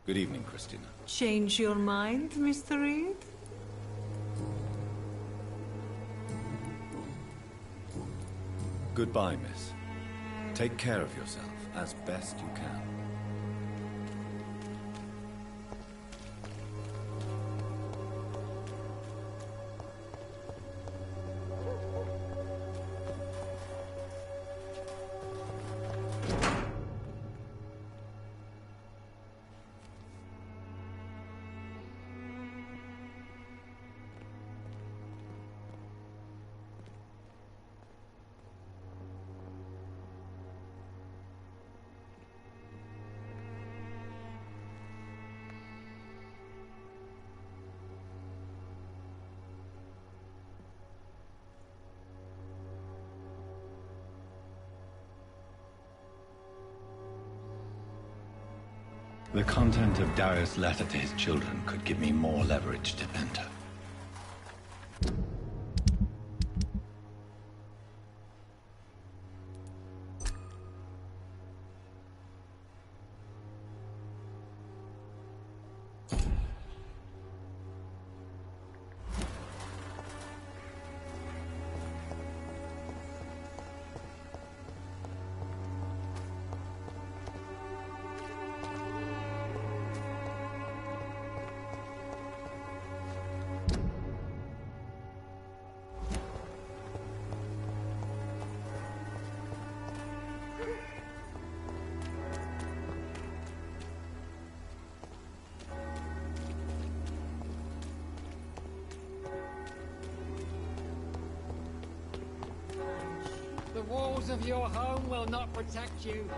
Good evening, Christina.
Change your mind, Mr. Reed?
Goodbye, miss. Take care of yourself as best you can. The content of Darius' letter to his children could give me more leverage to enter.
The walls of your home will not protect you.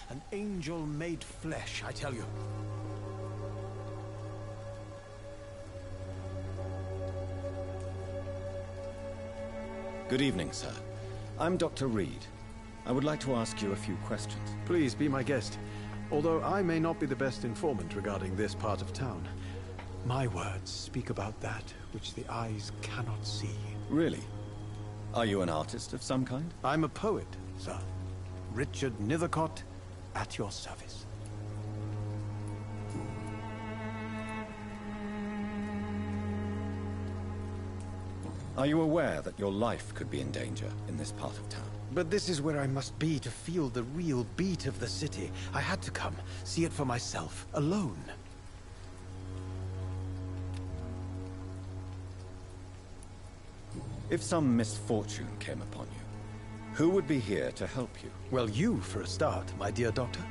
An angel made flesh, I tell you.
Good evening, sir. I'm Dr. Reed. I would like to ask you a few questions.
Please be my guest. Although I may not be the best informant regarding this part of town, my words speak about that which the eyes cannot see.
Really? Are you an artist of some kind?
I'm a poet, sir. Richard Nethercott, at your service.
Are you aware that your life could be in danger in this part of town?
But this is where I must be to feel the real beat of the city. I had to come, see it for myself, alone.
If some misfortune came upon you, who would be here to help you?
Well, you, for a start, my dear doctor.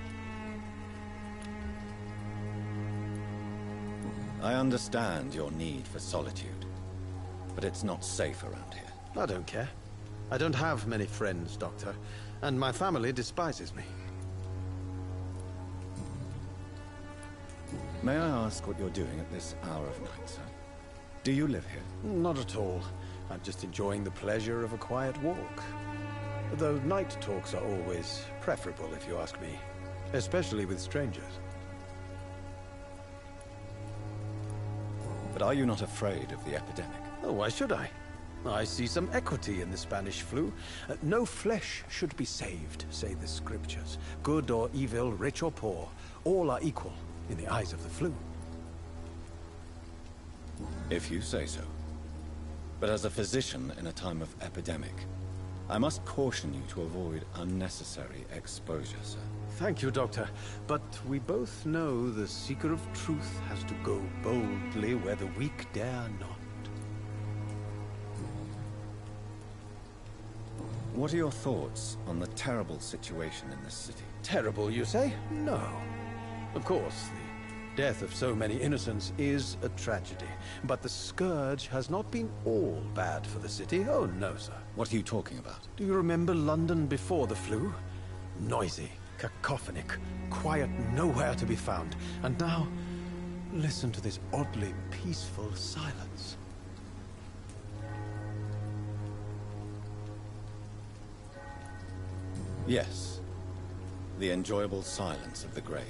I understand your need for solitude, but it's not safe around here.
I don't care. I don't have many friends, Doctor, and my family despises me.
May I ask what you're doing at this hour of night, sir? Do you live here?
Not at all. I'm just enjoying the pleasure of a quiet walk. Though night talks are always preferable, if you ask me. Especially with strangers.
But are you not afraid of the epidemic?
Oh, why should I? I see some equity in the Spanish flu. No flesh should be saved, say the scriptures. Good or evil, rich or poor, all are equal in the eyes of the flu.
If you say so. But as a physician in a time of epidemic, I must caution you to avoid unnecessary exposure, sir.
Thank you, Doctor. But we both know the seeker of truth has to go boldly where the weak dare not.
What are your thoughts on the terrible situation in this city?
Terrible, you say? No. Of course, the death of so many innocents is a tragedy. But the scourge has not been all bad for the city. Oh, no, sir.
What are you talking about?
Do you remember London before the flu? Noisy, cacophonic, quiet nowhere to be found. And now, listen to this oddly peaceful silence.
Yes. The enjoyable silence of the grave.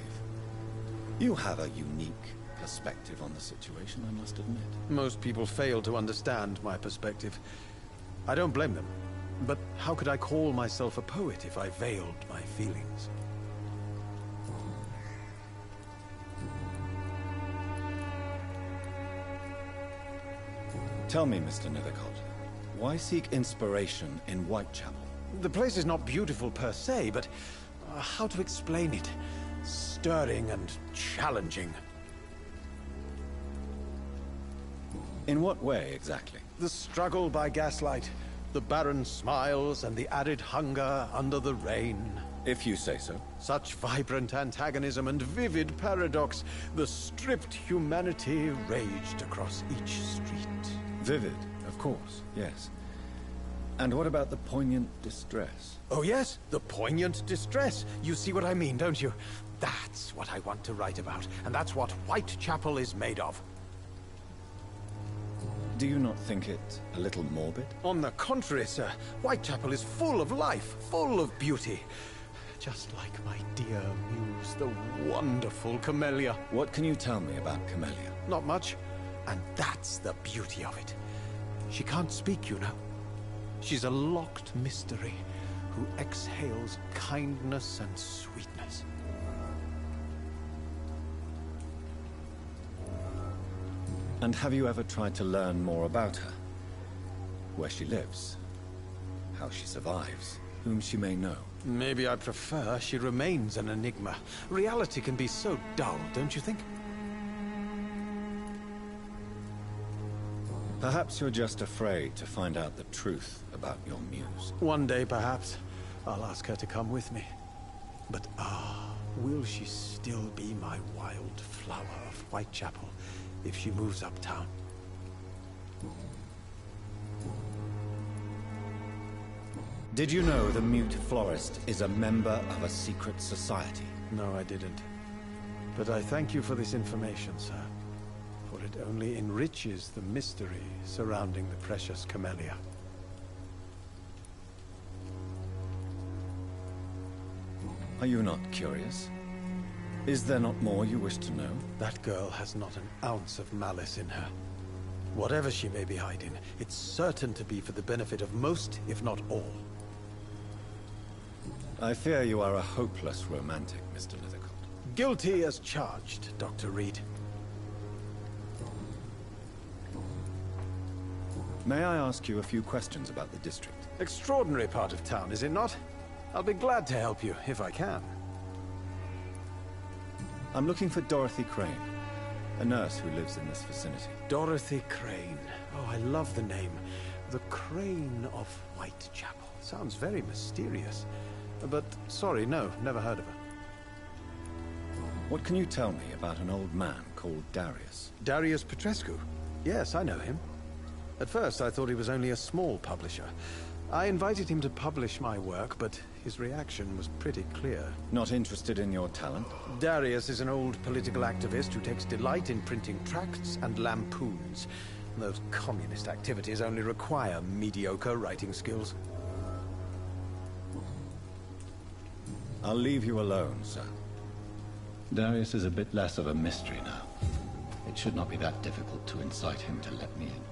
You have a unique perspective on the situation, I must admit.
Most people fail to understand my perspective. I don't blame them. But how could I call myself a poet if I veiled my feelings?
Tell me, Mr. Nethercott, why seek inspiration in Whitechapel?
The place is not beautiful per se, but how to explain it? Stirring and challenging.
In what way, exactly?
The struggle by gaslight, the barren smiles and the added hunger under the rain.
If you say so.
Such vibrant antagonism and vivid paradox. The stripped humanity raged across each street.
Vivid, of course, yes. And what about the poignant distress?
Oh yes, the poignant distress. You see what I mean, don't you? That's what I want to write about, and that's what Whitechapel is made of.
Do you not think it a little morbid?
On the contrary, sir. Whitechapel is full of life, full of beauty. Just like my dear muse, the wonderful Camellia.
What can you tell me about Camellia?
Not much, and that's the beauty of it. She can't speak, you know. She's a locked mystery who exhales kindness and sweetness.
And have you ever tried to learn more about her? Where she lives? How she survives? Whom she may know?
Maybe I prefer she remains an enigma. Reality can be so dull, don't you think?
Perhaps you're just afraid to find out the truth about your muse.
One day, perhaps, I'll ask her to come with me. But will she still be my wild flower of Whitechapel if she moves uptown?
Did you know the mute florist is a member of a secret society?
No, I didn't. But I thank you for this information, sir. For it only enriches the mystery surrounding the precious Camellia.
Are you not curious? Is there not more you wish to know?
That girl has not an ounce of malice in her. Whatever she may be hiding, it's certain to be for the benefit of most, if not all.
I fear you are a hopeless romantic, Mr. Nethercott.
Guilty as charged, Dr. Reed.
May I ask you a few questions about the district?
Extraordinary part of town, is it not? I'll be glad to help you, if I can.
I'm looking for Dorothy Crane, a nurse who lives in this vicinity.
Dorothy Crane. Oh, I love the name. The Crane of Whitechapel. Sounds very mysterious. But, sorry, no, never heard of her.
What can you tell me about an old man called Darius?
Darius Petrescu? Yes, I know him. At first, I thought he was only a small publisher. I invited him to publish my work, but his reaction was pretty clear.
Not interested in your talent?
Darius is an old political activist who takes delight in printing tracts and lampoons. Those communist activities only require mediocre writing skills.
I'll leave you alone, sir.
Darius is a bit less of a mystery now. It should not be that difficult to incite him to let me in.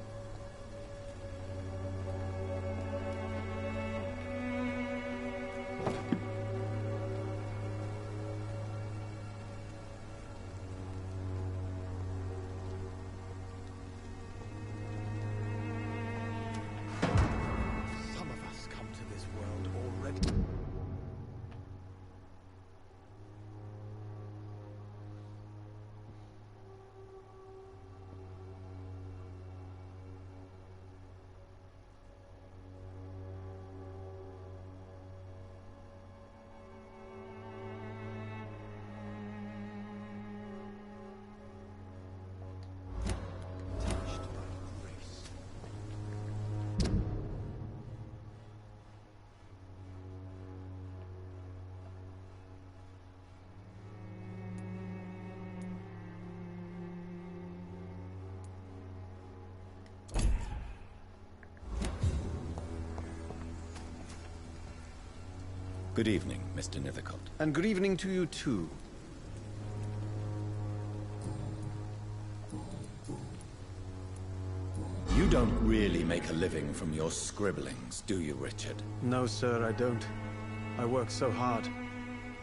Some of us come to this world already.
Good evening, Mr. Nithercott.
And good evening to you too.
You don't really make a living from your scribblings, do you, Richard?
No, sir, I don't. I work so hard.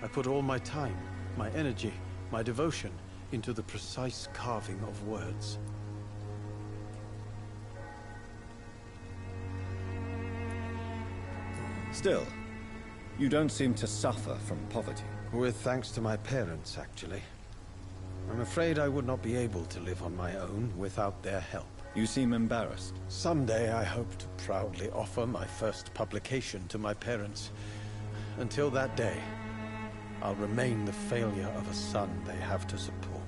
I put all my time, my energy, my devotion into the precise carving of words.
Still, you don't seem to suffer from poverty.
With thanks to my parents, actually. I'm afraid I would not be able to live on my own without their help.
You seem embarrassed.
Someday I hope to proudly offer my first publication to my parents. Until that day, I'll remain the failure of a son they have to support.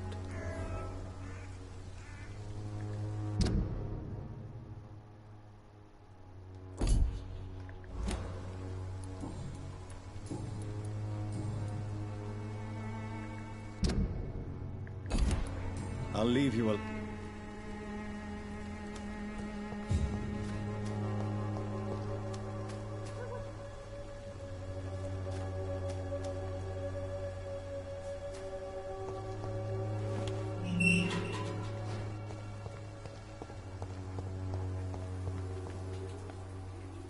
I'll leave you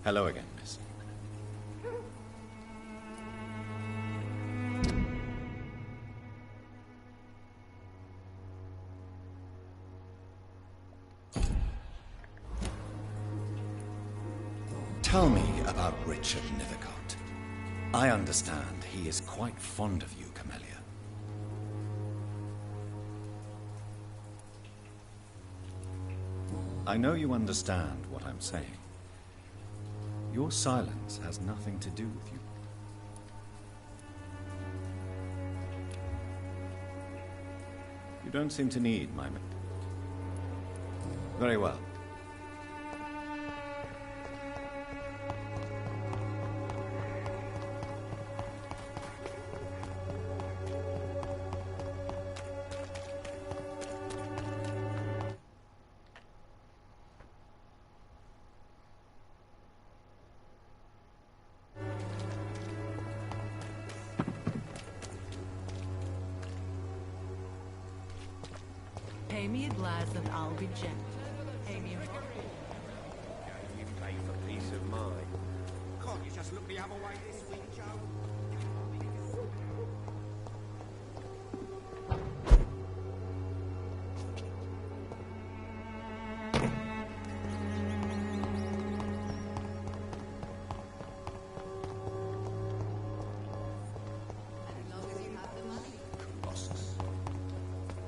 Hello again, miss. Tell me about Richard Nithercott. I understand he is quite fond of you, Camellia. I know you understand what I'm saying. Your silence has nothing to do with you. You don't seem to need my... Very well.
Pay me a glass and I'll be gentle. Pay me a...
You pay for peace of mind. Can't you just look the other way this week, Joe?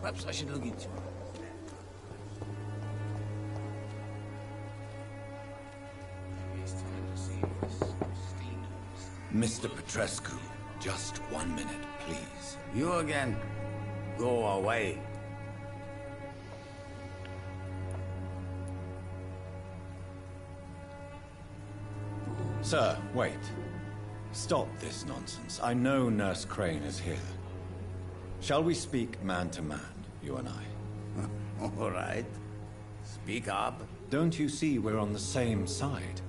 Perhaps I should look into it. Maybe it's time to see if this
Mr. Petrescu, just 1 minute, please.
You again? Go away.
Sir, wait. Stop this nonsense. I know Nurse Crane is here. Shall we speak man to man, you and I?
All right. Speak up.
Don't you see we're on the same side?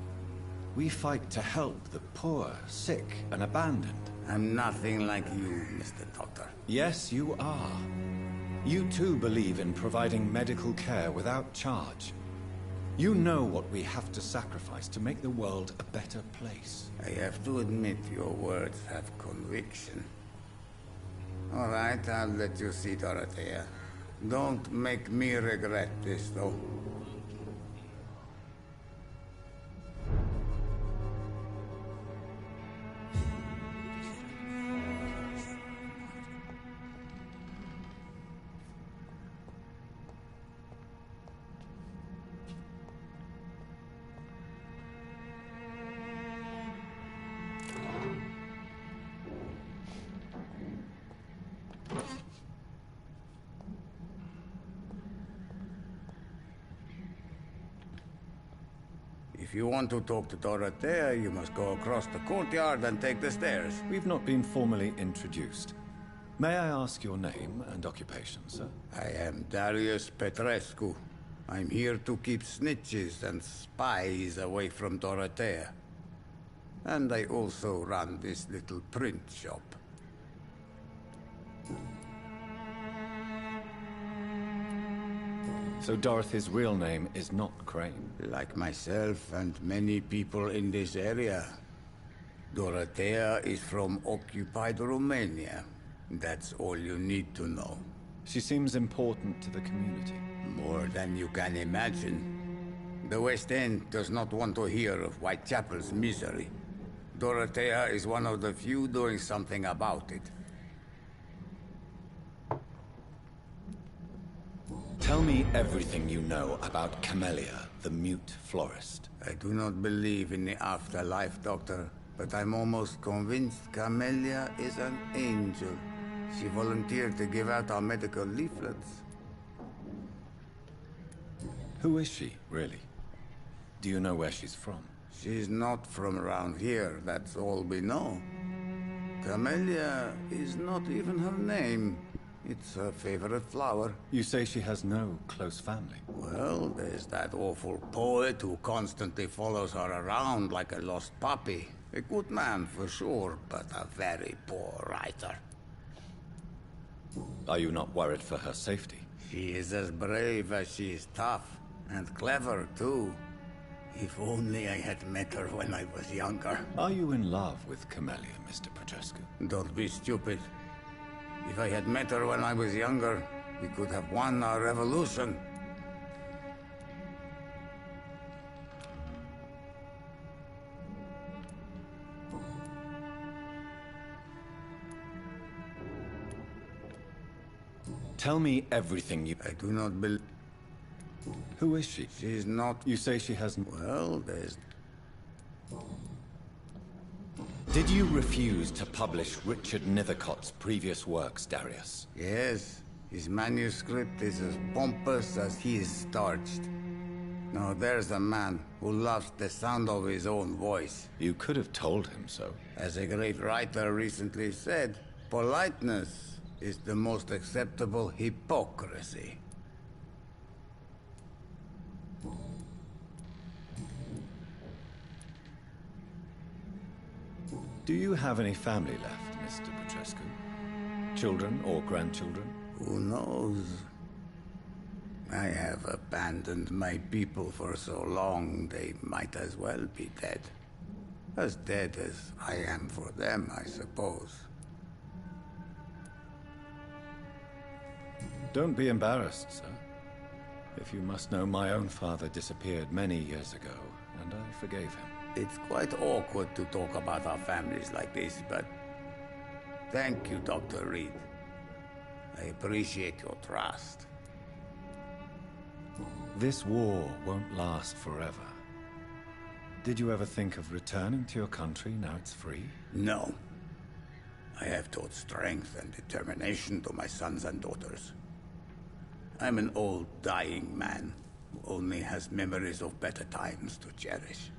We fight to help the poor, sick, and abandoned.
I'm nothing like you, Mr. Doctor.
Yes, you are. You too believe in providing medical care without charge. You know what we have to sacrifice to make the world a better place.
I have to admit your words have conviction. All right, I'll let you see Dorothea. Don't make me regret this, though. If you want to talk to Dorothea, you must go across the courtyard and take the stairs.
We've not been formally introduced. May I ask your name and occupation, sir?
I am Darius Petrescu. I'm here to keep snitches and spies away from Dorothea. And I also run this little print shop.
So Dorothy's real name is not Crane?
Like myself and many people in this area. Dorothea is from occupied Romania. That's all you need to know.
She seems important to the community.
More than you can imagine. The West End does not want to hear of Whitechapel's misery. Dorothea is one of the few doing something about it.
Tell me everything you know about Camellia, the mute florist.
I do not believe in the afterlife, Doctor, but I'm almost convinced Camellia is an angel. She volunteered to give out our medical leaflets.
Who is she, really? Do you know where she's from?
She's not from around here, that's all we know. Camellia is not even her name. It's her favorite flower.
You say she has no close family?
Well, there's that awful poet who constantly follows her around like a lost puppy. A good man for sure, but a very poor writer.
Are you not worried for her safety?
She is as brave as she is tough, and clever too. If only I had met her when I was younger.
Are you in love with Camellia, Mr. Petrescu?
Don't be stupid. If I had met her when I was younger, we could have won our revolution.
Tell me everything you...
I do not believe...
Who is she?
She's not...
You say she has...
Well, there's...
Did you refuse to publish Richard Nethercott's previous works, Darius?
Yes. His manuscript is as pompous as he is starched. Now there's a man who loves the sound of his own voice.
You could have told him so.
As a great writer recently said, politeness is the most acceptable hypocrisy.
Do you have any family left, Mr. Petrescu? Children or grandchildren?
Who knows? I have abandoned my people for so long, they might as well be dead. As dead as I am for them, I suppose.
Don't be embarrassed, sir. If you must know, my own father disappeared many years ago, and I forgave him.
It's quite awkward to talk about our families like this, but... Thank you, Dr. Reed. I appreciate your trust.
This war won't last forever. Did you ever think of returning to your country now it's free?
No. I have taught strength and determination to my sons and daughters. I'm an old, dying man who only has memories of better times to cherish.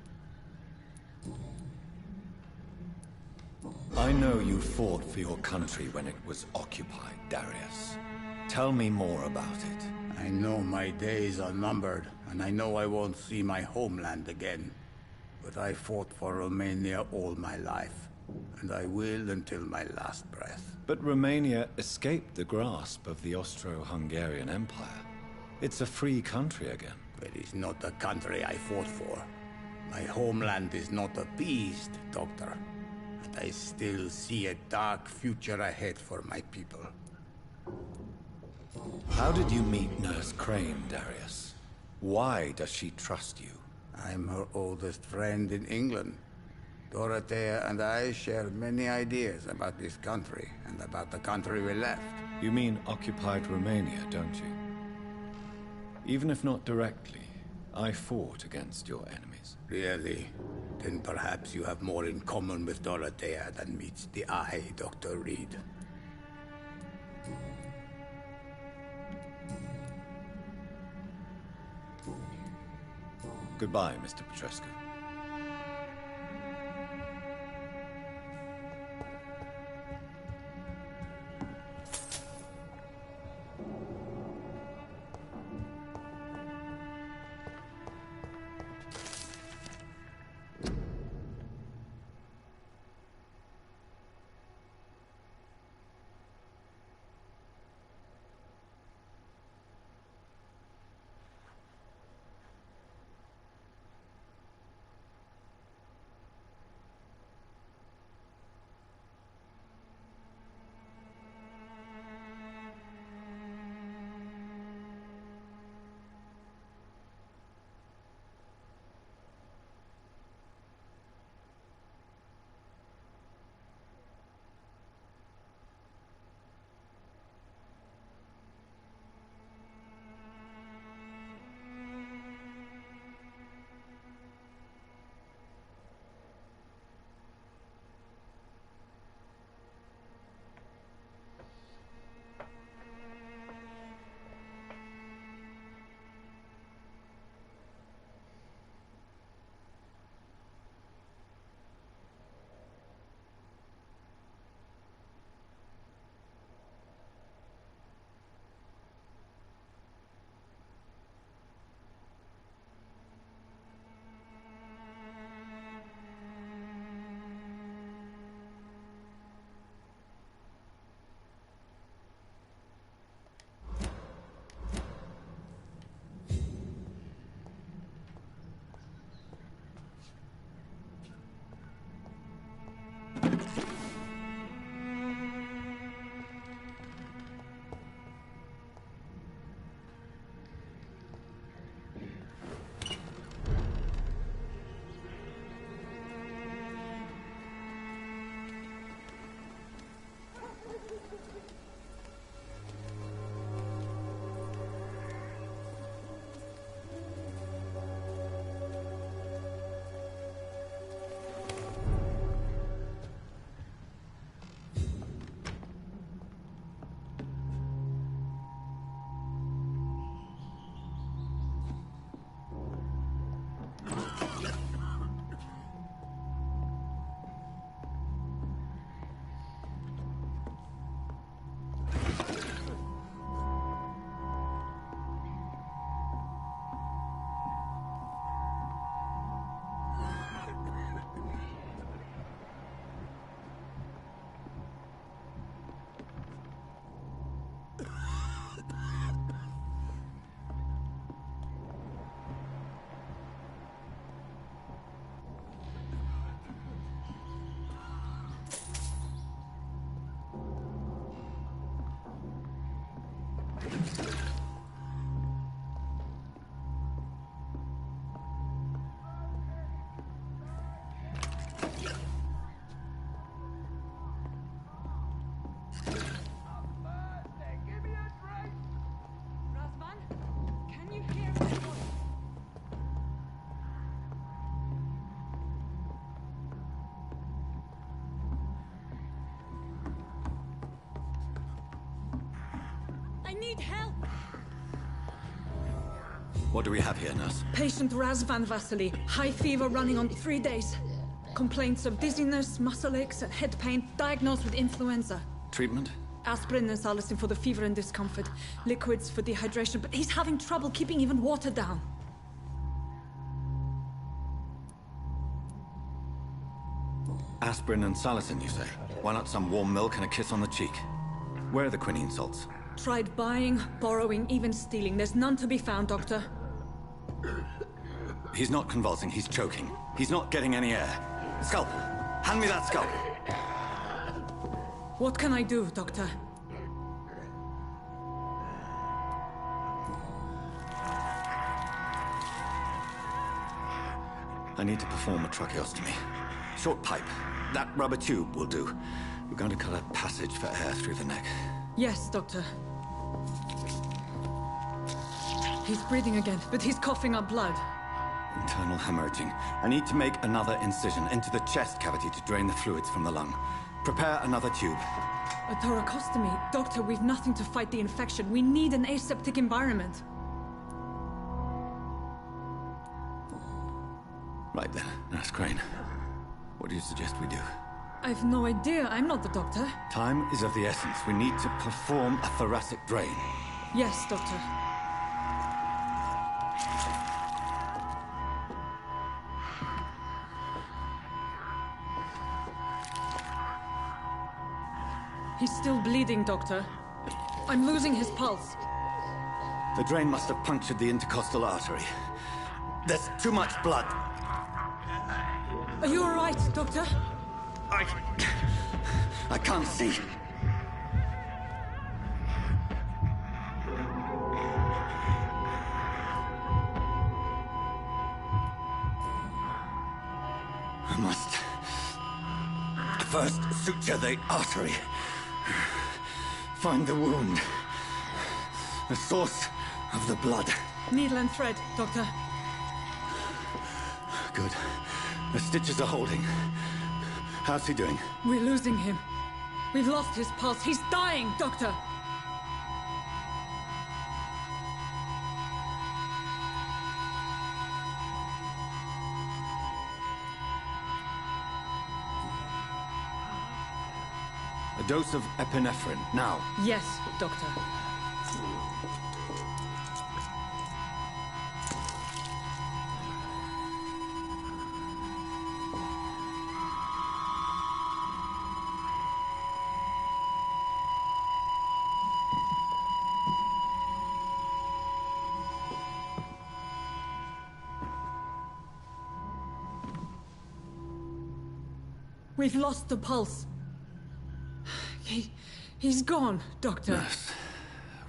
I know you fought for your country when it was occupied, Darius. Tell me more about it.
I know my days are numbered, and I know I won't see my homeland again. But I fought for Romania all my life, and I will until my last breath.
But Romania escaped the grasp of the Austro-Hungarian Empire. It's a free country again.
It is not the country I fought for. My homeland is not appeased, Doctor. And I still see a dark future ahead for my people.
How did you meet Nurse Crane, Darius? Why does she trust you?
I'm her oldest friend in England. Dorothea and I share many ideas about this country and about the country we left.
You mean occupied Romania, don't you? Even if not directly, I fought against your enemies.
Really? Then perhaps you have more in common with Dorothea than meets the eye, Dr. Reed.
Goodbye, Mr. Petrescu.
need help!
What do we have here, nurse?
Patient Razvan Vasily. High fever running on 3 days. Complaints of dizziness, muscle aches, and head pain. Diagnosed with influenza.
Treatment?
Aspirin and salicin for the fever and discomfort. Liquids for dehydration, but he's having trouble keeping even water down.
Aspirin and salicin, you say? Why not some warm milk and a kiss on the cheek? Where are the quinine salts?
Tried buying, borrowing, even stealing. There's none to be found, Doctor.
He's not convulsing, he's choking. He's not getting any air. Scalpel! Hand me that scalpel!
What can I do, Doctor?
I need to perform a tracheostomy. Short pipe. That rubber tube will do. We're going to cut a passage for air through the neck.
Yes, Doctor. He's breathing again, but he's coughing up blood.
Internal hemorrhaging. I need to make another incision into the chest cavity to drain the fluids from the lung. Prepare another tube.
A thoracostomy? Doctor, we've nothing to fight the infection. We need an aseptic environment.
Right then, Nurse Crane. What do you suggest we do?
I've no idea. I'm not the doctor.
Time is of the essence. We need to perform a thoracic drain.
Yes, Doctor. He's still bleeding, Doctor. I'm losing his pulse.
The drain must have punctured the intercostal artery. There's too much blood.
Are you all right, Doctor?
I can't see. I must first suture the artery. Find the wound. The source of the blood.
Needle and thread, Doctor.
Good. The stitches are holding. How's he doing?
We're losing him. We've lost his pulse. He's dying, Doctor!
A dose of epinephrine, now.
Yes, Doctor. We've lost the pulse. He's gone, Doctor.
Nurse,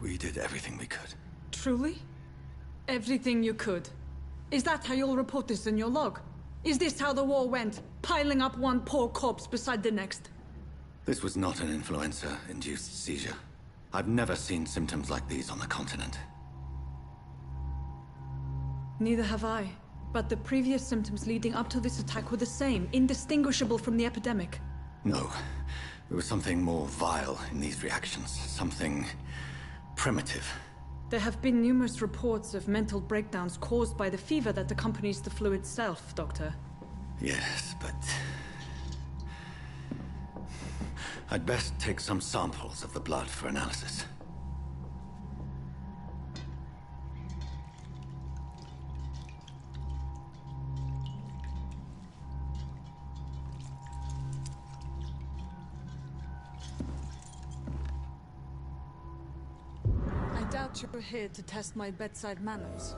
we did everything we could.
Truly? Everything you could? Is that how you'll report this in your log? Is this how the war went? Piling up one poor corpse beside the next?
This was not an influenza-induced seizure. I've never seen symptoms like these on the continent.
Neither have I. But the previous symptoms leading up to this attack were the same, indistinguishable from the epidemic.
No. There was something more vile in these reactions. Something primitive.
There have been numerous reports of mental breakdowns caused by the fever that accompanies the flu itself, Doctor.
Yes, but... I'd best take some samples of the blood for analysis.
I doubt you're here to test my bedside manners.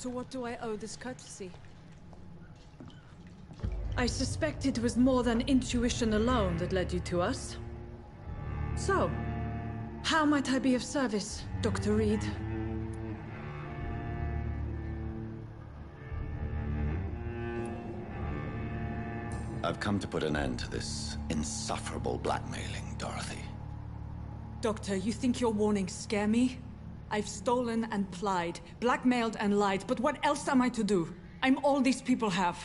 To what do I owe this courtesy? I suspect it was more than intuition alone that led you to us. So, how might I be of service, Dr. Reed?
I've come to put an end to this insufferable blackmailing, Dorothy.
Doctor, you think your warnings scare me? I've stolen and plied, blackmailed and lied, but what else am I to do? I'm all these people have.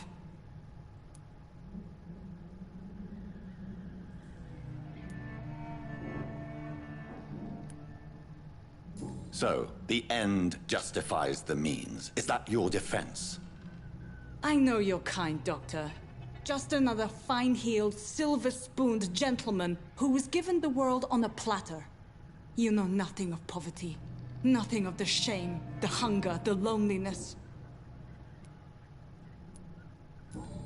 So, the end justifies the means. Is that your defense?
I know you're kind, Doctor. Just another fine-heeled, silver-spooned gentleman who was given the world on a platter. You know nothing of poverty. Nothing of the shame, the hunger, the loneliness.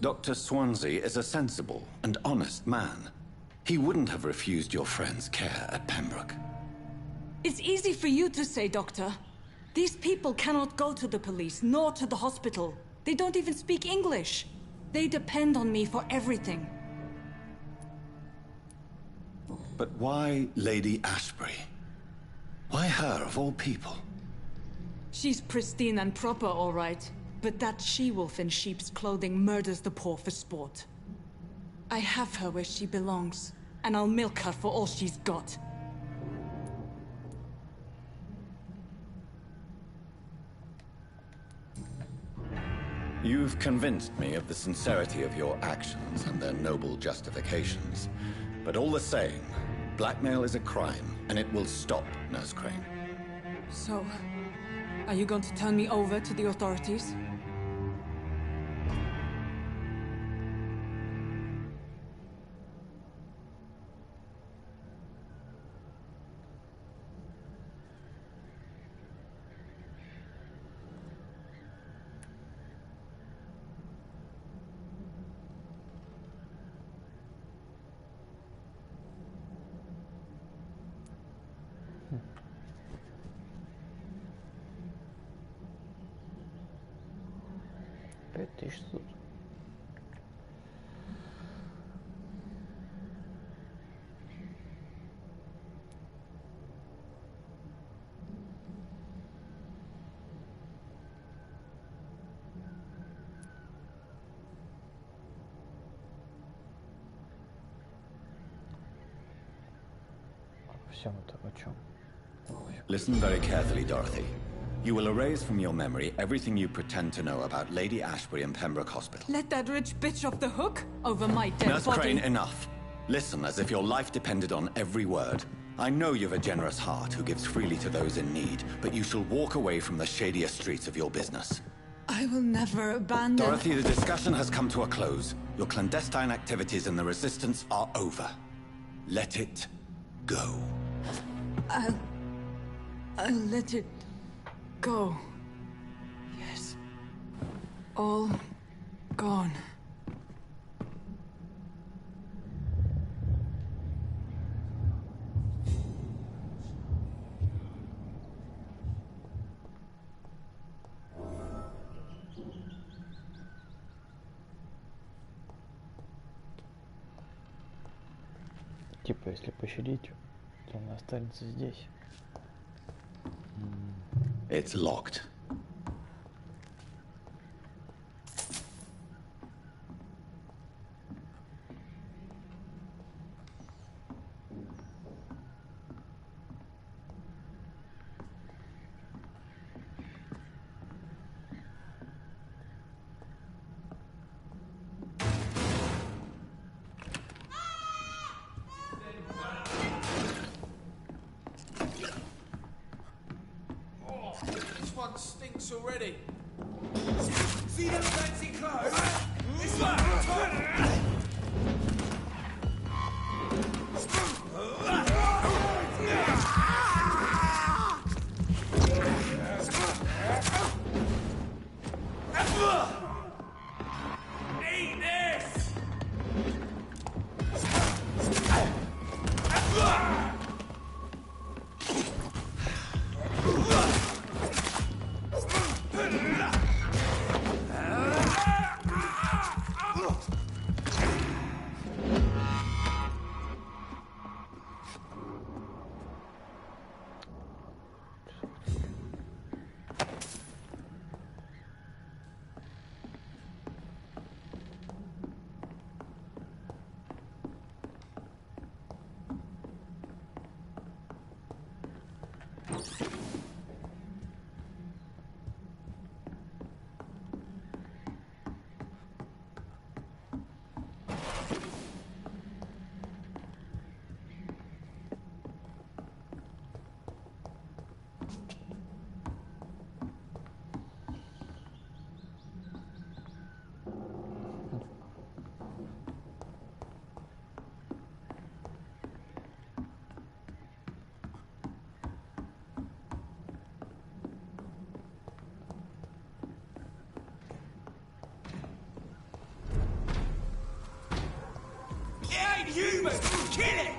Dr. Swansea is a sensible and honest man. He wouldn't have refused your friend's care at Pembroke.
It's easy for you to say, Doctor. These people cannot go to the police, nor to the hospital. They don't even speak English. They depend on me for everything.
But why Lady Ashbury? Why her, of all people?
She's pristine and proper, all right. But that she-wolf in sheep's clothing murders the poor for sport. I have her where she belongs, and I'll milk her for all she's got.
You've convinced me of the sincerity of your actions and their noble justifications. But all the same, blackmail is a crime, and it will stop, Nurse Crane.
So, are you going to turn me over to the authorities?
$5000. Всем-то о чем?
Listen very carefully, Dorothy. You will erase from your memory everything you pretend to know about Lady Ashbury and Pembroke Hospital.
Let that rich bitch off the hook over my dead
Nurse
body.
Crane, enough. Listen as if your life depended on every word. I know you've a generous heart who gives freely to those in need, but you shall walk away from the shadier streets of your business.
I will never abandon...
Dorothy, the discussion has come to a close. Your clandestine activities in the Resistance are over. Let it go.
I'll let it go. Yes. All gone.
Типа, если пощадить, то он останется здесь.
It's locked.
Stinks already. See them fancy clothes? This one! Eat this! Human! Kill it!